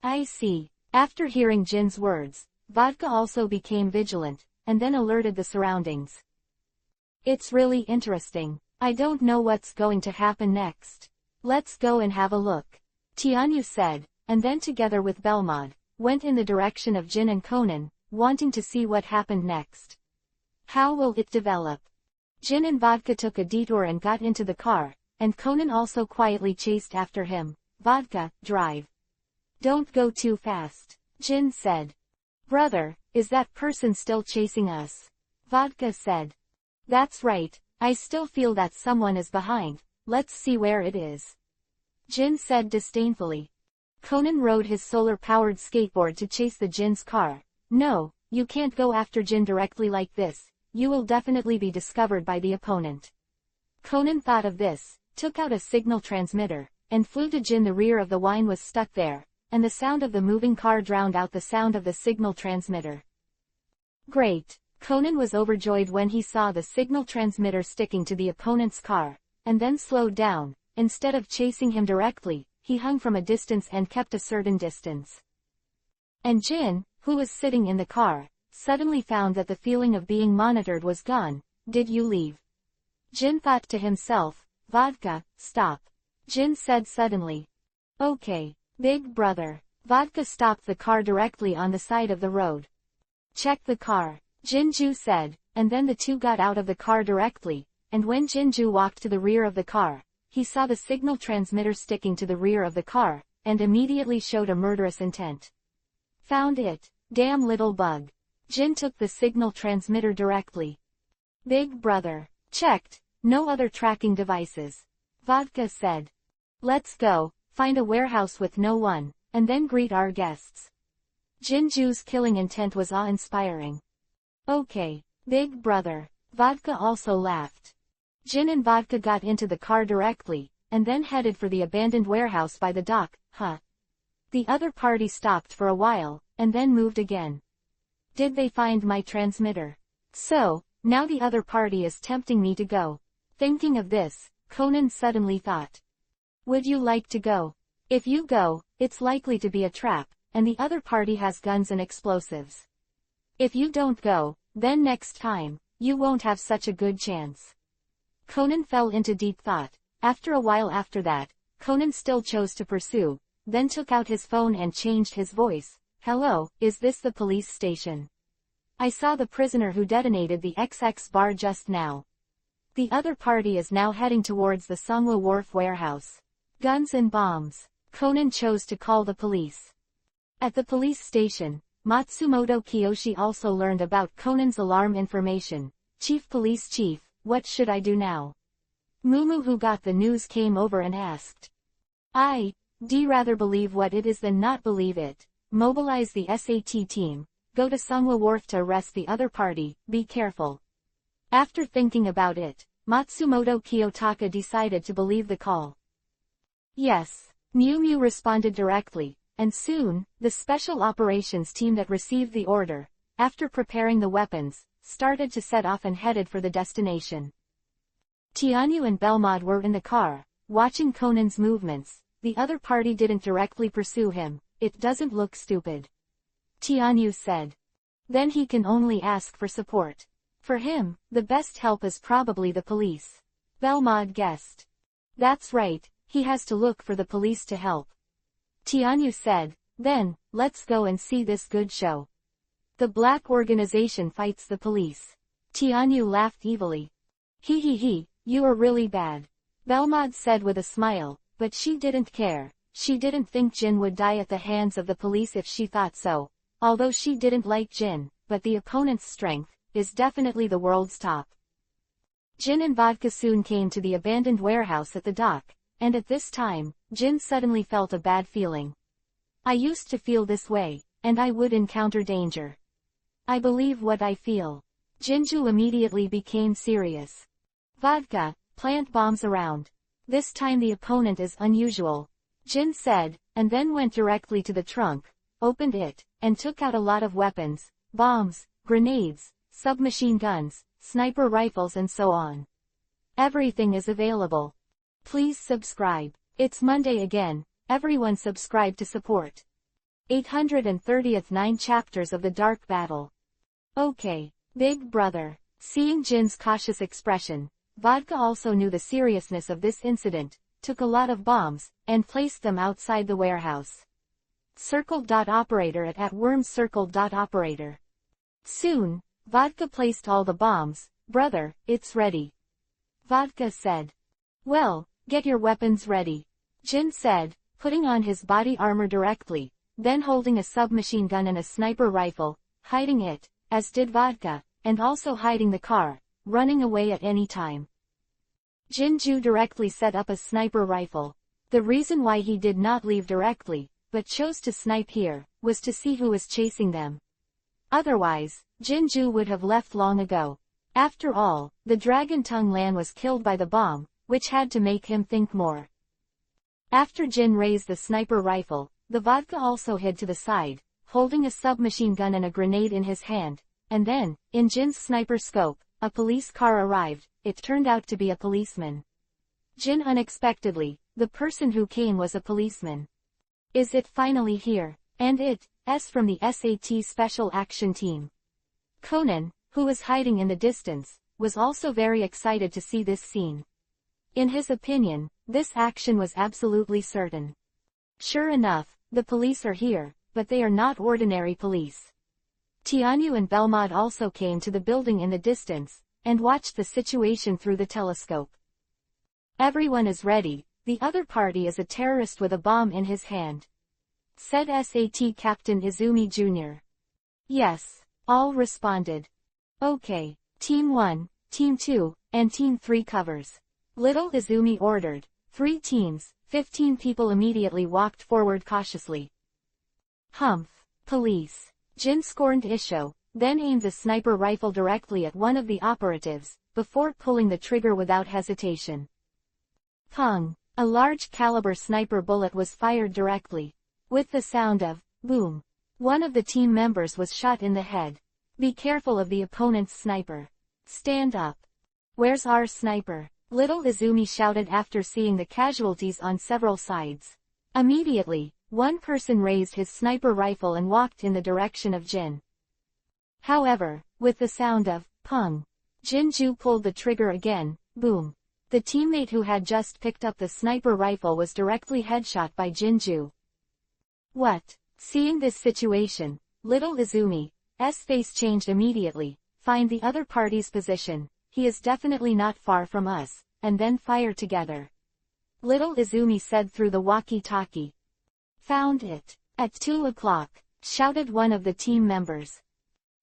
I see. After hearing Jin's words, Vodka also became vigilant, and then alerted the surroundings. It's really interesting. I don't know what's going to happen next. Let's go and have a look. Tianyu said, and then together with Belmod, went in the direction of Jin and Conan, wanting to see what happened next. How will it develop? Jin and Vodka took a detour and got into the car, and Conan also quietly chased after him. Vodka, drive. Don't go too fast, Jin said. Brother, is that person still chasing us? Vodka said. That's right, I still feel that someone is behind, let's see where it is. Jin said disdainfully. Conan rode his solar-powered skateboard to chase the Jin's car. No, you can't go after Jin directly like this, you will definitely be discovered by the opponent. Conan thought of this, took out a signal transmitter, and flew to Jin. The rear of the wine was stuck there, and the sound of the moving car drowned out the sound of the signal transmitter. Great! Conan was overjoyed when he saw the signal transmitter sticking to the opponent's car, and then slowed down. Instead of chasing him directly, he hung from a distance and kept a certain distance. And Jin, who was sitting in the car, suddenly found that the feeling of being monitored was gone. Did you leave? Jin thought to himself. Vodka, stop. Jin said suddenly. Okay, big brother. Vodka stopped the car directly on the side of the road. Check the car, Jinju said, and then the two got out of the car directly, and when Jinju walked to the rear of the car, he saw the signal transmitter sticking to the rear of the car, and immediately showed a murderous intent. Found it. Damn little bug. Jin took the signal transmitter directly. Big brother. Checked. No other tracking devices. Vodka said. Let's go, find a warehouse with no one, and then greet our guests. Jinju's killing intent was awe-inspiring. Okay, big brother. Vodka also laughed. Jin and Vodka got into the car directly, and then headed for the abandoned warehouse by the dock. The other party stopped for a while, and then moved again. Did they find my transmitter? So, now the other party is tempting me to go. Thinking of this, Conan suddenly thought. Would you like to go? If you go, it's likely to be a trap, and the other party has guns and explosives. If you don't go, then next time, you won't have such a good chance. Conan fell into deep thought. After a while after that, Conan still chose to pursue, then took out his phone and changed his voice. Hello, is this the police station? I saw the prisoner who detonated the XX bar just now. The other party is now heading towards the Songwa Wharf warehouse. Guns and bombs. Conan chose to call the police. At the police station, Matsumoto Kiyoshi also learned about Conan's alarm information. Chief Police Chief, what should I do now? Mumu, who got the news, came over and asked. I'd rather believe what it is than not believe it. Mobilize the SAT team. Go to Songwa Wharf to arrest the other party. Be careful. After thinking about it, Matsumoto Kiyotaka decided to believe the call. Yes, Miu Miu responded directly, and soon, the special operations team that received the order, after preparing the weapons, started to set off and headed for the destination. Tianyu and Belmod were in the car, watching Conan's movements. The other party didn't directly pursue him. It doesn't look stupid. Tianyu said. Then he can only ask for support. For him, the best help is probably the police. Belmod guessed. That's right, he has to look for the police to help. Tianyu said. Then, let's go and see this good show. The black organization fights the police. Tianyu laughed evilly. He, you are really bad. Belmod said with a smile, but she didn't care. She didn't think Jin would die at the hands of the police if she thought so. Although she didn't like Jin, but the opponent's strength is definitely the world's top. Jin and Vodka soon came to the abandoned warehouse at the dock, and at this time, Jin suddenly felt a bad feeling. I used to feel this way, and I would encounter danger. I believe what I feel. Jinju immediately became serious. Vodka, plant bombs around. This time the opponent is unusual. Jin said, and then went directly to the trunk, opened it, and took out a lot of weapons, bombs, grenades, submachine guns, sniper rifles and so on. Everything is available. Please subscribe. It's Monday again, everyone subscribe to support. 830th 9 chapters of the Dark Battle. Okay, big brother. Seeing Jin's cautious expression, Vodka also knew the seriousness of this incident, took a lot of bombs, and placed them outside the warehouse. Operator at worm Operator. Soon, Vodka placed all the bombs. Brother, it's ready. Vodka said. Well, get your weapons ready. Jin said, putting on his body armor directly, then holding a submachine gun and a sniper rifle, hiding it, as did Vodka, and also hiding the car, running away at any time. Jinju directly set up a sniper rifle. The reason why he did not leave directly, but chose to snipe here, was to see who was chasing them. Otherwise, Jinju would have left long ago. After all, the Dragon Tongue Lan was killed by the bomb, which had to make him think more. After Jin raised the sniper rifle, the Vodka also hid to the side, holding a submachine gun and a grenade in his hand, and then, in Jin's sniper scope, a police car arrived. It turned out to be a policeman. Jin unexpectedly, the person who came was a policeman. Is it finally here? And it's from the SAT Special Action Team. Conan, who was hiding in the distance, was also very excited to see this scene. In his opinion, this action was absolutely certain. Sure enough, the police are here, but they are not ordinary police. Tianyu and Belmont also came to the building in the distance, and watched the situation through the telescope. Everyone is ready, the other party is a terrorist with a bomb in his hand, said SAT Captain Izumi Jr. Yes, all responded. Okay, Team 1, Team 2, and Team 3 covers. Little Izumi ordered. 3 teams, 15 people immediately walked forward cautiously. Humph, police. Jin scorned Isho, then aimed the sniper rifle directly at one of the operatives, before pulling the trigger without hesitation. Pung! A large caliber sniper bullet was fired directly. With the sound of boom, one of the team members was shot in the head. Be careful of the opponent's sniper. Stand up. Where's our sniper? Little Izumi shouted after seeing the casualties on several sides. Immediately, one person raised his sniper rifle and walked in the direction of Jin. However, with the sound of pung, Jinju pulled the trigger again. Boom. The teammate who had just picked up the sniper rifle was directly headshot by Jinju. What? Seeing this situation, Little Izumi's face changed immediately. Find the other party's position. He is definitely not far from us, and then fire together. Little Izumi said through the walkie-talkie. Found it. At 2 o'clock, shouted one of the team members.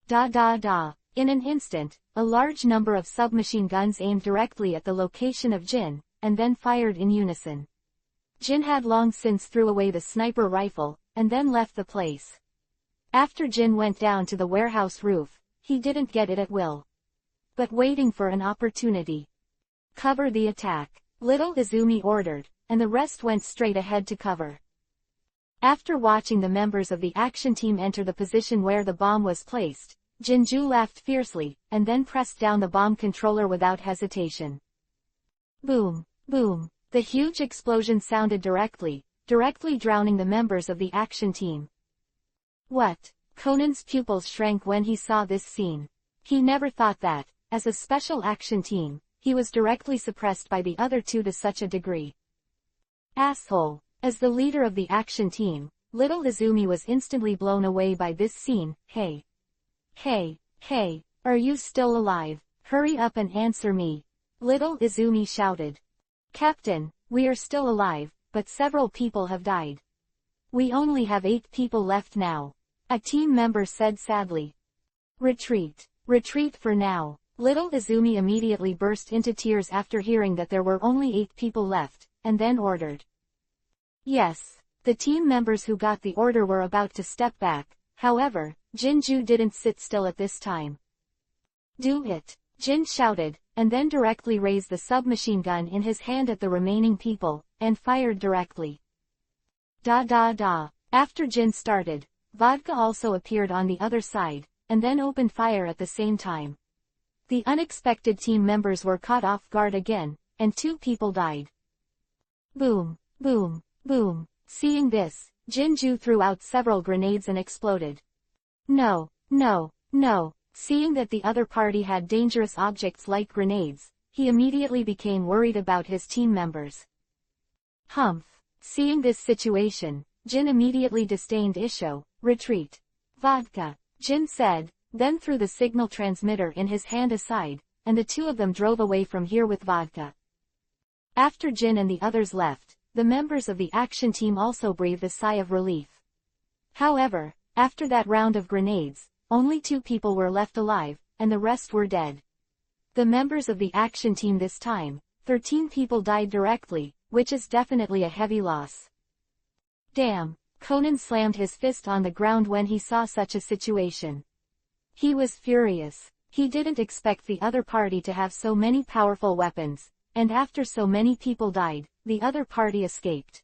Da da da. In an instant, a large number of submachine guns aimed directly at the location of Jin, and then fired in unison. Jin had long since threw away the sniper rifle, and then left the place. After Jin went down to the warehouse roof, he didn't get it at will, but waiting for an opportunity. Cover the attack, Little Izumi ordered, and the rest went straight ahead to cover. After watching the members of the action team enter the position where the bomb was placed, Jinju laughed fiercely, and then pressed down the bomb controller without hesitation. Boom, boom. The huge explosion sounded directly drowning the members of the action team. What? Conan's pupils shrank when he saw this scene. He never thought that, as a special action team, he was directly suppressed by the other two to such a degree. Asshole. As the leader of the action team, Little Izumi was instantly blown away by this scene. Hey. Hey, hey, are you still alive? Hurry up and answer me. Little Izumi shouted. Captain, we are still alive, but several people have died. We only have 8 people left now. A team member said sadly. Retreat. Retreat for now. Little Izumi immediately burst into tears after hearing that there were only 8 people left, and then ordered. Yes, the team members who got the order were about to step back. However, Jinju didn't sit still at this time. Do it, Jin shouted, and then directly raised the submachine gun in his hand at the remaining people, and fired directly. Da da da. After Jin started, Vodka also appeared on the other side, and then opened fire at the same time. The unexpected team members were caught off guard again, and 2 people died. Boom, boom, boom. Seeing this, Jinju threw out several grenades and exploded. No, no, no. Seeing that the other party had dangerous objects like grenades, he immediately became worried about his team members. Humph. Seeing this situation, Jin immediately disdained Isho. Retreat. Vodka. Jin said, then threw the signal transmitter in his hand aside, and the two of them drove away from here with vodka. After Jin and the others left, the members of the action team also breathed a sigh of relief. However, after that round of grenades, only 2 people were left alive, and the rest were dead. The members of the action team this time, 13 people died directly, which is definitely a heavy loss. Damn, Conan slammed his fist on the ground when he saw such a situation. He was furious. He didn't expect the other party to have so many powerful weapons, and after so many people died, the other party escaped.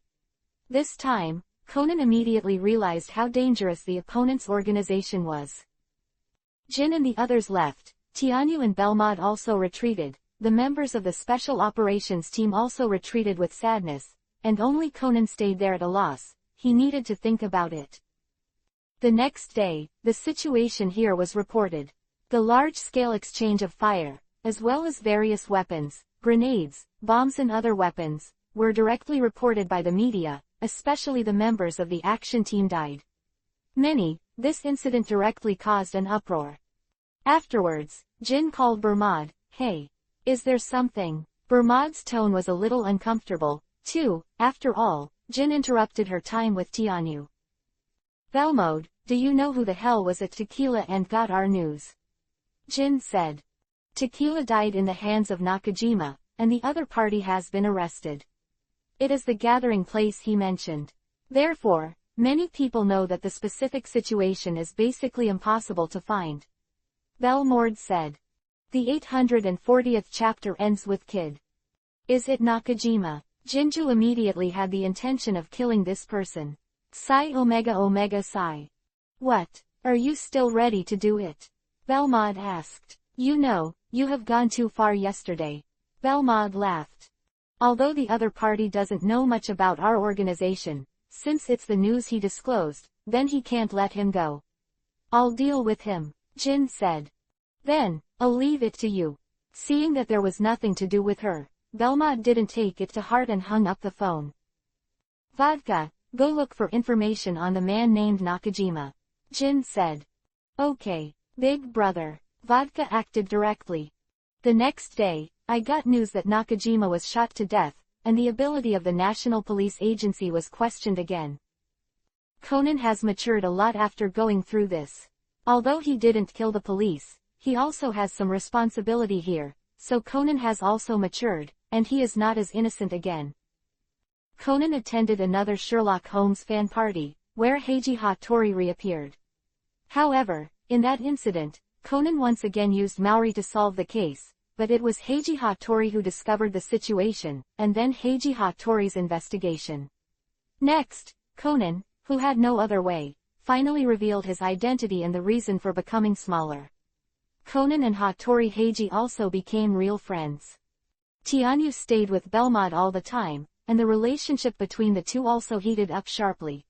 This time, Conan immediately realized how dangerous the opponent's organization was. Jin and the others left, Tianyu and Belmod also retreated, the members of the Special Operations team also retreated with sadness, and only Conan stayed there at a loss. He needed to think about it. The next day, the situation here was reported. The large-scale exchange of fire, as well as various weapons, grenades, bombs and other weapons, were directly reported by the media, especially the members of the action team died. This incident directly caused an uproar. Afterwards, Jin called Bermod. Hey. Is there something? Bermod's tone was a little uncomfortable, too. After all, Jin interrupted her time with Tianyu. Belmod, do you know who the hell was at Tequila and got our news? Jin said. Tequila died in the hands of Nakajima, and the other party has been arrested. It is the gathering place he mentioned. Therefore, many people know that the specific situation is basically impossible to find. Belmord said. The 840th chapter ends with Kid. Is it Nakajima? Jinju immediately had the intention of killing this person. Psi Omega Omega Psi. What? Are you still ready to do it? Belmod asked. You know, you have gone too far yesterday. Belmod laughed. Although the other party doesn't know much about our organization, since it's the news he disclosed, then he can't let him go. I'll deal with him, Jin said. Then, I'll leave it to you. Seeing that there was nothing to do with her, Belmod didn't take it to heart and hung up the phone. Vodka, go look for information on the man named Nakajima. Jin said. Okay, big brother. Vodka acted directly. The next day, I got news that Nakajima was shot to death, and the ability of the National Police Agency was questioned again. Conan has matured a lot after going through this. Although he didn't kill the police, he also has some responsibility here, so Conan has also matured, and he is not as innocent again. Conan attended another Sherlock Holmes fan party, where Heiji Hattori reappeared. However, in that incident, Conan once again used Maori to solve the case, but it was Heiji Hattori who discovered the situation, and then Heiji Hattori's investigation. Next, Conan, who had no other way, finally revealed his identity and the reason for becoming smaller. Conan and Hattori Heiji also became real friends. Tianyu stayed with Belmod all the time, and the relationship between the two also heated up sharply.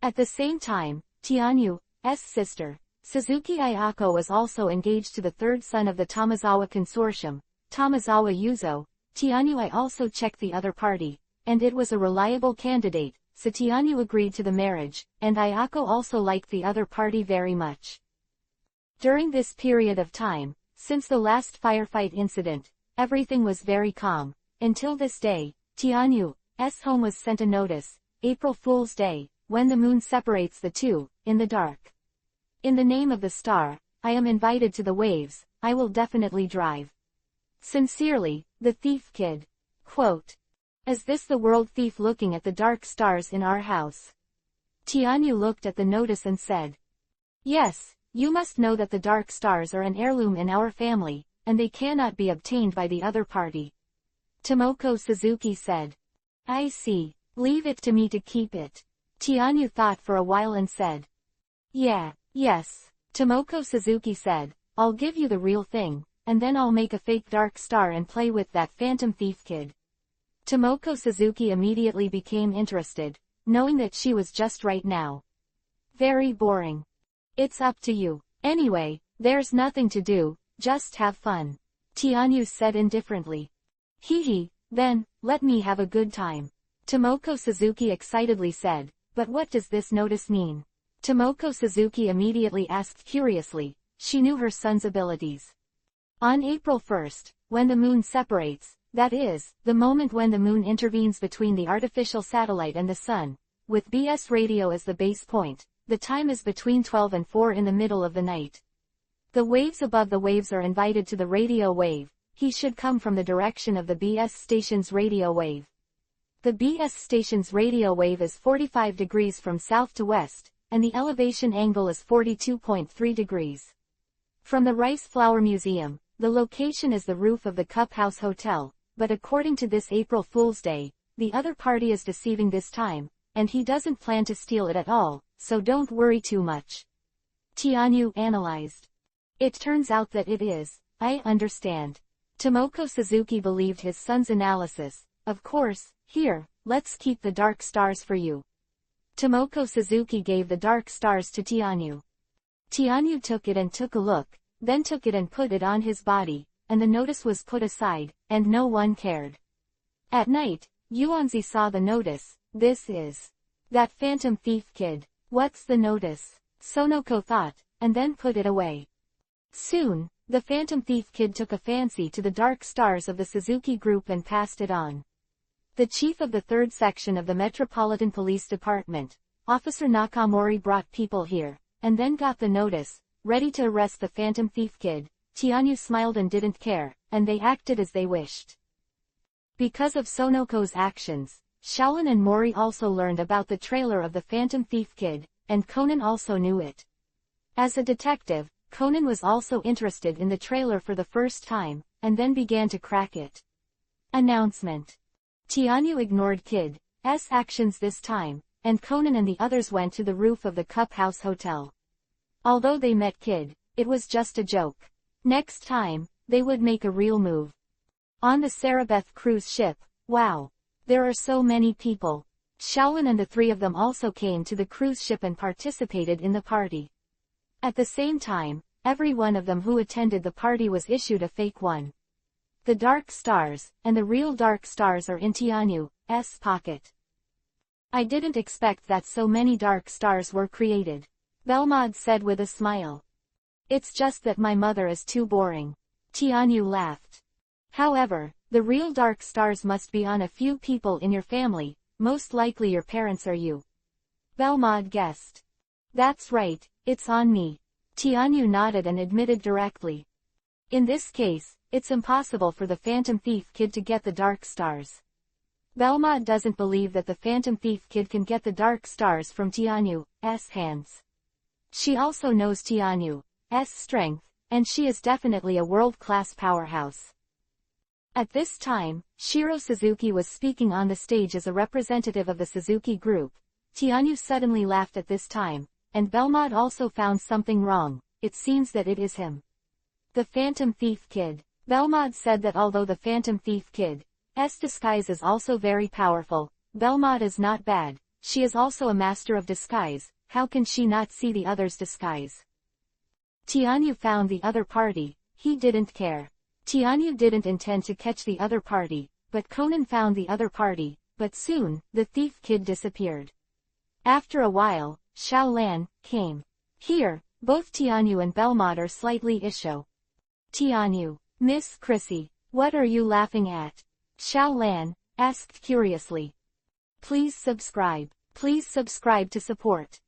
At the same time, Tianyu's sister, Suzuki Ayako, was also engaged to the third son of the Tamazawa consortium, Tamazawa Yuzo. Tianyu also checked the other party, and it was a reliable candidate, so Tianyu agreed to the marriage, and Ayako also liked the other party very much. During this period of time, since the last firefight incident, everything was very calm, until this day. Tianyu's home was sent a notice, April Fool's Day, when the moon separates the two, in the dark. In the name of the star, I am invited to the waves, I will definitely drive. Sincerely, the Thief Kid. Quote. Is this the world thief looking at the dark stars in our house? Tianyu looked at the notice and said. Yes, you must know that the dark stars are an heirloom in our family, and they cannot be obtained by the other party. Tomoko Suzuki said. I see, leave it to me to keep it. Tianyu thought for a while and said. Yeah, yes. Tomoko Suzuki said, I'll give you the real thing, and then I'll make a fake dark star and play with that phantom thief kid. Tomoko Suzuki immediately became interested. knowing that she was just right now. Very boring. It's up to you. Anyway, there's nothing to do, just have fun. Tianyu said indifferently. Hee, then, let me have a good time. Tomoko Suzuki excitedly said, but what does this notice mean? Tomoko Suzuki immediately asked curiously. She knew her son's abilities. On April 1st, when the moon separates, that is, the moment when the moon intervenes between the artificial satellite and the sun, with BS radio as the base point, the time is between 12 and 4 in the middle of the night. The waves above the waves are invited to the radio wave. He should come from the direction of the BS station's radio wave. The BS station's radio wave is 45 degrees from south to west, and the elevation angle is 42.3 degrees. From the Rice Flower Museum, the location is the roof of the Cup House Hotel, but according to this April Fool's Day, the other party is deceiving this time, and he doesn't plan to steal it at all, so don't worry too much. Tianyu analyzed. It turns out that it is. I understand. Tomoko Suzuki believed his son's analysis. Of course, here, let's keep the dark stars for you. Tomoko Suzuki gave the dark stars to Tianyu. Tianyu took it and took a look, then took it and put it on his body, and the notice was put aside, and no one cared. At night, Yuanzi saw the notice. This is that phantom thief kid. What's the notice? Sonoko thought, and then put it away. Soon, the phantom thief kid took a fancy to the dark stars of the Suzuki group and passed it on. The chief of the 3rd section of the Metropolitan Police Department, Officer Nakamori, brought people here, and then got the notice, ready to arrest the phantom thief kid. Tianyu smiled and didn't care, and they acted as they wished. Because of Sonoko's actions, Shaolin and Mori also learned about the trailer of the phantom thief kid, and Conan also knew it. As a detective, Conan was also interested in the trailer for the first time, and then began to crack it. Announcement. Tianyu ignored Kid's actions this time, and Conan and the others went to the roof of the Cup House Hotel. Although they met Kid, it was just a joke. Next time, they would make a real move. On the Sarabeth cruise ship, wow. There are so many people. Shaolin and the 3 of them also came to the cruise ship and participated in the party. At the same time, every one of them who attended the party was issued a fake one. The dark stars, and the real dark stars are in Tianyu's pocket. I didn't expect that so many dark stars were created. Belmod said with a smile. It's just that my mother is too boring. Tianyu laughed. However, the real dark stars must be on a few people in your family, most likely your parents or you. Belmod guessed. That's right, it's on me. Tianyu nodded and admitted directly. In this case, it's impossible for the phantom thief kid to get the dark stars. Belmod doesn't believe that the phantom thief kid can get the dark stars from Tianyu's hands. She also knows Tianyu's strength, and she is definitely a world-class powerhouse. At this time, Shiro Suzuki was speaking on the stage as a representative of the Suzuki group. Tianyu suddenly laughed at this time, and Belmod also found something wrong. It seems that it is him. The Phantom Thief Kid. Belmod said that although the Phantom Thief Kid's disguise is also very powerful, Belmod is not bad. She is also a master of disguise. How can she not see the other's disguise? Tianyu found the other party. He didn't care. Tianyu didn't intend to catch the other party, but Conan found the other party, but soon, the thief kid disappeared. After a while, Xiao Lan came. Here, both Tianyu and Belmod are slightly isho. Tianyu. Miss Chrissy, what are you laughing at? Xiao Lan asked curiously. Please subscribe to support.